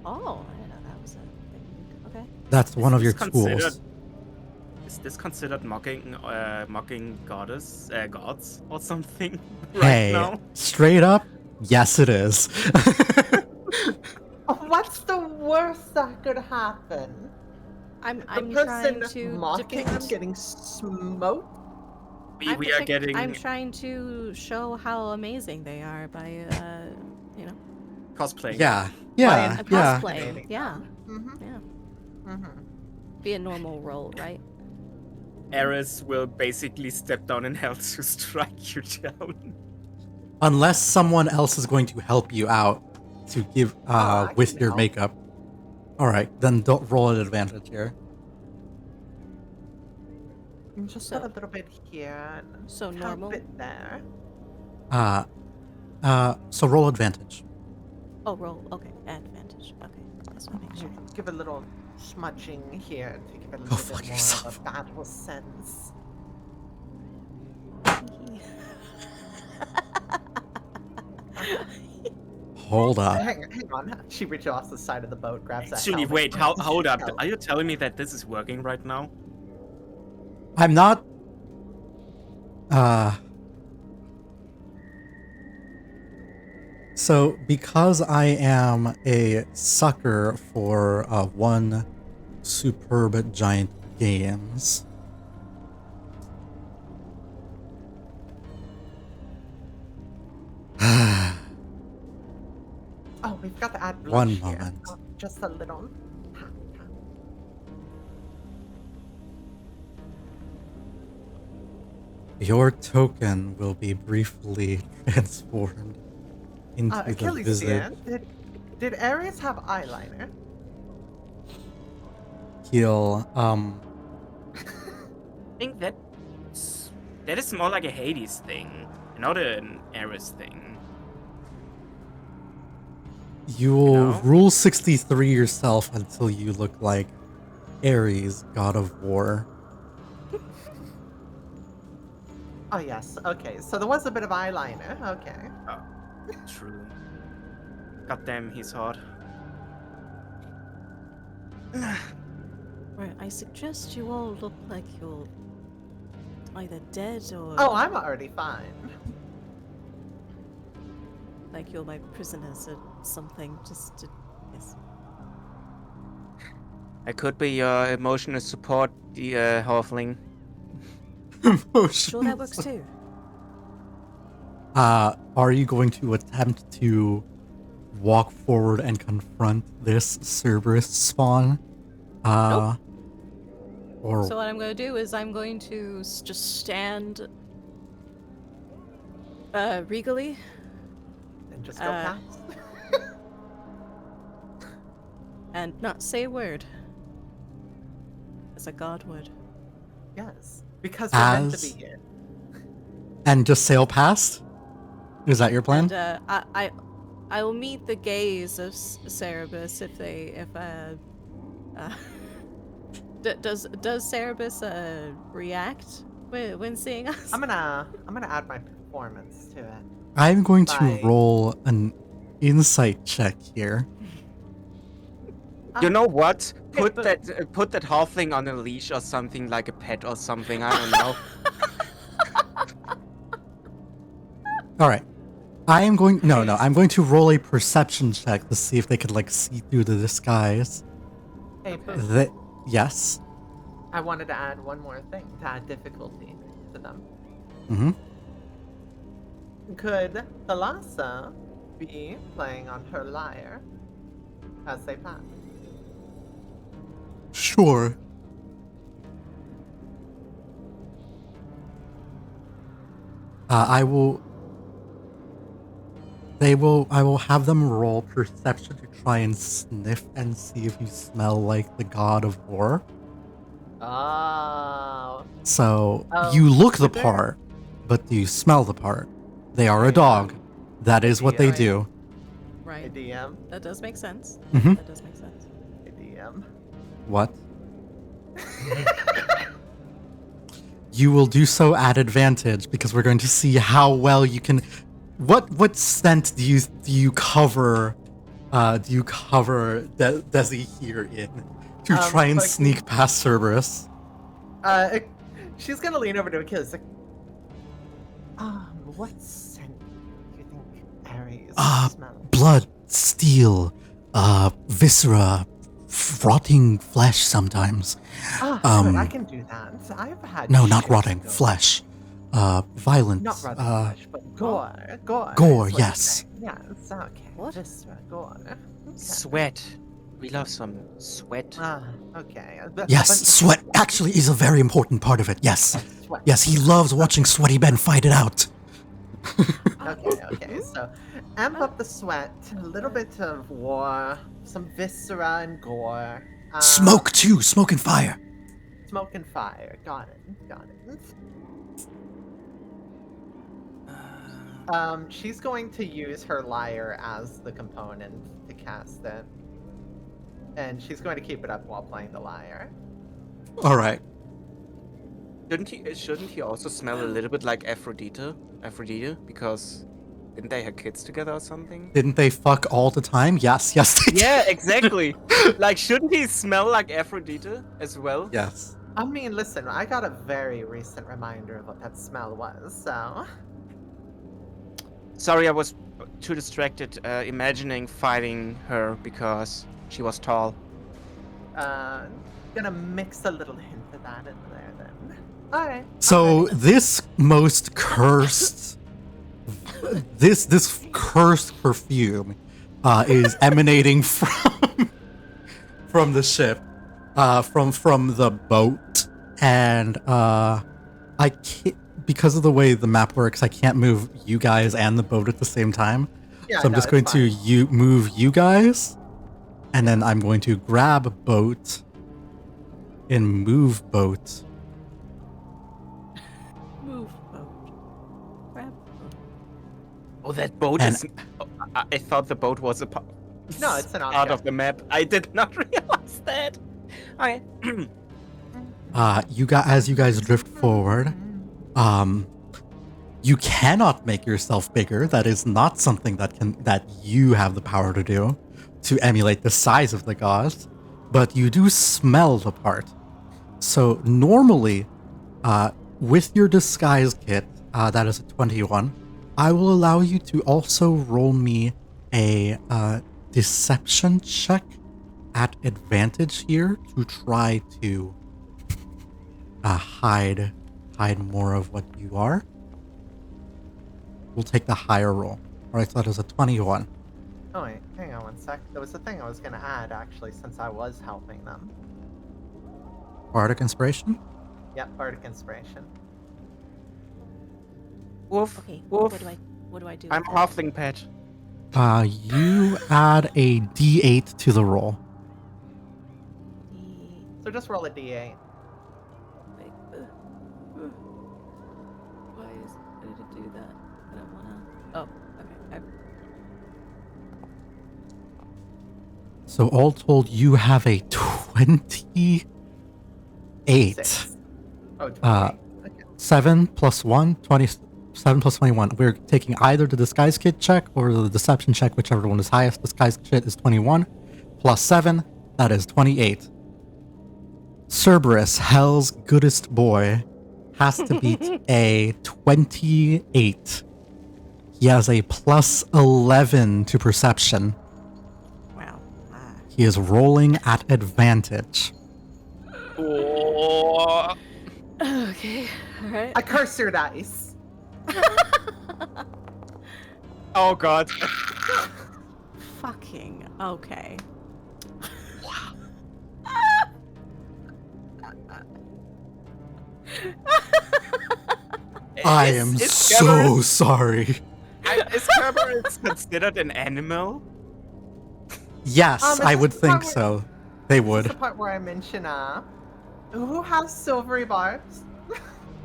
Speaker 6: Oh, I didn't know that was a thing. Okay.
Speaker 1: That's one of
Speaker 2: Is
Speaker 1: your
Speaker 2: this
Speaker 1: tools.
Speaker 2: considered- Is this considered mocking gods or something right
Speaker 1: Hey,
Speaker 2: now?
Speaker 1: straight up, yes it is.
Speaker 4: What's the worst that could happen?
Speaker 6: I'm
Speaker 4: The
Speaker 6: trying
Speaker 4: person
Speaker 6: to
Speaker 4: mocking
Speaker 6: depict.
Speaker 4: them getting smoked?
Speaker 2: We are getting
Speaker 6: I'm trying to show how amazing they are by, you know,
Speaker 2: cosplay.
Speaker 1: yeah, yeah, yeah.
Speaker 6: cosplaying. Yeah,
Speaker 4: Mm-hmm.
Speaker 6: yeah.
Speaker 4: Mm-hmm.
Speaker 6: Be a normal role, right?
Speaker 2: Ares will basically step down in hell to strike you down.
Speaker 1: Unless someone else is going to help you out to give
Speaker 4: I
Speaker 1: with
Speaker 4: can
Speaker 1: your
Speaker 4: help.
Speaker 1: makeup. All right, then don't roll an advantage here.
Speaker 4: Just
Speaker 6: So-
Speaker 4: put a little bit here and
Speaker 6: so
Speaker 4: a
Speaker 6: normal?
Speaker 4: bit there.
Speaker 1: So roll advantage.
Speaker 6: Oh, roll. Okay, advantage. Okay, just want to make sure.
Speaker 4: Give a little smudging here to give it a
Speaker 1: Go
Speaker 4: little
Speaker 1: fuck
Speaker 4: bit more
Speaker 1: yourself.
Speaker 4: of a battle sense.
Speaker 1: Hold up.
Speaker 4: Hang on. She reaches off the side of the boat, grabs that
Speaker 2: Actually,
Speaker 4: helmet.
Speaker 2: wait, hold up.
Speaker 4: Helmet.
Speaker 2: Are you telling me that this is working right now?
Speaker 1: I'm not. So because I am a sucker for one superb giant games.
Speaker 4: Oh, we've got to add blush
Speaker 1: One
Speaker 4: here.
Speaker 1: moment.
Speaker 4: Oh, just a little.
Speaker 1: Your token will be briefly transformed into the
Speaker 4: Achilles
Speaker 1: visage.
Speaker 4: here. Did Ares have eyeliner?
Speaker 1: He'll
Speaker 2: I think that is more like a Hades thing, not an Ares thing.
Speaker 1: You'll
Speaker 2: know?
Speaker 1: rule 63 yourself until you look like Ares, god of war.
Speaker 4: Oh yes. Okay. So there was a bit of eyeliner. Okay.
Speaker 2: True. Goddamn, he's hot.
Speaker 6: Right, I suggest you all look like you're either dead or
Speaker 4: Oh, I'm already fine.
Speaker 6: like you're my prisoners or something. Just to, yes.
Speaker 2: I could be your emotional support, the halfling.
Speaker 6: Sure, that works too.
Speaker 1: Are you going to attempt to walk forward and confront this Cerberus spawn?
Speaker 6: Nope.
Speaker 1: Or
Speaker 6: So what I'm going to do is I'm going to just stand regally.
Speaker 4: And just go
Speaker 6: Uh,
Speaker 4: past.
Speaker 6: And not say a word. As a god would.
Speaker 4: Yes. Because we're meant to be
Speaker 1: As-
Speaker 4: here.
Speaker 1: and just sail past? Is that your plan?
Speaker 6: And I will meet the gaze of Cerberus if does Cerberus react when seeing us?
Speaker 4: I'm gonna add my performance to it.
Speaker 1: I'm going to
Speaker 4: Bye.
Speaker 1: roll an insight check here.
Speaker 2: You know what? Put
Speaker 4: but-
Speaker 2: that halfling on a leash or something, like a pet or something. I don't know.
Speaker 1: All right. I'm going to roll a perception check to see if they could like see through the disguise.
Speaker 4: Hey, Pooh.
Speaker 1: Yes.
Speaker 4: I wanted to add one more thing to add difficulty to them.
Speaker 1: Mm-hmm.
Speaker 4: Could Thalassa be playing on her lyre as they pass?
Speaker 1: Sure. I will have them roll perception to try and sniff and see if you smell like the god of war.
Speaker 4: Oh.
Speaker 1: So you look the part, but do you smell the part? They are a dog. That is what they do.
Speaker 6: Right.
Speaker 4: Hey, DM.
Speaker 6: That does make sense.
Speaker 1: Mhm.
Speaker 6: That does make sense.
Speaker 4: Hey, DM.
Speaker 1: What? You will do so at advantage because we're going to see how well you can. What scent do you cover? Desi here in to try and sneak past Cerberus?
Speaker 4: She's gonna lean over to Achilles like, what scent do you think Ares smells?
Speaker 8: Blood, steel, viscera, rotting flesh sometimes.
Speaker 4: Good, I can do that. I've had
Speaker 8: No, not
Speaker 4: shit
Speaker 8: rotting,
Speaker 4: go-
Speaker 8: flesh. Violent.
Speaker 4: Not rotting flesh, but gore. Gore.
Speaker 8: Gore,
Speaker 4: is what you're
Speaker 8: yes.
Speaker 4: saying. Yes, okay.
Speaker 6: What?
Speaker 4: Viscera, gore. Okay.
Speaker 2: Sweat. We love some sweat.
Speaker 4: Okay.
Speaker 8: Yes, sweat actually is a very important part of it. Yes.
Speaker 4: Sweat.
Speaker 8: Yes, he loves watching sweaty men fight it out.
Speaker 4: Okay. So, amp up the sweat, a little bit of war, some viscera and gore.
Speaker 8: Smoke too, smoke and fire.
Speaker 4: Smoke and fire. Got it. She's going to use her lyre as the component to cast it. And she's going to keep it up while playing the lyre.
Speaker 1: All right.
Speaker 2: Shouldn't he also smell a little bit like Aphrodite? Because didn't they have kids together or something?
Speaker 1: Didn't they fuck all the time? Yes, they did.
Speaker 2: Yeah, exactly. Like, shouldn't he smell like Aphrodite as well?
Speaker 1: Yes.
Speaker 4: I mean, listen, I got a very recent reminder of what that smell was, so...
Speaker 2: Sorry, I was too distracted imagining fighting her because she was tall.
Speaker 4: Gonna mix a little hint of that in there then. Alright.
Speaker 1: So this most cursed, this cursed perfume, is emanating from the ship, from the boat, and I can't, because of the way the map works, I can't move you guys and the boat at the same time.
Speaker 4: Yeah,
Speaker 1: So I'm just going to move you guys, and then I'm going to grab boat and move boat.
Speaker 6: Move boat. Grab boat.
Speaker 2: Oh, that boat
Speaker 1: And-
Speaker 2: is. I thought the boat was a
Speaker 4: No, it's an
Speaker 2: part
Speaker 4: object.
Speaker 2: of the map. I did not realize that. Okay.
Speaker 1: As you guys drift forward, you cannot make yourself bigger. That is not something that you have the power to do, to emulate the size of the gods. But you do smell the part. So normally, with your disguise kit, that is a 21, I will allow you to also roll me a deception check at advantage here to try to hide more of what you are. We'll take the higher roll. Alright, so that is a 21.
Speaker 4: Oh wait, hang on one sec. There was a thing I was gonna add actually since I was helping them.
Speaker 1: Bardic Inspiration?
Speaker 4: Yep, Bardic Inspiration.
Speaker 2: Wolf.
Speaker 6: Okay.
Speaker 2: Wolf.
Speaker 6: What do I do?
Speaker 2: I'm
Speaker 6: with that?
Speaker 2: halfling pet.
Speaker 1: You add a d8 to the roll.
Speaker 4: So just roll a d8.
Speaker 6: Wait, why did it do that? I don't wanna. Oh, okay.
Speaker 1: So all told, you have a 28.
Speaker 4: 6. Oh, 28. Okay.
Speaker 1: 7 plus 1, 27 plus 21. We're taking either the disguise kit check or the deception check, whichever one is highest. Disguise kit is 21. Plus 7, that is 28. Cerberus, Hell's goodest boy, has to beat a 28. He has a plus 11 to perception.
Speaker 6: Wow.
Speaker 1: He is rolling at advantage.
Speaker 2: Oh,
Speaker 6: Okay. All right.
Speaker 4: I curse your dice.
Speaker 2: oh god.
Speaker 6: Fucking okay.
Speaker 1: I
Speaker 2: Is-
Speaker 1: am
Speaker 2: is
Speaker 1: so
Speaker 2: Kerberos-
Speaker 1: sorry.
Speaker 2: Is Kerberos considered an animal?
Speaker 1: Yes,
Speaker 4: Is
Speaker 1: I
Speaker 4: this
Speaker 1: would
Speaker 4: the
Speaker 1: think
Speaker 4: part where-
Speaker 1: so. They
Speaker 4: This is
Speaker 1: would.
Speaker 4: the part where I mention, who has silvery barbs?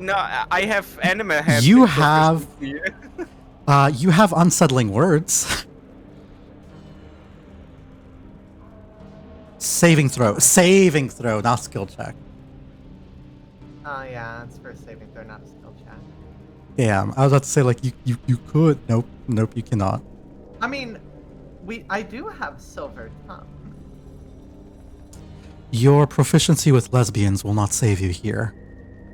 Speaker 2: No, I have animal handling
Speaker 1: You have-
Speaker 2: proficiency.
Speaker 1: You have unsettling words. Saving throw, not skill check.
Speaker 4: Oh yeah, it's for saving throw, not a skill check.
Speaker 1: Damn, I was about to say like you could. Nope, you cannot.
Speaker 4: I mean, I do have silver tongue.
Speaker 1: Your proficiency with lesbians will not save you here.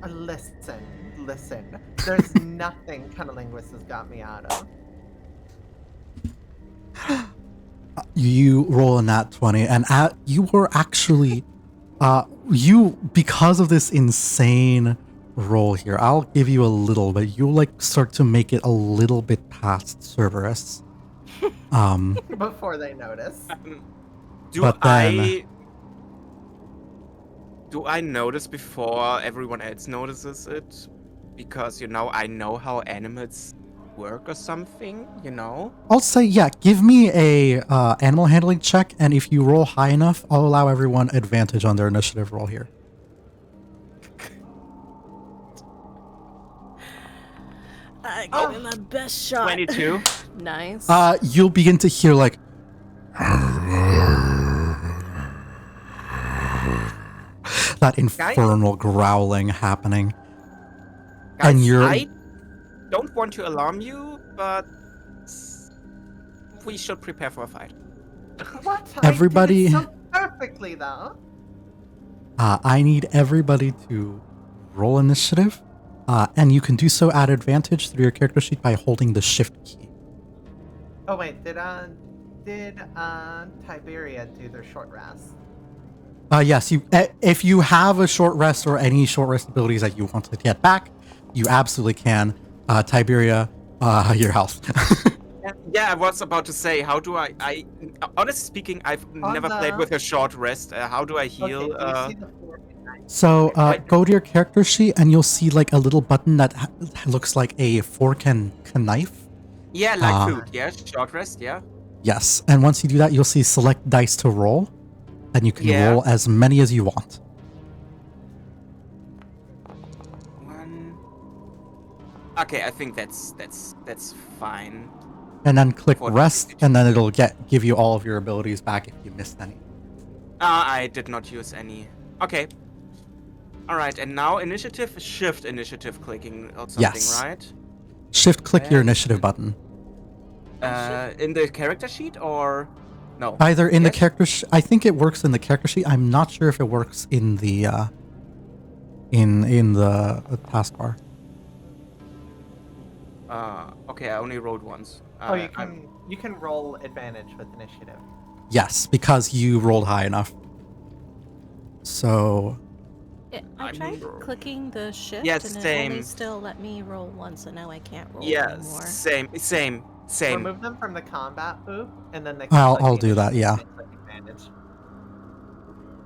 Speaker 4: Listen. There's nothing Cunnilingus has got me out of.
Speaker 1: You roll a nat 20, and you were actually, because of this insane roll here, I'll give you a little, but you like start to make it a little bit past Cerberus.
Speaker 4: Before they notice.
Speaker 2: Do
Speaker 1: But then-
Speaker 2: Do I notice before everyone else notices it? Because I know how animals work or something.
Speaker 1: I'll say, yeah, give me a animal handling check, and if you roll high enough, I'll allow everyone advantage on their initiative roll here.
Speaker 6: I give it my best shot.
Speaker 2: 22.
Speaker 6: Nice.
Speaker 1: You'll begin to hear like that infernal growling happening.
Speaker 2: Guys,
Speaker 1: And you're-
Speaker 2: I don't want to alarm you, but we should prepare for a fight.
Speaker 4: What?
Speaker 1: Everybody-
Speaker 4: I did it so perfectly though.
Speaker 1: I need everybody to roll initiative, and you can do so at advantage through your character sheet by holding the shift key.
Speaker 4: Oh wait, did Tiberia do their short rest?
Speaker 1: Yes, if you have a short rest or any short rest abilities that you want to get back, you absolutely can. Tiberia, your health.
Speaker 2: Yeah, I was about to say, how do I honestly speaking, I've never played with a short rest. How do I heal?
Speaker 4: Okay, do you see the 4
Speaker 1: So go to your character sheet and you'll see like a little button that looks like a fork and a knife.
Speaker 2: Yeah, like food. Yeah, short rest. Yeah.
Speaker 1: Yes, and once you do that, you'll see select dice to roll, and you can
Speaker 2: Yeah.
Speaker 1: roll as many as you want.
Speaker 2: 1. Okay, I think that's fine.
Speaker 1: And then click
Speaker 2: For
Speaker 1: rest,
Speaker 2: advantage.
Speaker 1: and then it'll give you all of your abilities back if you missed any.
Speaker 2: I did not use any. Okay. All right, and now initiative, shift initiative clicking or something,
Speaker 1: Yes.
Speaker 2: right?
Speaker 1: Shift click your
Speaker 2: And-
Speaker 1: initiative button.
Speaker 2: In the character sheet or no?
Speaker 1: Either in the
Speaker 2: Yes?
Speaker 1: character I think it works in the character sheet. I'm not sure if it works in the in the taskbar.
Speaker 2: Okay, I only rolled once.
Speaker 4: Oh, you can roll advantage with initiative.
Speaker 1: Yes, because you rolled high enough. So
Speaker 6: I tried clicking the shift
Speaker 2: Yeah,
Speaker 6: and it
Speaker 2: same.
Speaker 6: only still let me roll once, so now I can't roll
Speaker 2: Yeah,
Speaker 6: anymore.
Speaker 2: same.
Speaker 4: Remove them from the combat boot, and then they.
Speaker 1: I'll do that, yeah.
Speaker 4: Click advantage.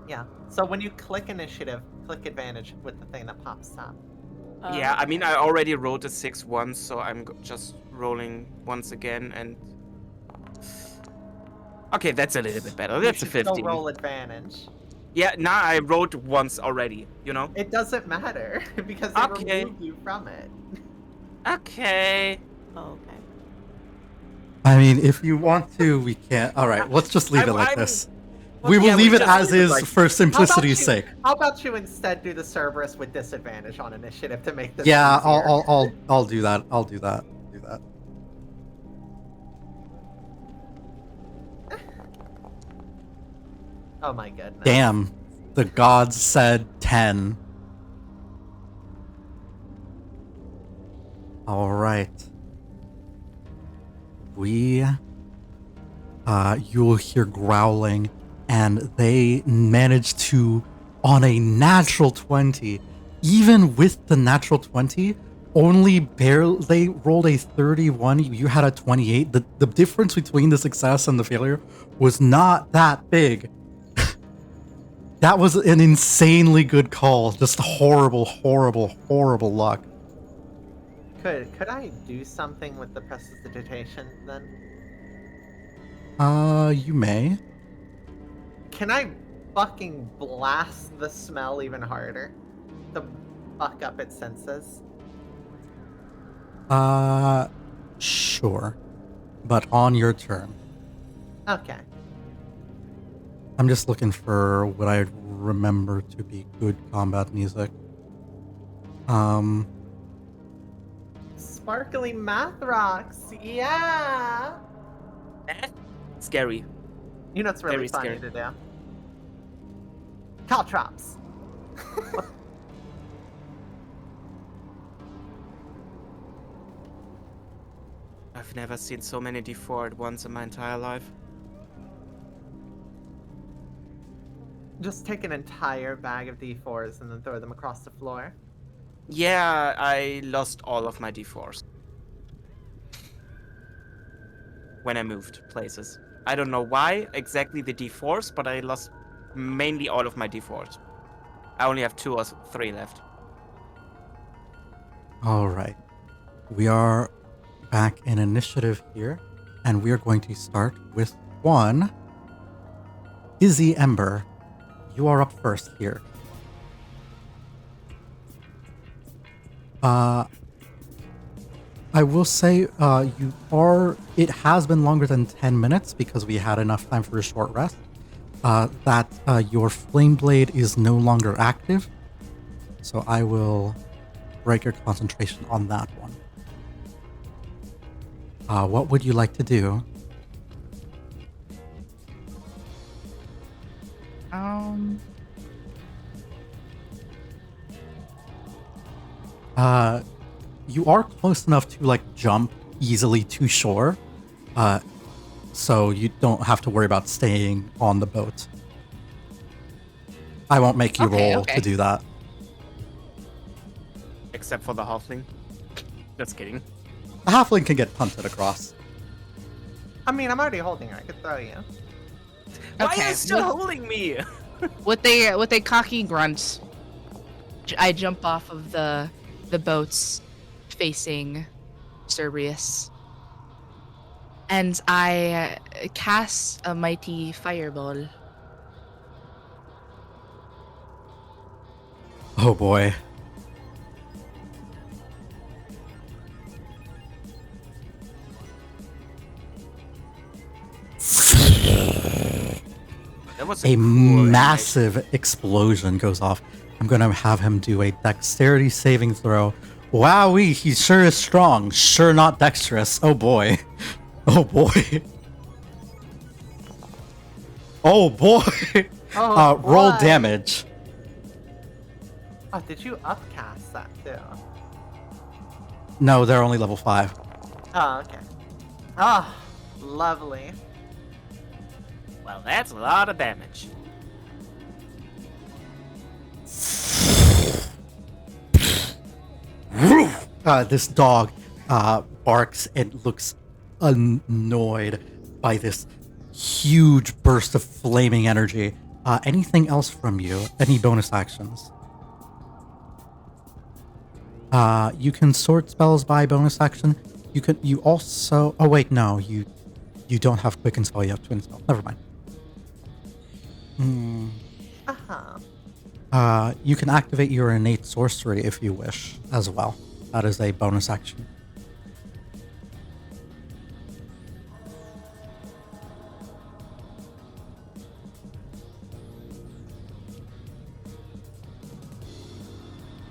Speaker 4: Yeah. So when you click initiative, click advantage with the thing that pops up.
Speaker 2: Yeah, I mean, I already rolled a 6 once, so I'm just rolling once again, and okay, that's a little bit better. That's a
Speaker 4: You should still
Speaker 2: 15.
Speaker 4: roll advantage.
Speaker 2: Yeah, now I rolled once already.
Speaker 4: It doesn't matter because they
Speaker 2: Okay.
Speaker 4: removed you from it.
Speaker 2: Okay.
Speaker 6: Okay.
Speaker 1: I mean, if you want to, we can. All right, let's just leave it like
Speaker 2: I'm-
Speaker 1: this. We will
Speaker 2: yeah,
Speaker 1: leave it
Speaker 2: just
Speaker 1: as
Speaker 2: leave it
Speaker 1: is
Speaker 2: like-
Speaker 1: for simplicity's sake.
Speaker 4: How about you instead do the Cerberus with disadvantage on initiative to make this?
Speaker 1: Yeah,
Speaker 4: easier?
Speaker 1: I'll do that. I'll do that. Do that.
Speaker 4: Oh my goodness.
Speaker 1: Damn, the gods said 10. All right. we you'll hear growling, and they manage to, on a natural 20, even with the natural 20, only barely, they rolled a 31, you had a 28. The difference between the success and the failure was not that big. That was an insanely good call. Just horrible, horrible, horrible luck.
Speaker 4: Could I do something with the prestidigitation then?
Speaker 1: You may.
Speaker 4: Can I fucking blast the smell even harder to fuck up its senses?
Speaker 1: Sure. But on your turn.
Speaker 4: Okay.
Speaker 1: I'm just looking for what I remember to be good combat music.
Speaker 4: Sparkly math rocks, yeah!
Speaker 2: Scary.
Speaker 4: You know what's really
Speaker 2: Very
Speaker 4: funny
Speaker 2: scary.
Speaker 4: to do? Caltrops.
Speaker 2: I've never seen so many D4 at once in my entire life.
Speaker 4: Just take an entire bag of D4s and then throw them across the floor.
Speaker 2: Yeah, I lost all of my D4s. When I moved places. I don't know why exactly the D4s, but I lost mainly all of my D4s. I only have 2 or 3 left.
Speaker 1: All right. We are back in initiative here, and we are going to start with one. Izzy Ember, you are up first here. I will say it has been longer than 10 minutes because we had enough time for a short rest. That your flame blade is no longer active, so I will break your concentration on that one. What would you like to do? You are close enough to like jump easily to shore, so you don't have to worry about staying on the boat. I won't make you roll to do that.
Speaker 2: Except for the halfling. Just kidding.
Speaker 1: A halfling can get punted across.
Speaker 4: I mean, I'm already holding her. I could throw you.
Speaker 2: Why are
Speaker 3: Okay,
Speaker 2: you still holding me?
Speaker 3: With a cocky grunt, I jump off of the boats facing Cerberus, and I cast a mighty fireball.
Speaker 1: Oh boy.
Speaker 2: That was
Speaker 1: A
Speaker 2: cool
Speaker 1: massive explosion goes off. I'm going to have him do a dexterity saving throw. Wowee, he sure is strong. Sure not dexterous. Oh boy. Oh boy. Oh boy.
Speaker 4: Oh,
Speaker 1: Roll
Speaker 4: boy.
Speaker 1: damage.
Speaker 4: Oh, did you upcast that too?
Speaker 1: No, they're only level 5.
Speaker 4: Oh, okay. Ah, lovely.
Speaker 2: Well, that's a lot of damage.
Speaker 1: This dog barks and looks annoyed by this huge burst of flaming energy. Anything else from you? Any bonus actions? You can sort spells by bonus action. You also. Oh wait, no. You don't have quicken spell. You have twin spell. Never mind. You can activate your innate sorcery if you wish as well. That is a bonus action.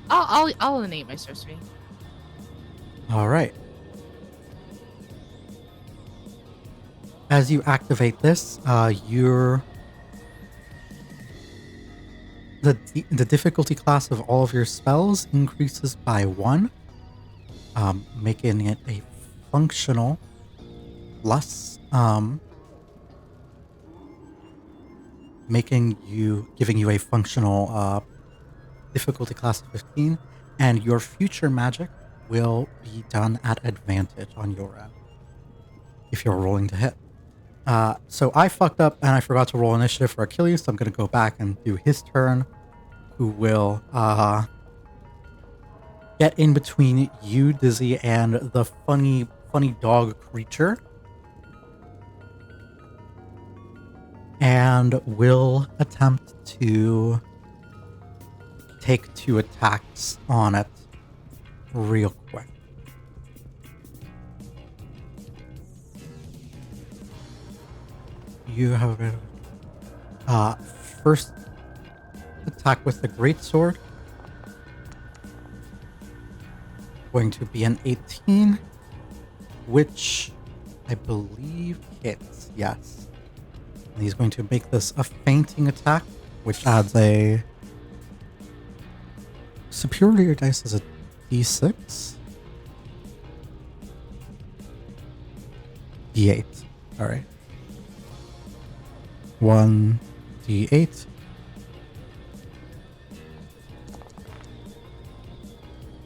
Speaker 3: I'll innate my sorcery.
Speaker 1: All right. As you activate this, the difficulty class of all of your spells increases by 1, making it a functional plus, giving you a functional difficulty class of 15, and your future magic will be done at advantage on your end if you're rolling to hit. So I fucked up and I forgot to roll initiative for Achilles, so I'm going to go back and do his turn, who will get in between you, Dizzy, and the funny dog creature, and will attempt to take 2 attacks on it real quick. You have a bit of first attack with the greatsword, going to be an 18, which I believe hits. Yes, and he's going to make this a fainting attack, which adds a superior dice as a d6, d8. All right. 1d8.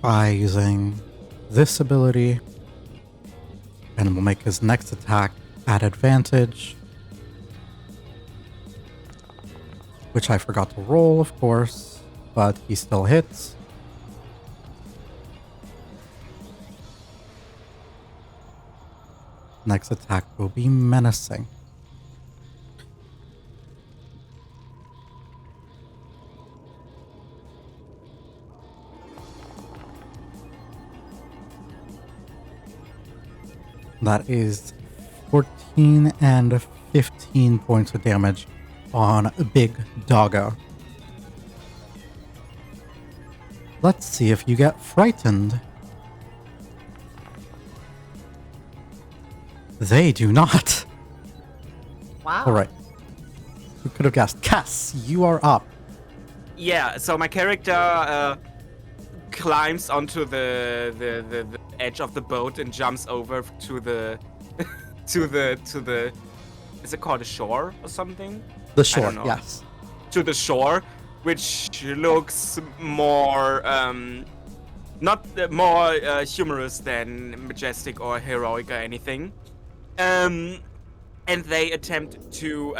Speaker 1: By using this ability, and will make his next attack at advantage, which I forgot to roll, of course, but he still hits. Next attack will be menacing. That is 14 and 15 points of damage on Big Doggo. Let's see if you get frightened. They do not.
Speaker 4: Wow.
Speaker 1: All right. Who could have guessed? Cass, you are up.
Speaker 2: Yeah, so my character climbs onto the edge of the boat and jumps over to the to the is it called a shore or something?
Speaker 1: The
Speaker 2: I
Speaker 1: shore,
Speaker 2: don't know.
Speaker 1: yes.
Speaker 2: To the shore, which looks more not more humorous than majestic or heroic or anything. And they attempt to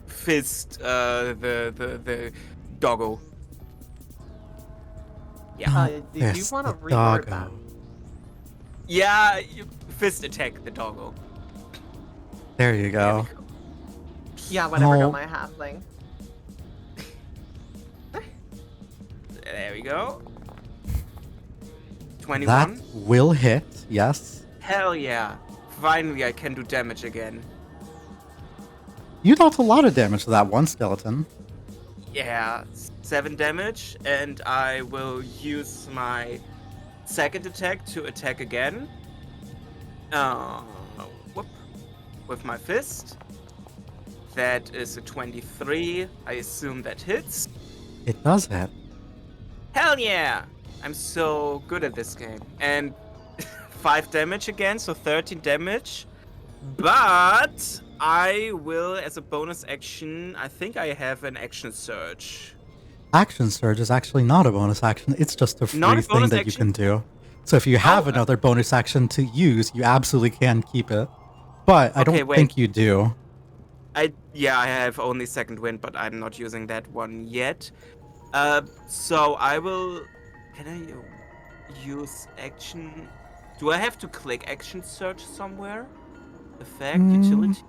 Speaker 2: fist the doggo. Yeah.
Speaker 4: Did you
Speaker 1: Yes,
Speaker 4: want to
Speaker 1: the
Speaker 4: reword that?
Speaker 1: doggo.
Speaker 2: Yeah, you fist attack the doggo.
Speaker 1: There you go.
Speaker 4: Yeah, whatever,
Speaker 1: Oh.
Speaker 4: got my halfling.
Speaker 2: There we go. 21.
Speaker 1: That will hit, yes.
Speaker 2: Hell yeah. Finally, I can do damage again.
Speaker 1: You dealt a lot of damage to that one skeleton.
Speaker 2: Yeah, 7 damage, and I will use my second attack to attack again. Whoop. With my fist. That is a 23. I assume that hits.
Speaker 1: It does hit.
Speaker 2: Hell yeah! I'm so good at this game. And 5 damage again, so 13 damage. But I will, as a bonus action, I think I have an action surge.
Speaker 1: Action Surge is actually not a bonus action. It's just a free
Speaker 2: Not a
Speaker 1: thing
Speaker 2: bonus
Speaker 1: that you
Speaker 2: action?
Speaker 1: can do. So if you have
Speaker 2: Oh,
Speaker 1: another bonus action to use, you absolutely can keep it. But I
Speaker 2: Okay,
Speaker 1: don't
Speaker 2: wait.
Speaker 1: think you do.
Speaker 2: I have only second wind, but I'm not using that one yet. So I will. Can I use action? Do I have to click action search somewhere? Effect, utility,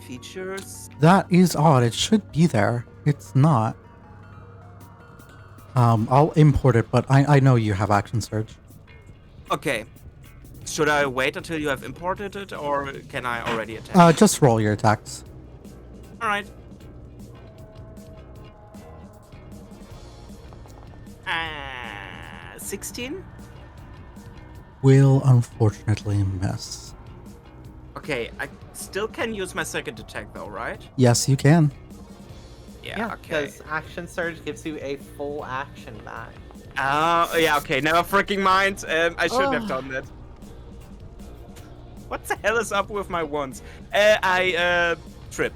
Speaker 2: features.
Speaker 1: That is odd. It should be there. It's not. I'll import it, but I know you have Action Surge.
Speaker 2: Okay. Should I wait until you have imported it, or can I already attack?
Speaker 1: Just roll your attacks.
Speaker 2: All right. 16.
Speaker 1: Will unfortunately miss.
Speaker 2: Okay, I still can use my second attack though, right?
Speaker 1: Yes, you can.
Speaker 2: Yeah. Okay.
Speaker 4: because Action Surge gives you a full action back.
Speaker 2: Yeah. Okay. Never freaking mind. I shouldn't have done that. What the hell is up with my wands? I trip.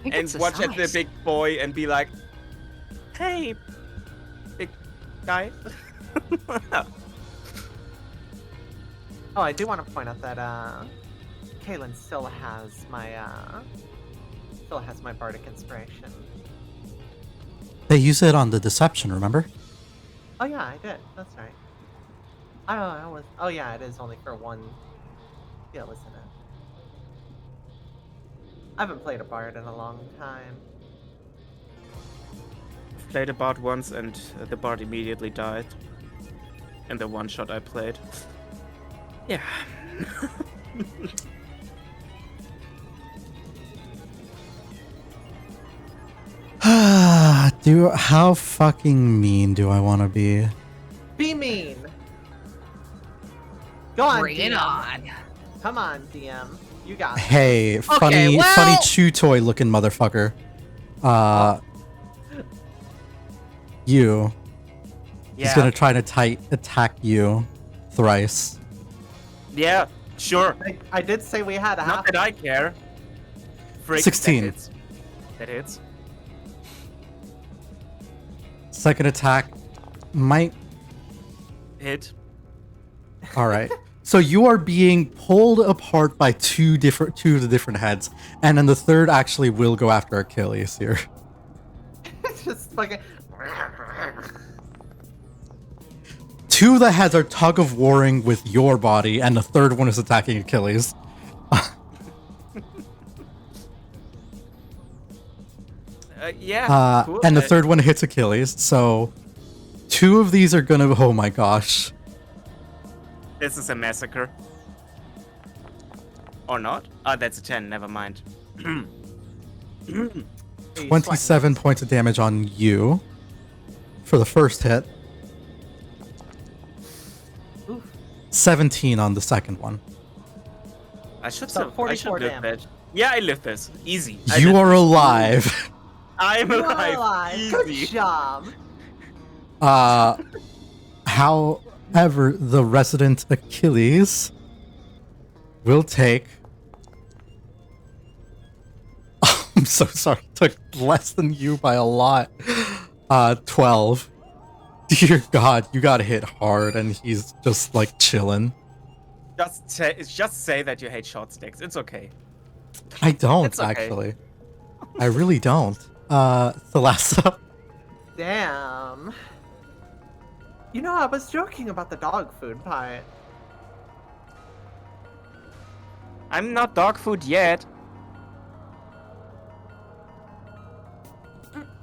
Speaker 2: And watch at the big boy and be like, "Hey, big guy."
Speaker 4: Oh, I do want to point out that Kaylin still has my bardic inspiration.
Speaker 1: They use it on the deception, remember?
Speaker 4: Oh yeah, I did. That's right. I was. Oh yeah, it is only for one skill, isn't it? I haven't played a bard in a long time.
Speaker 2: Played a bard once and the bard immediately died. In the one shot I played. Yeah.
Speaker 1: How fucking mean do I want to be?
Speaker 4: Be mean. Go on,
Speaker 3: Bring it
Speaker 4: DM.
Speaker 3: on.
Speaker 4: Come on, DM. You got it.
Speaker 1: Hey, funny chew toy looking motherfucker. You.
Speaker 2: Yeah.
Speaker 1: He's gonna try to attack you thrice.
Speaker 2: Yeah, sure.
Speaker 4: I did say we had a
Speaker 2: Not
Speaker 4: half.
Speaker 2: that I care. Frick,
Speaker 1: 16.
Speaker 2: That hits.
Speaker 1: Second attack might.
Speaker 2: Hit.
Speaker 1: All right. So you are being pulled apart by two of the different heads, and then the third actually will go after Achilles here.
Speaker 4: Just fucking.
Speaker 1: Two of the heads are tug of warring with your body, and the third one is attacking Achilles.
Speaker 2: Yeah. Cool.
Speaker 1: And the third one hits Achilles. So two of these are gonna. Oh my gosh.
Speaker 2: This is a massacre. Or not? Oh, that's a 10. Never mind.
Speaker 1: 27 points of damage on you for the first hit.
Speaker 4: Oof.
Speaker 1: 17 on the second one.
Speaker 2: I should
Speaker 4: So
Speaker 2: live
Speaker 4: 44
Speaker 2: that.
Speaker 4: damage.
Speaker 2: Yeah, I live this. Easy.
Speaker 1: You are alive.
Speaker 2: I'm
Speaker 4: You are
Speaker 2: alive.
Speaker 4: alive.
Speaker 2: Easy.
Speaker 4: Good job.
Speaker 1: However, the resident Achilles will take. I'm so sorry. Took less than you by a lot. 12. Dear God, you got hit hard, and he's just like chilling.
Speaker 2: Just say that you hate short sticks. It's okay.
Speaker 1: I don't
Speaker 2: It's okay.
Speaker 1: actually. I really don't. Thalassa.
Speaker 4: Damn. You know, I was joking about the dog food part.
Speaker 2: I'm not dog food yet.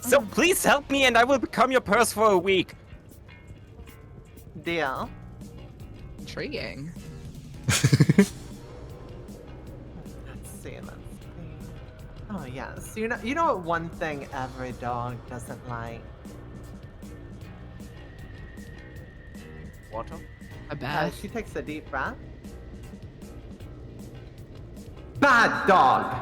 Speaker 2: So please help me and I will become your purse for a week.
Speaker 4: Deal.
Speaker 3: Intriguing.
Speaker 4: Let's see. Oh yes. You know what one thing every dog doesn't like?
Speaker 2: Water?
Speaker 3: A bath.
Speaker 4: She takes a deep breath. Bad dog.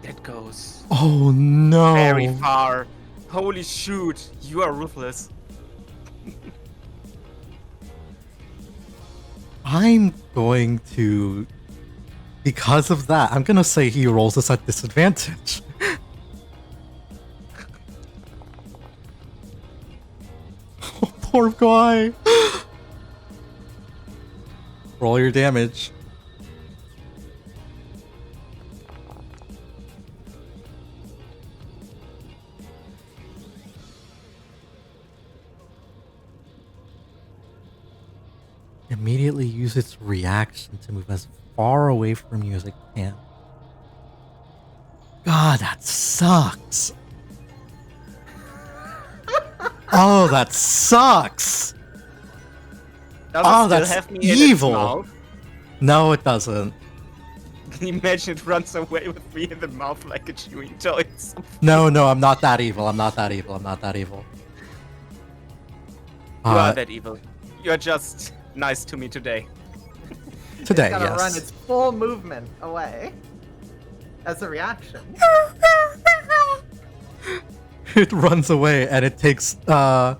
Speaker 2: That goes
Speaker 1: Oh no.
Speaker 2: very far. Holy shoot, you are ruthless.
Speaker 1: I'm going to, because of that, I'm gonna say he rolls us at disadvantage. Oh, poor guy. Roll your damage. Immediately use its reaction to move as far away from you as it can. God, that sucks. Oh, that sucks.
Speaker 2: Does
Speaker 1: Oh,
Speaker 2: it still
Speaker 1: that's
Speaker 2: have me in
Speaker 1: evil.
Speaker 2: its mouth?
Speaker 1: No, it doesn't.
Speaker 2: Can you imagine it runs away with me in the mouth like a chewing toy?
Speaker 1: No, I'm not that evil. I'm not that evil.
Speaker 2: You are that evil. You're just nice to me today.
Speaker 1: Today,
Speaker 4: It's gotta
Speaker 1: yes.
Speaker 4: run its full movement away as a reaction.
Speaker 1: it runs away and it takes 5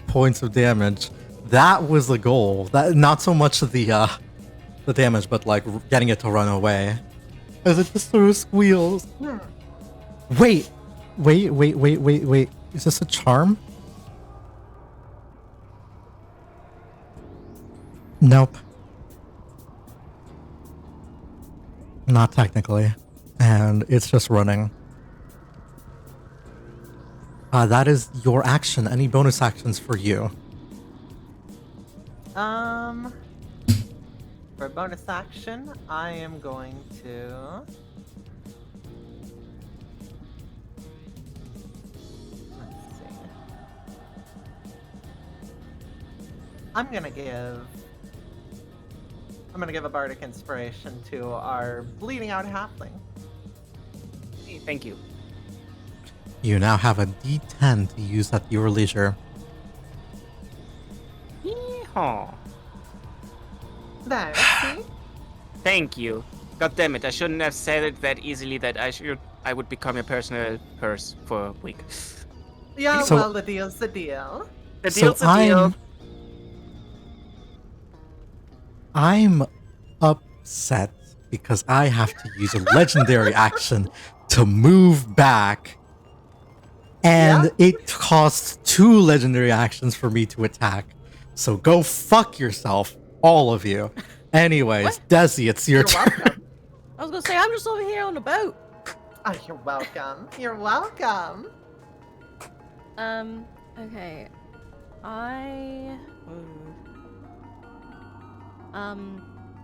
Speaker 1: points of damage. That was the goal. That not so much the damage, but like getting it to run away. As it just sort of squeals. Wait. Is this a charm? Nope. Not technically. And it's just running. That is your action. Any bonus actions for you?
Speaker 4: For bonus action, I am going to. Let's see. I'm gonna give a bardic inspiration to our bleeding out halfling.
Speaker 2: Hey, thank you.
Speaker 1: You now have a D10 to use at your leisure.
Speaker 2: Yeehaw.
Speaker 4: There, see?
Speaker 2: Thank you. God damn it! I shouldn't have said it that easily. That I would become your personal purse for a week.
Speaker 4: Yeah,
Speaker 1: So-
Speaker 4: well, the deal's the deal.
Speaker 2: The deal's
Speaker 1: So
Speaker 2: a deal.
Speaker 1: I'm upset because I have to use a legendary action to move back. And
Speaker 4: Yeah.
Speaker 1: it costs 2 legendary actions for me to attack. So go fuck yourself, all of you. Anyways,
Speaker 6: What?
Speaker 1: Desi, it's your
Speaker 4: You're
Speaker 1: turn.
Speaker 4: welcome.
Speaker 6: I was gonna say I'm just over here on the boat.
Speaker 4: Oh, you're welcome. You're welcome.
Speaker 6: Okay.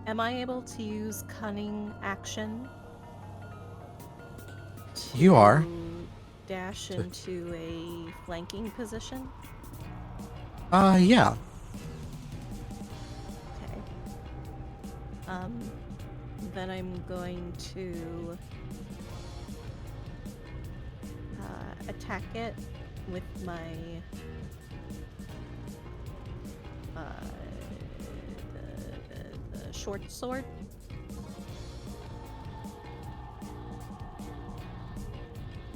Speaker 6: Am I able to use cunning action?
Speaker 1: You are.
Speaker 6: to dash into a flanking position?
Speaker 1: Yeah.
Speaker 6: Okay. Then I'm going to attack it with my the short sword.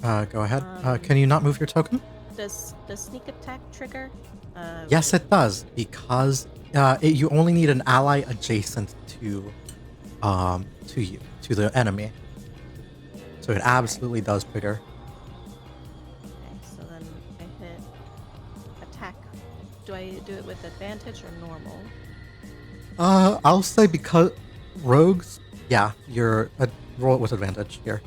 Speaker 1: Go ahead. Can you not move your token?
Speaker 6: Does sneak attack trigger?
Speaker 1: Yes, it does, because you only need an ally adjacent to you, to the enemy. So it absolutely does trigger.
Speaker 6: Okay, so then I hit attack. Do I do it with advantage or normal?
Speaker 1: I'll say because rogues, yeah, you're roll it with advantage here.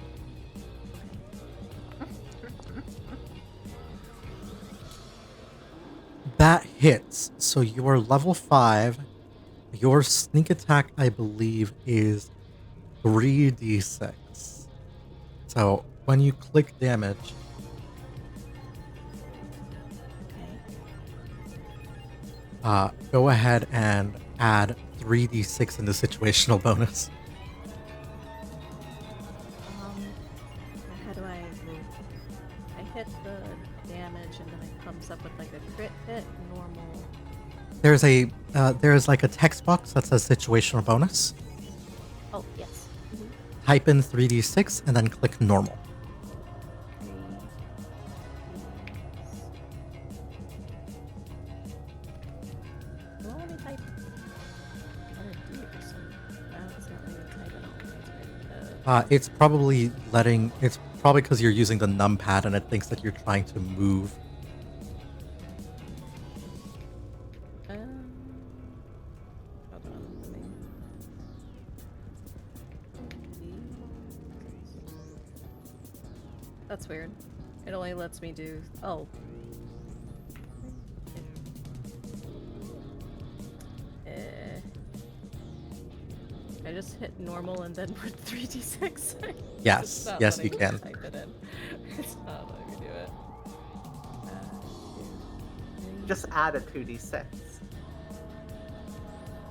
Speaker 1: That hits. So you are level 5. Your sneak attack, I believe, is 3d6. So when you click damage,
Speaker 6: Okay.
Speaker 1: go ahead and add 3d6 in the situational bonus.
Speaker 6: How do I move? I hit the damage and then it comes up with like a crit hit, normal.
Speaker 1: There's like a text box that says situational bonus.
Speaker 6: Oh, yes.
Speaker 1: Type in 3d6 and then click normal.
Speaker 6: Well, let me type. What did I do or something? No, it's not letting me type it all.
Speaker 1: It's probably because you're using the numpad and it thinks that you're trying to move.
Speaker 6: Hold on, let me. That's weird. It only lets me do. Oh. I just hit normal and then put 3d6.
Speaker 1: Yes,
Speaker 6: It's not
Speaker 1: yes,
Speaker 6: letting
Speaker 1: you
Speaker 6: me
Speaker 1: can.
Speaker 6: type it in. It's not letting me do it.
Speaker 4: Just add a 2d6.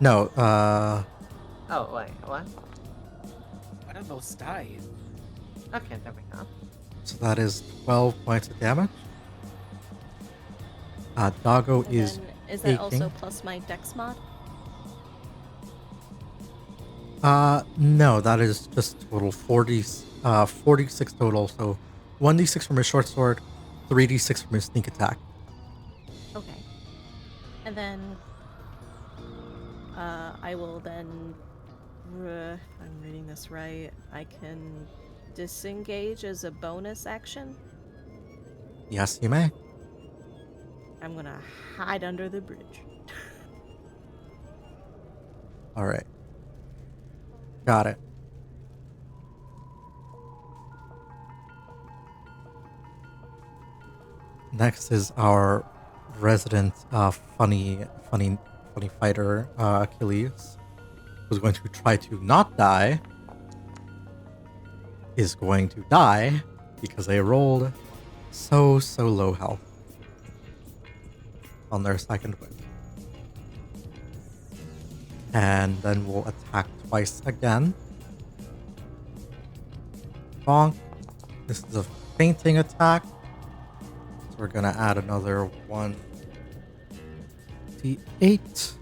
Speaker 1: No,
Speaker 4: Oh, wait, what?
Speaker 2: What are those die?
Speaker 4: Okay, there we go.
Speaker 1: so that is 12 points of damage. Doggo
Speaker 6: And
Speaker 1: is
Speaker 6: then, is that also
Speaker 1: aching.
Speaker 6: plus my dex mod?
Speaker 1: No, that is just total 46 total, so 1d6 from his short sword, 3d6 from his sneak attack.
Speaker 6: Okay. And then I will then, if I'm reading this right, I can disengage as a bonus action.
Speaker 1: Yes, you may.
Speaker 6: I'm gonna hide under the bridge.
Speaker 1: All right. Got it. Next is our resident funny fighter, Achilles, who's going to try to not die. Is going to die because they rolled so low health on their second win. And then we'll attack twice again. Bonk. This is a fainting attack. So we're gonna add another 1d8.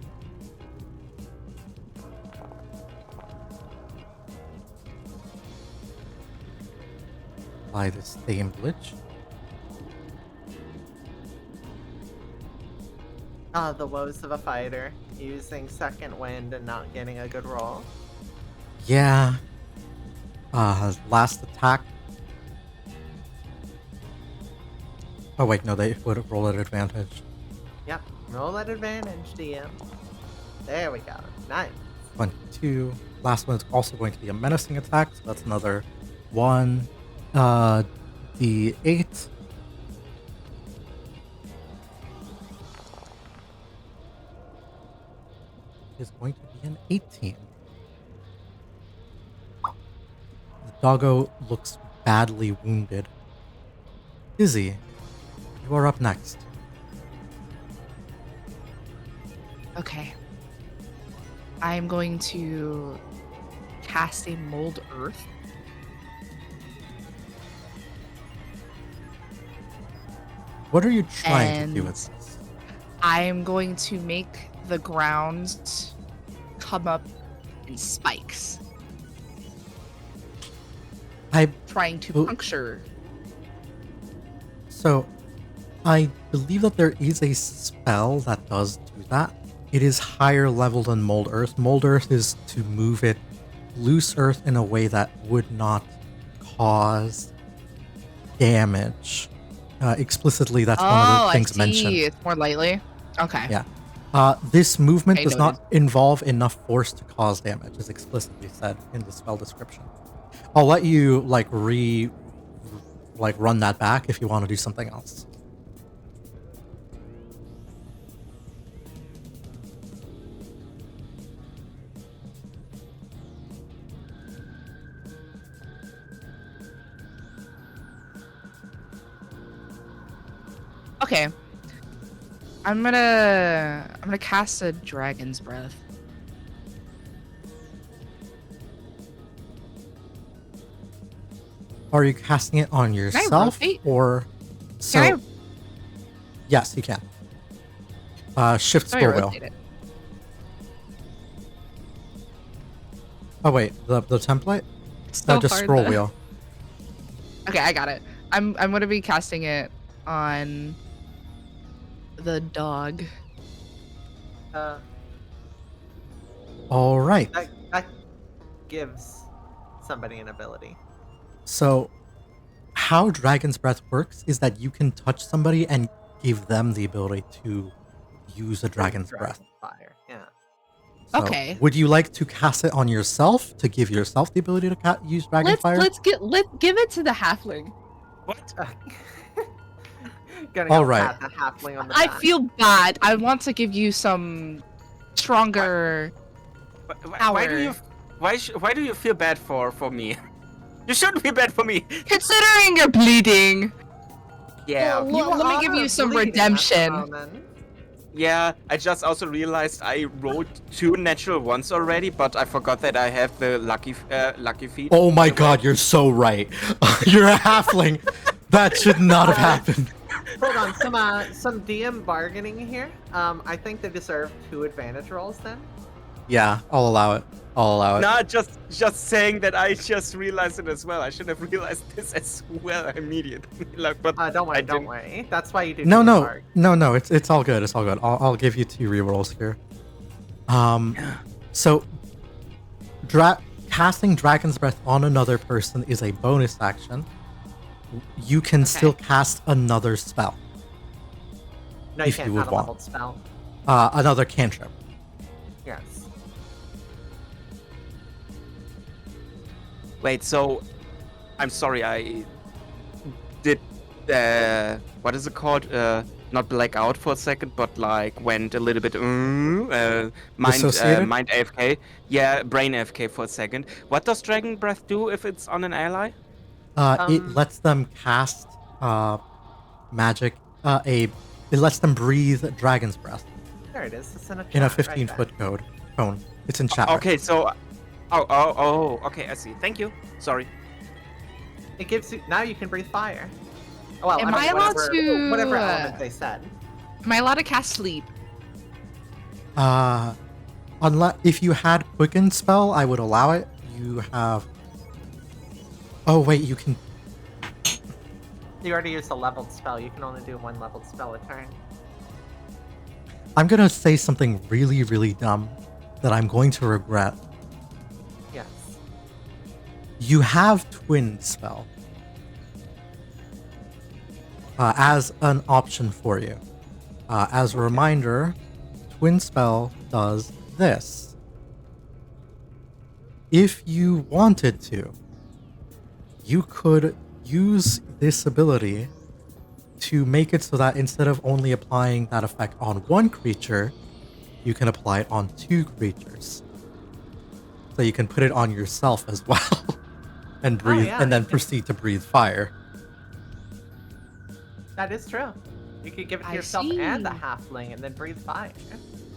Speaker 1: By the same glitch.
Speaker 4: The woes of a fighter using second wind and not getting a good roll.
Speaker 1: Yeah. Last attack. Oh wait, no, they would roll at advantage.
Speaker 4: Yep, roll at advantage, DM. There we go. Nice.
Speaker 1: 22. Last one is also going to be a menacing attack, so that's another 1d8. Is going to be an 18. The doggo looks badly wounded. Izzy, you are up next.
Speaker 3: Okay. I'm going to cast a mold earth.
Speaker 1: What are you trying to do
Speaker 3: And
Speaker 1: with this?
Speaker 3: I am going to make the ground come up in spikes, trying to puncture.
Speaker 1: So, I believe that there is a spell that does do that. It is higher level than Mold Earth. Mold Earth is to move it loose earth in a way that would not cause damage. Explicitly, that's one of the things
Speaker 3: I see.
Speaker 1: mentioned.
Speaker 3: It's more lightly. Okay.
Speaker 1: Yeah. This movement
Speaker 3: Okay,
Speaker 1: does not
Speaker 3: noted.
Speaker 1: involve enough force to cause damage, as explicitly said in the spell description. I'll let you run that back if you want to do something else.
Speaker 3: Okay. I'm gonna cast a dragon's breath.
Speaker 1: Are you casting it on yourself
Speaker 3: rotate?
Speaker 1: or so?
Speaker 3: Can I?
Speaker 1: Yes, you can. Shift
Speaker 3: Let me
Speaker 1: scroll wheel.
Speaker 3: rotate it.
Speaker 1: Oh wait, the template?
Speaker 3: So
Speaker 1: No, just
Speaker 3: hard,
Speaker 1: scroll
Speaker 3: though.
Speaker 1: wheel.
Speaker 3: Okay, I got it. I'm gonna be casting it on the dog.
Speaker 1: All right.
Speaker 4: That gives somebody an ability.
Speaker 1: So, how Dragon's Breath works is that you can touch somebody and give them the ability to use a Dragon's Breath.
Speaker 4: Fire, yeah.
Speaker 1: So,
Speaker 3: Okay.
Speaker 1: would you like to cast it on yourself to give yourself the ability to use Dragon Fire?
Speaker 3: Let's give it to the halfling.
Speaker 2: What?
Speaker 4: Gonna
Speaker 1: All
Speaker 4: go
Speaker 1: right.
Speaker 4: pat the halfling on the
Speaker 3: I
Speaker 4: back.
Speaker 3: feel bad. I want to give you some stronger.
Speaker 2: Why do you why do you feel bad for me? You shouldn't feel bad for me.
Speaker 3: Considering you're bleeding.
Speaker 2: Yeah.
Speaker 3: Well, let me give you some redemption.
Speaker 2: Yeah, I just also realized I rolled 2 natural ones already, but I forgot that I have the lucky feat.
Speaker 1: Oh my god, you're so right. You're a halfling. That should not have happened.
Speaker 4: Hold on, some DM bargaining here. I think they deserve 2 advantage rolls then.
Speaker 1: Yeah, I'll allow it. I'll allow it.
Speaker 2: Not just saying that I just realized it as well. I should have realized this as well immediately. But
Speaker 4: Don't
Speaker 2: I
Speaker 4: worry, don't
Speaker 2: didn't.
Speaker 4: worry. That's why you do
Speaker 1: No,
Speaker 4: DM
Speaker 1: no,
Speaker 4: art.
Speaker 1: no. It's all good. It's all good. I'll give you 2 rerolls here. So casting Dragon's Breath on another person is a bonus action. You can still cast another spell.
Speaker 4: No, you
Speaker 1: if you
Speaker 4: can't
Speaker 1: would
Speaker 4: have a
Speaker 1: want.
Speaker 4: leveled spell.
Speaker 1: Another cantrip.
Speaker 4: Yes.
Speaker 2: Wait, so I'm sorry, I did what is it called? Not black out for a second, but like went a little bit
Speaker 1: Dissociated?
Speaker 2: mind AFK. Yeah, brain AFK for a second. What does Dragon Breath do if it's on an ally?
Speaker 1: It lets them cast magic. It lets them breathe Dragon's Breath
Speaker 4: There it is. It's in a chat
Speaker 1: in a
Speaker 4: right
Speaker 1: 15-foot
Speaker 4: there.
Speaker 1: cone. It's in chat. right
Speaker 2: Okay, so okay, I see. Thank you. Sorry.
Speaker 4: It gives you now you can breathe fire. Well,
Speaker 3: Am
Speaker 4: I
Speaker 3: I
Speaker 4: mean,
Speaker 3: allowed
Speaker 4: whatever,
Speaker 3: to,
Speaker 4: whatever element they said.
Speaker 3: Am I allowed to cast sleep?
Speaker 1: Unless if you had quicken spell, I would allow it. You have. Oh wait, you can.
Speaker 4: You already used a leveled spell. You can only do 1 leveled spell a turn.
Speaker 1: I'm gonna say something really, really dumb that I'm going to regret.
Speaker 4: Yes.
Speaker 1: You have twin spell as an option for you. As a reminder, twin spell does this. If you wanted to, you could use this ability to make it so that instead of only applying that effect on 1 creature, you can apply it on 2 creatures. So you can put it on yourself as well and breathe
Speaker 4: yeah,
Speaker 1: and then
Speaker 4: you can-
Speaker 1: proceed to breathe fire.
Speaker 4: That is true. You could give it to
Speaker 3: I
Speaker 4: yourself and the
Speaker 3: see.
Speaker 4: halfling and then breathe fire.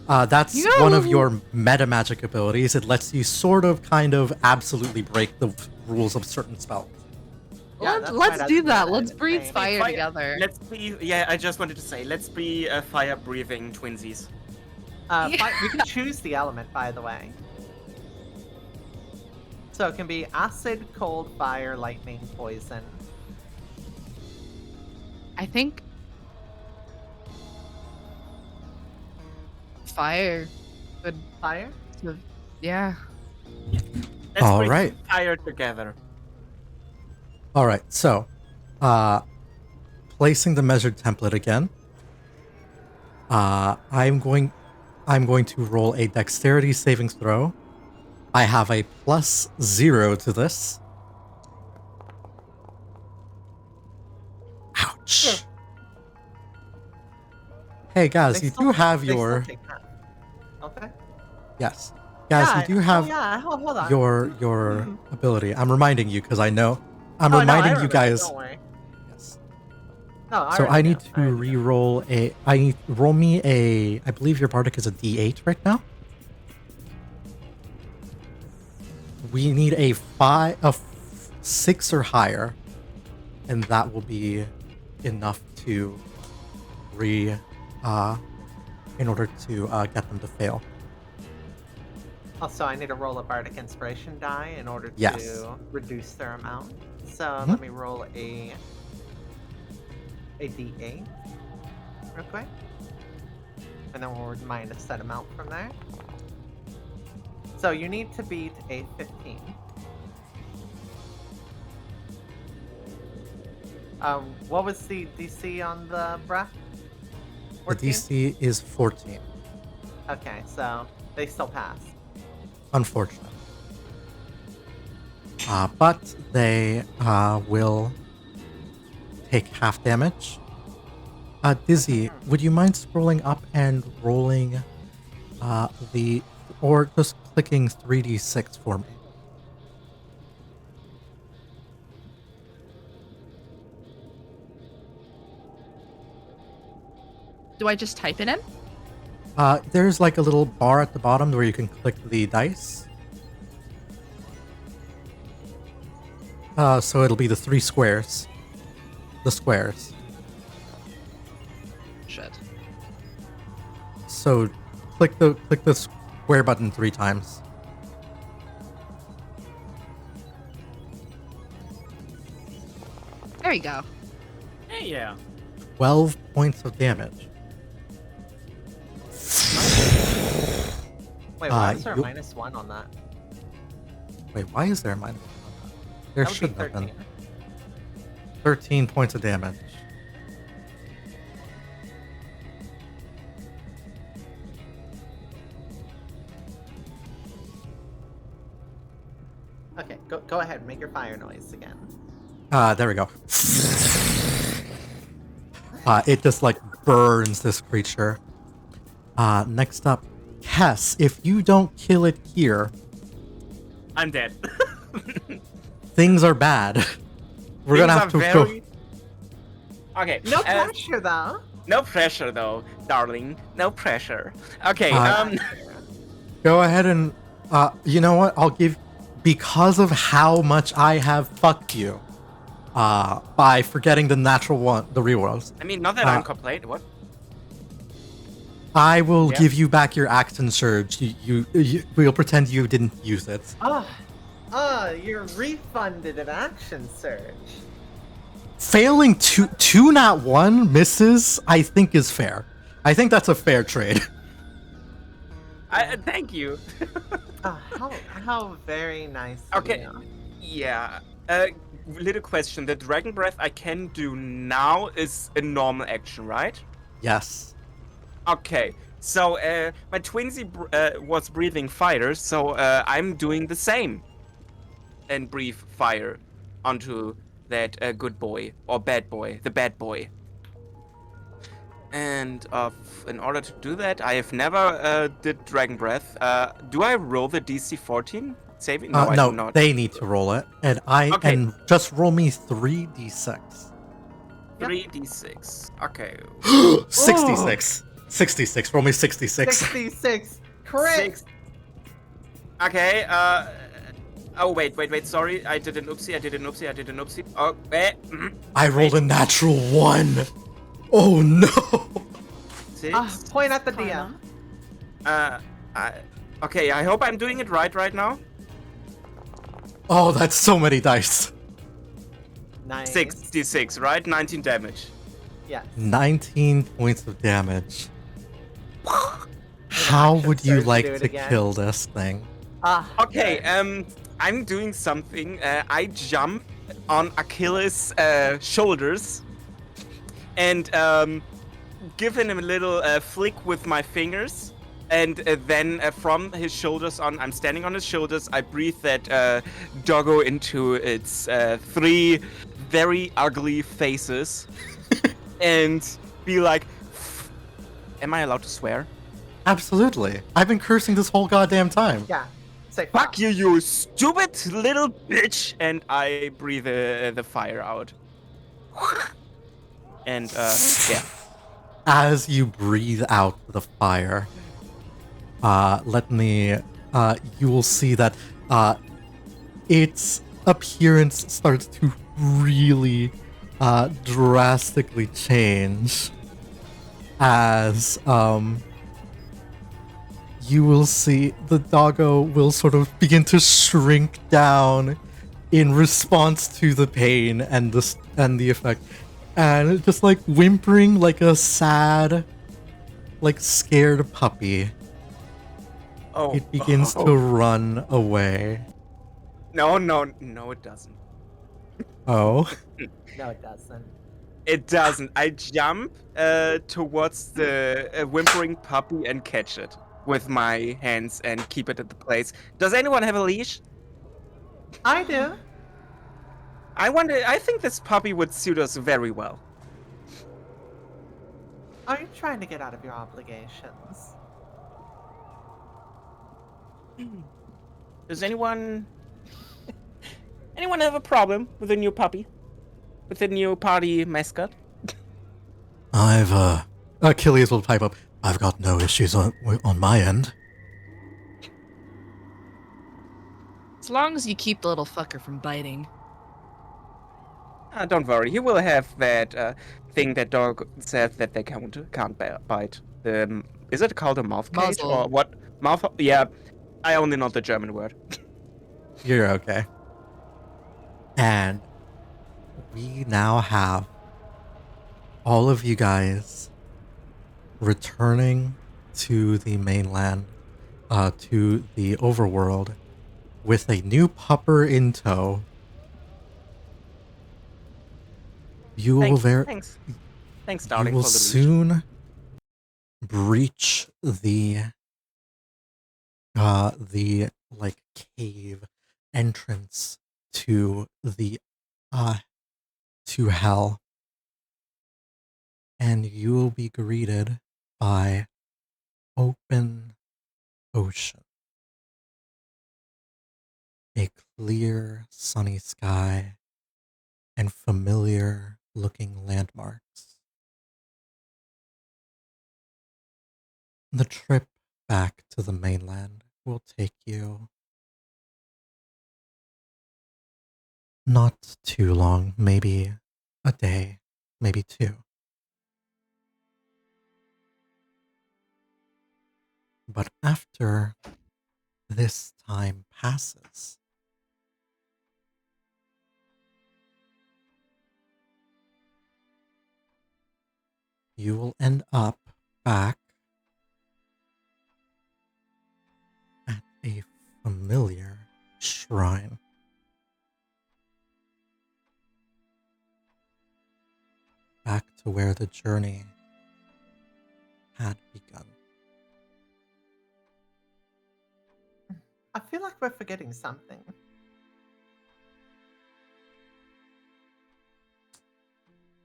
Speaker 1: That's
Speaker 3: Yo!
Speaker 1: one of your meta magic abilities. It lets you sort of kind of absolutely break the rules of certain spells.
Speaker 4: Yeah,
Speaker 3: Let's
Speaker 4: that's why
Speaker 3: let's
Speaker 4: that's
Speaker 3: do that.
Speaker 4: good.
Speaker 3: Let's breathe
Speaker 4: Same.
Speaker 3: fire
Speaker 2: Fire-
Speaker 3: together.
Speaker 2: Let's be. Yeah, I just wanted to say, let's be fire breathing twinsies.
Speaker 4: We can choose the element, by the way. So it can be acid, cold, fire, lightning, poison.
Speaker 3: I think fire would.
Speaker 4: Fire?
Speaker 3: Yeah.
Speaker 2: Let's
Speaker 1: All
Speaker 2: breathe
Speaker 1: right.
Speaker 2: fire together.
Speaker 1: All right, so placing the measured template again. I'm going to roll a dexterity saving throw. I have a +0 to this. Ouch. Hey guys,
Speaker 4: They
Speaker 1: you
Speaker 4: still-
Speaker 1: do have
Speaker 4: they still
Speaker 1: your
Speaker 4: take half. Okay.
Speaker 1: yes, guys,
Speaker 4: Yeah,
Speaker 1: you do have
Speaker 4: hold on.
Speaker 1: your
Speaker 4: Mhm.
Speaker 1: ability. I'm reminding you because I know I'm
Speaker 4: Oh, no, I
Speaker 1: reminding you
Speaker 4: remember,
Speaker 1: guys.
Speaker 4: Don't worry.
Speaker 1: Yes.
Speaker 4: No,
Speaker 1: So I
Speaker 4: already
Speaker 1: need
Speaker 4: do,
Speaker 1: to
Speaker 4: already do.
Speaker 1: re-roll a. I need roll me a. I believe your bardic is a D8 right now. We need a 6 or higher, and that will be enough to in order to get them to fail.
Speaker 4: Also, I need to roll a bardic inspiration die in order
Speaker 1: Yes.
Speaker 4: to reduce their amount. So
Speaker 1: Mhm.
Speaker 4: let me roll a D8 real quick. And then we'll minus that amount from there. So you need to beat a 15. What was the DC on the breath?
Speaker 1: The
Speaker 4: 14?
Speaker 1: DC is 14.
Speaker 4: Okay, so they still pass.
Speaker 1: Unfortunate. But they will take half damage. Dizzy, would you mind scrolling up and rolling or just clicking 3d6 for me?
Speaker 3: Do I just type it in?
Speaker 1: There's like a little bar at the bottom where you can click the dice. So it'll be the 3 squares. The squares.
Speaker 3: Shit.
Speaker 1: So click the square button 3 times.
Speaker 3: There you go.
Speaker 2: Hey, yeah.
Speaker 1: 12 points of damage.
Speaker 4: Wait, why is there a
Speaker 1: you-
Speaker 4: -1 on that?
Speaker 1: Wait, why is there a minus? There
Speaker 4: That would be
Speaker 1: should have been
Speaker 4: 13.
Speaker 1: 13 points of damage.
Speaker 4: Okay, go ahead, make your fire noise again.
Speaker 1: There we go. It just like burns this creature. Next up, Kess. If you don't kill it here,
Speaker 2: I'm dead.
Speaker 1: things are bad. We're gonna have to go.
Speaker 2: Okay.
Speaker 4: No pressure, though.
Speaker 2: No pressure, though, darling. No pressure. Okay.
Speaker 1: Go ahead and, you know what? I'll give, because of how much I have fucked you, by forgetting the natural one, the real ones.
Speaker 2: I mean, not that I'm complaining. What?
Speaker 1: I will
Speaker 2: Yeah.
Speaker 1: give you back your action surge. We'll pretend you didn't use it.
Speaker 4: You're refunded an action surge.
Speaker 1: Failing two not one misses, I think is fair. I think that's a fair trade.
Speaker 2: Thank you.
Speaker 4: How very nice. of
Speaker 2: Okay.
Speaker 4: you.
Speaker 2: Yeah. Little question. The dragon breath I can do now is a normal action, right?
Speaker 1: Yes.
Speaker 2: Okay. So my twinsy was breathing fire, so I'm doing the same. And breathe fire onto that good boy or bad boy, the bad boy. And in order to do that, I have never did dragon breath. Do I roll the DC 14 saving? No, I do not.
Speaker 1: They need to roll it, and and just roll me 3d6.
Speaker 2: 3d6. Okay.
Speaker 1: 66. 66. Roll me 66.
Speaker 4: 66. Correct.
Speaker 2: Six. Okay. Oh wait. Sorry, I did an oopsie. Oh,
Speaker 1: I rolled a natural 1. Oh no.
Speaker 2: 6.
Speaker 4: Point at the DM.
Speaker 2: Okay. I hope I'm doing it right now.
Speaker 1: Oh, that's so many dice.
Speaker 4: Nice.
Speaker 2: 66, right? 19 damage.
Speaker 4: Yes.
Speaker 1: 19 points of damage. How
Speaker 4: action
Speaker 1: would you
Speaker 4: surge,
Speaker 1: like
Speaker 4: do it
Speaker 1: to
Speaker 4: again.
Speaker 1: kill this thing?
Speaker 2: Okay. I'm doing something. I jump on Achilles' shoulders and give him a little flick with my fingers. And then from his shoulders on, I'm standing on his shoulders. I breathe that doggo into its 3 very ugly faces, and be like, "Am I allowed to swear?"
Speaker 1: Absolutely. I've been cursing this whole goddamn time.
Speaker 4: Yeah. Say
Speaker 2: Fuck you, you stupid little bitch! And I breathe the fire out. And yeah.
Speaker 1: As you breathe out the fire, you will see that its appearance starts to really drastically change as you will see the doggo will sort of begin to shrink down in response to the pain and the effect, and just like whimpering like a sad, like scared puppy.
Speaker 2: Oh.
Speaker 1: It begins to run away.
Speaker 2: No, it doesn't.
Speaker 1: Oh.
Speaker 4: No, it doesn't.
Speaker 2: It doesn't. I jump towards the whimpering puppy and catch it with my hands and keep it at the place. Does anyone have a leash?
Speaker 4: I do.
Speaker 2: I think this puppy would suit us very well.
Speaker 4: Are you trying to get out of your obligations?
Speaker 2: Does anyone have a problem with a new puppy? With the new party mascot?
Speaker 1: Achilles will pipe up. I've got no issues on my end.
Speaker 3: As long as you keep the little fucker from biting.
Speaker 2: Don't worry, he will have that thing that dog says that they can't bite. Is it called a mouth cage
Speaker 3: Muzzle.
Speaker 2: or what? Mouth. Yeah, I only know the German word.
Speaker 1: You're okay. And we now have all of you guys returning to the mainland, to the overworld, with a new pupper in tow. You will
Speaker 2: Thanks,
Speaker 1: you
Speaker 2: darling,
Speaker 1: will
Speaker 2: for the leash.
Speaker 1: soon breach the like cave entrance to the to hell, and you will be greeted by open ocean, a clear sunny sky, and familiar looking landmarks. The trip back to the mainland will take you not too long, maybe a day, maybe two. But after this time passes, you will end up back at a familiar shrine. Back to where the journey had begun.
Speaker 4: I feel like we're forgetting something.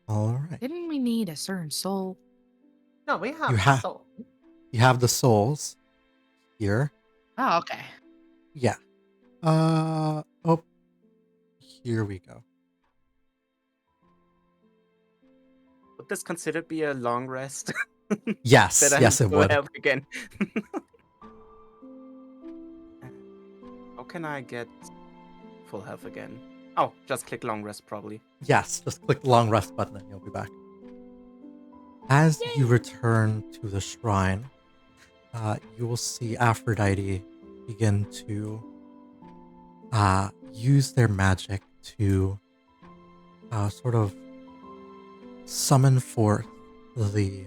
Speaker 1: All right.
Speaker 3: Didn't we need a certain soul?
Speaker 4: No, we have
Speaker 1: You
Speaker 4: the
Speaker 1: have
Speaker 4: soul.
Speaker 1: you have the souls here.
Speaker 3: Oh, okay.
Speaker 1: Yeah. Oh, here we go.
Speaker 2: Would this considered be a long rest?
Speaker 1: Yes,
Speaker 2: That I
Speaker 1: yes, it
Speaker 2: need to
Speaker 1: would.
Speaker 2: help again. How can I get full health again? Oh, just click long rest probably.
Speaker 1: Yes, just click the long rest button and you'll be back. As you return to the shrine, you will see Aphrodite begin to use their magic to sort of summon forth the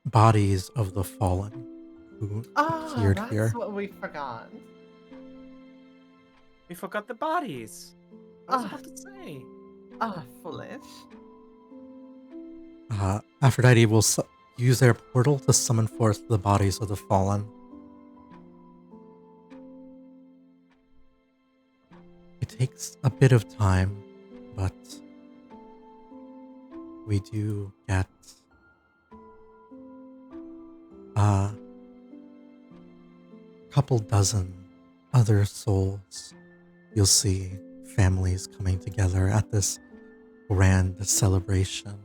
Speaker 1: bodies of the fallen who appeared
Speaker 4: That's
Speaker 1: here.
Speaker 4: what we forgot.
Speaker 2: We forgot the bodies. I was
Speaker 4: Ah.
Speaker 2: about to say.
Speaker 4: Foolish.
Speaker 1: Aphrodite will use their portal to summon forth the bodies of the fallen. It takes a bit of time, but we do get a couple dozen other souls. You'll see families coming together at this grand celebration.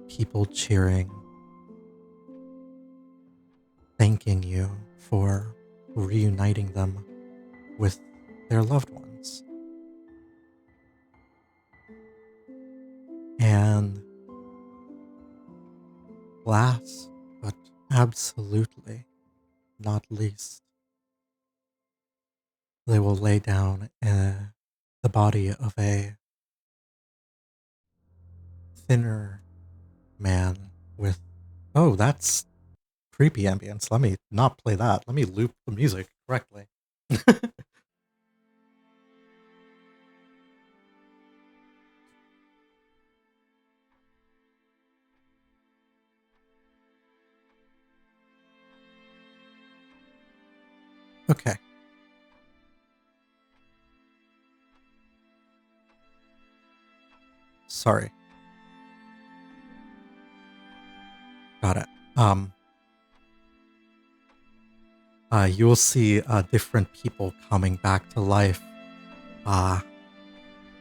Speaker 1: People cheering, thanking you for reuniting them with their loved ones. And last but absolutely not least, they will lay down the body of a thinner man with... Oh, that's creepy ambience. Let me not play that. Let me loop the music correctly. Okay. Sorry. Got it. You'll see different people coming back to life.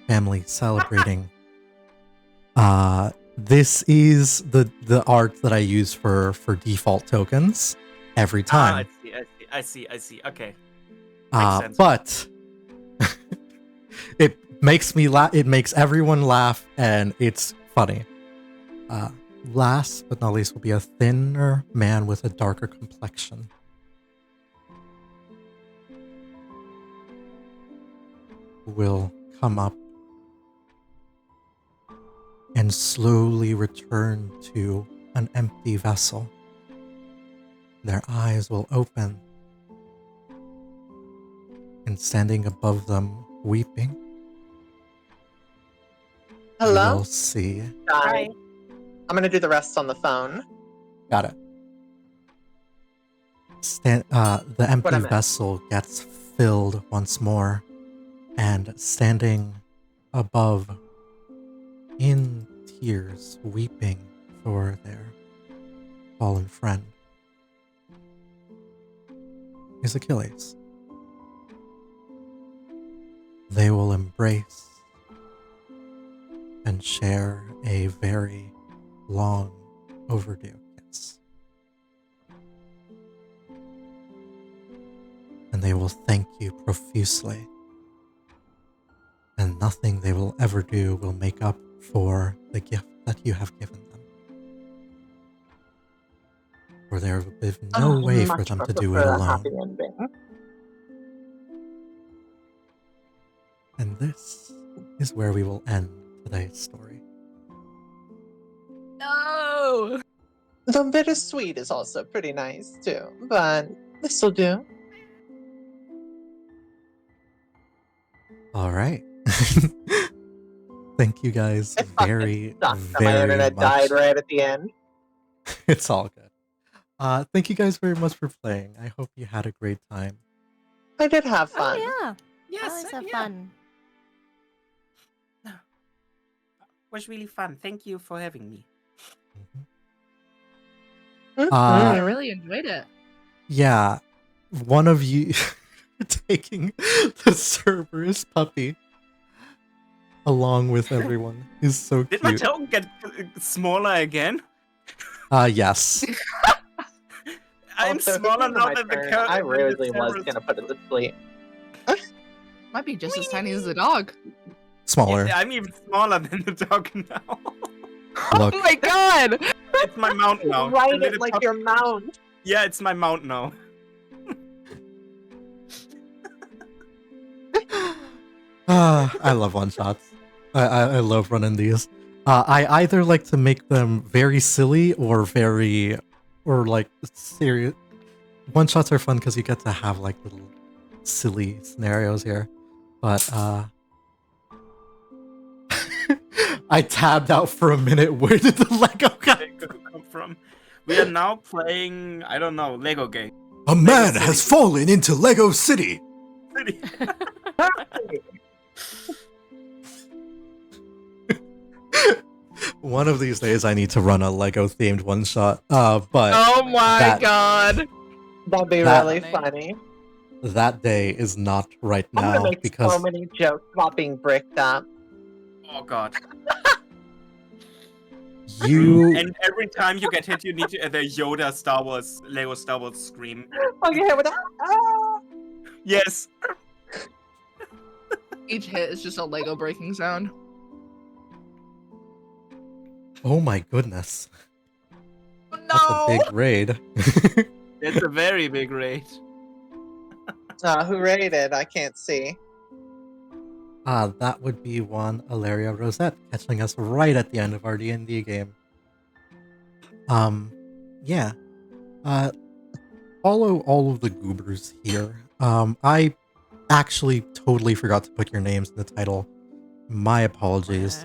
Speaker 1: Family celebrating. This is the art that I use for default tokens every time.
Speaker 2: I see. Okay. Makes sense.
Speaker 1: But it makes me laugh. It makes everyone laugh, and it's funny. last but not least will be a thinner man with a darker complexion. Who will come up and slowly return to an empty vessel. Their eyes will open, and standing above them, weeping, you
Speaker 4: Hello?
Speaker 1: will see.
Speaker 4: Hi. I'm gonna do the rest on the phone.
Speaker 1: Got it. The empty
Speaker 4: I meant.
Speaker 1: vessel gets filled once more, and standing above, in tears, weeping for their fallen friend, is Achilles. They will embrace and share a very long overdue kiss. And they will thank you profusely. And nothing they will ever do will make up for the gift that you have given them. For there will be no way for them to do it alone.
Speaker 4: Happy ending.
Speaker 1: And this is where we will end today's story.
Speaker 3: No.
Speaker 4: The bittersweet is also pretty nice too, but this'll do.
Speaker 1: All right. Thank you guys very,
Speaker 4: My
Speaker 1: very
Speaker 4: internet
Speaker 1: much.
Speaker 4: died right at the end.
Speaker 1: It's all good. Thank you guys very much for playing. I hope you had a great time.
Speaker 4: I did have fun.
Speaker 6: Oh yeah.
Speaker 2: Yes,
Speaker 6: Always have
Speaker 2: yeah.
Speaker 6: fun.
Speaker 2: It was really fun. Thank you for having me.
Speaker 3: I really enjoyed it.
Speaker 1: Yeah, one of you taking the Cerberus puppy along with everyone is so
Speaker 2: Did my
Speaker 1: cute.
Speaker 2: token get smaller again?
Speaker 1: Yes.
Speaker 2: I'm
Speaker 4: Also,
Speaker 2: smaller
Speaker 4: who's
Speaker 2: now
Speaker 4: my
Speaker 2: than the
Speaker 4: turn?
Speaker 2: cat.
Speaker 4: I really was gonna put it to sleep.
Speaker 3: Might be just as tiny as the dog.
Speaker 1: Smaller.
Speaker 2: Yeah, I'm even smaller than the dog now.
Speaker 1: Look.
Speaker 3: Oh my god!
Speaker 2: It's my mount now. The
Speaker 4: Ride it
Speaker 2: little
Speaker 4: like
Speaker 2: pup-
Speaker 4: your mount.
Speaker 2: Yeah, it's my mount now.
Speaker 1: I love one shots. I love running these. I either like to make them very silly or like serious. One shots are fun because you get to have like little silly scenarios here. But I tabbed out for a minute. Where did the Lego
Speaker 2: come from? We are now playing, I don't know, Lego game.
Speaker 8: A man has fallen into Lego City.
Speaker 1: One of these days I need to run a Lego themed one shot. But
Speaker 3: oh my god.
Speaker 4: That'd be really funny.
Speaker 1: That day is not right
Speaker 4: I'm
Speaker 1: now
Speaker 4: gonna make
Speaker 1: because
Speaker 4: so many jokes about being bricked up.
Speaker 2: Oh god.
Speaker 1: you
Speaker 2: And every time you get hit, you need to the Yoda Star Wars, Lego Star Wars scream.
Speaker 4: Okay, with that. Ah!
Speaker 2: Yes.
Speaker 3: Each hit is just a Lego breaking sound.
Speaker 1: Oh my goodness.
Speaker 3: Oh,
Speaker 1: That's a big raid.
Speaker 2: It's a very big raid.
Speaker 4: Who raided? I can't see.
Speaker 1: That would be one Ilaria Rosette catching us right at the end of our D&D game. Yeah. Follow all of the goobers here. I actually totally forgot to put your names in the title. My apologies.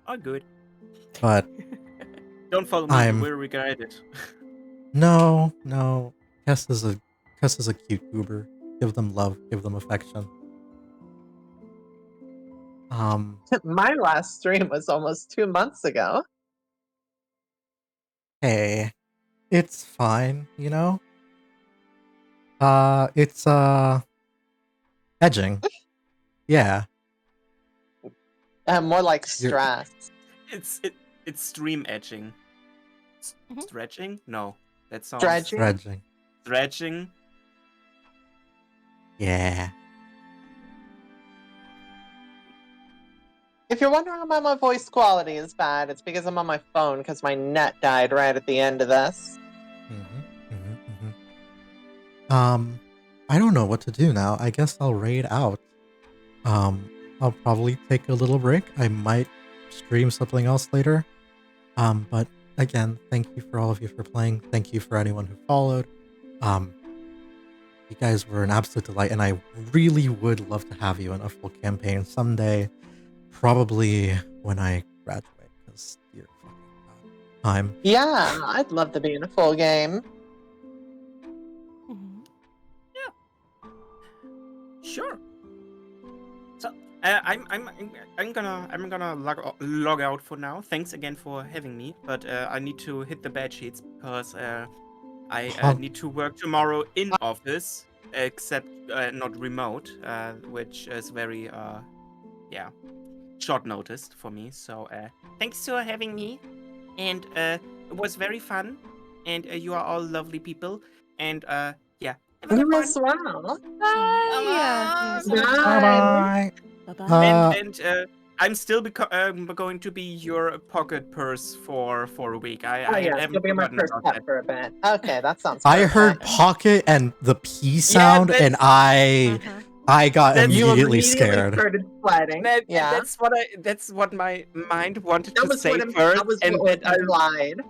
Speaker 2: Oh, good.
Speaker 1: But
Speaker 2: don't follow me. You will regret it.
Speaker 1: No. Kess is a cute goober. Give them love. Give them affection.
Speaker 4: My last stream was almost 2 months ago.
Speaker 1: Hey, it's fine, you know? It's, edging. Yeah.
Speaker 4: More like stress.
Speaker 2: It's stream edging. Stretching? No. That sounds...
Speaker 4: Stretching?
Speaker 2: Stretching?
Speaker 1: Yeah.
Speaker 4: If you're wondering why my voice quality is bad, it's because I'm on my phone because my net died right at the end of this.
Speaker 1: I don't know what to do now. I guess I'll raid out. I'll probably take a little break. I might stream something else later. But again, thank you for all of you for playing. Thank you for anyone who followed. You guys were an absolute delight, and I really would love to have you in a full campaign someday. Probably when I graduate, because dear fucking god. Time.
Speaker 4: Yeah, I'd love to be in a full game.
Speaker 2: Sure. So I'm gonna log out for now. Thanks again for having me, but I need to hit the bed sheets because I need to work tomorrow in office, except not remote, which is very short notice for me. So thanks for having me, and it was very fun, and you are all lovely people, and yeah. Have a good
Speaker 4: You
Speaker 2: one.
Speaker 4: as well.
Speaker 3: Bye.
Speaker 4: Bye.
Speaker 1: Bye-bye.
Speaker 2: And I'm still going to be your pocket purse for a week. I
Speaker 4: Oh yes,
Speaker 2: haven't
Speaker 4: you'll be my
Speaker 2: forgotten
Speaker 4: first
Speaker 2: about
Speaker 4: pet
Speaker 2: that.
Speaker 4: for a bit. Okay, that sounds
Speaker 1: I
Speaker 4: perfect.
Speaker 1: heard pocket and the P sound, and I got
Speaker 2: That's-
Speaker 4: You
Speaker 1: immediately scared.
Speaker 4: started sweating. Yeah,
Speaker 2: That's what my mind wanted
Speaker 4: that
Speaker 2: to
Speaker 4: was
Speaker 2: say
Speaker 4: what
Speaker 2: first,
Speaker 4: was
Speaker 2: and
Speaker 4: what was implied.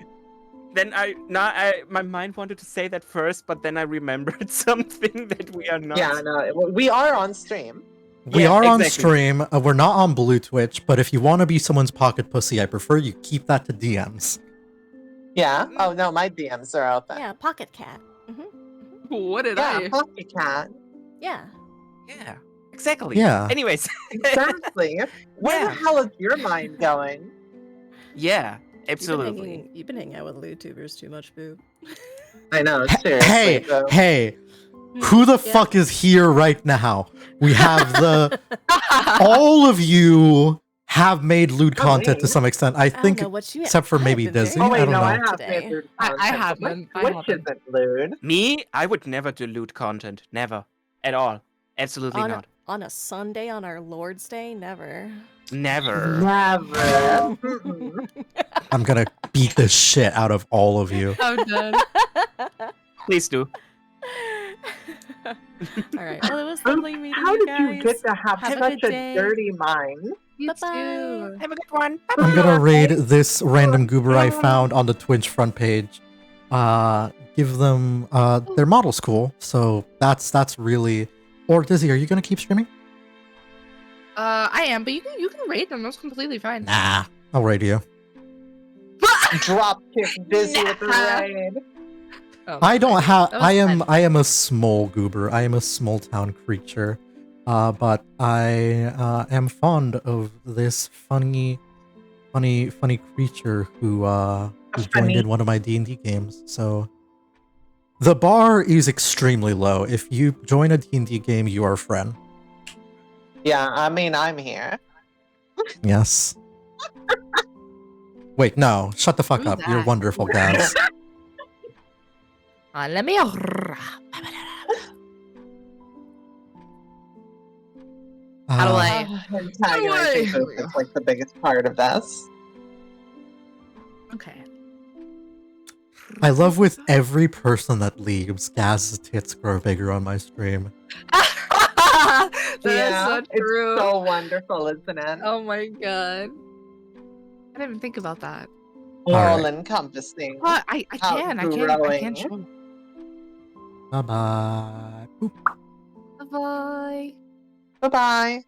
Speaker 2: my mind wanted to say that first, but then I remembered something that we are not.
Speaker 4: Yeah, no, we are on stream.
Speaker 1: We
Speaker 2: Yeah,
Speaker 1: are on
Speaker 2: exactly.
Speaker 1: stream. We're not on Blue Twitch, but if you want to be someone's pocket pussy, I prefer you keep that to DMs.
Speaker 4: Yeah. Oh no, my DMs are open.
Speaker 6: Yeah, pocket cat.
Speaker 3: What did
Speaker 4: Yeah,
Speaker 3: I?
Speaker 4: Pocket Cat.
Speaker 6: Yeah.
Speaker 2: Yeah, exactly.
Speaker 1: Yeah.
Speaker 2: Anyways.
Speaker 4: Exactly. Where
Speaker 2: Yeah.
Speaker 4: the hell is your mind going?
Speaker 2: Yeah, absolutely.
Speaker 6: You've been hanging out with YouTubers too much, boo.
Speaker 4: I know, seriously.
Speaker 1: Hey,
Speaker 4: though.
Speaker 1: hey, who the fuck is here right now? We have all of you have made lewd content to some extent. I think,
Speaker 6: know what you-
Speaker 1: except for
Speaker 6: I've
Speaker 1: maybe
Speaker 6: been very
Speaker 1: Dizzy.
Speaker 4: Oh
Speaker 1: I
Speaker 4: wait,
Speaker 1: don't
Speaker 4: no,
Speaker 1: know.
Speaker 4: I have
Speaker 6: today.
Speaker 4: made lewd
Speaker 3: I
Speaker 4: content. but
Speaker 3: haven't. I
Speaker 4: Which
Speaker 3: haven't.
Speaker 4: isn't lewd.
Speaker 2: Me, I would never do lewd content. Never. At all. Absolutely not.
Speaker 6: On a Sunday on our Lord's Day? Never.
Speaker 2: Never.
Speaker 4: Never. Mm-mm.
Speaker 1: I'm gonna beat the shit out of all of you.
Speaker 3: I'm done.
Speaker 2: Please do.
Speaker 6: All right. Well, it was lovely meeting
Speaker 4: How
Speaker 6: you
Speaker 4: did
Speaker 6: guys.
Speaker 4: you get to have
Speaker 6: Have a
Speaker 4: such
Speaker 6: good
Speaker 4: a
Speaker 6: day.
Speaker 4: dirty mind?
Speaker 3: You
Speaker 6: Bye-bye.
Speaker 3: too.
Speaker 2: Have a good one.
Speaker 1: I'm gonna raid this random goober I found on the Twitch front page. Give them their model school. So that's really. Or Dizzy, are you gonna keep streaming?
Speaker 3: I am, but you can rate them. That's completely fine.
Speaker 1: Nah, I'll raid you.
Speaker 4: Drop kick Dizzy with the
Speaker 3: Nah.
Speaker 4: raid.
Speaker 3: Oh,
Speaker 1: I don't have.
Speaker 3: That was fun.
Speaker 1: I am a small goober. I am a small town creature. But I am fond of this funny creature who joined in one of my D&D games. So the bar is extremely low. If you join a D&D game, you are a friend.
Speaker 4: Yeah, I mean, I'm here.
Speaker 1: Yes. Wait, no. Shut the fuck
Speaker 3: Who's
Speaker 1: up. You're
Speaker 3: that?
Speaker 1: wonderful, guys.
Speaker 3: Let me.
Speaker 1: How
Speaker 3: do I?
Speaker 4: Antagonizing
Speaker 3: Don't worry.
Speaker 4: is like the biggest part of this.
Speaker 3: Okay.
Speaker 1: I love with every person that leaves, Gaz's tits grow bigger on my stream.
Speaker 3: That's so true.
Speaker 4: It's so wonderful, isn't it?
Speaker 3: Oh my god. I didn't even think about that.
Speaker 1: All
Speaker 4: All
Speaker 1: right.
Speaker 4: encompassing.
Speaker 3: But I can
Speaker 4: Outgrowing.
Speaker 3: show.
Speaker 1: Bye-bye. Boop.
Speaker 3: Bye.
Speaker 4: Bye bye.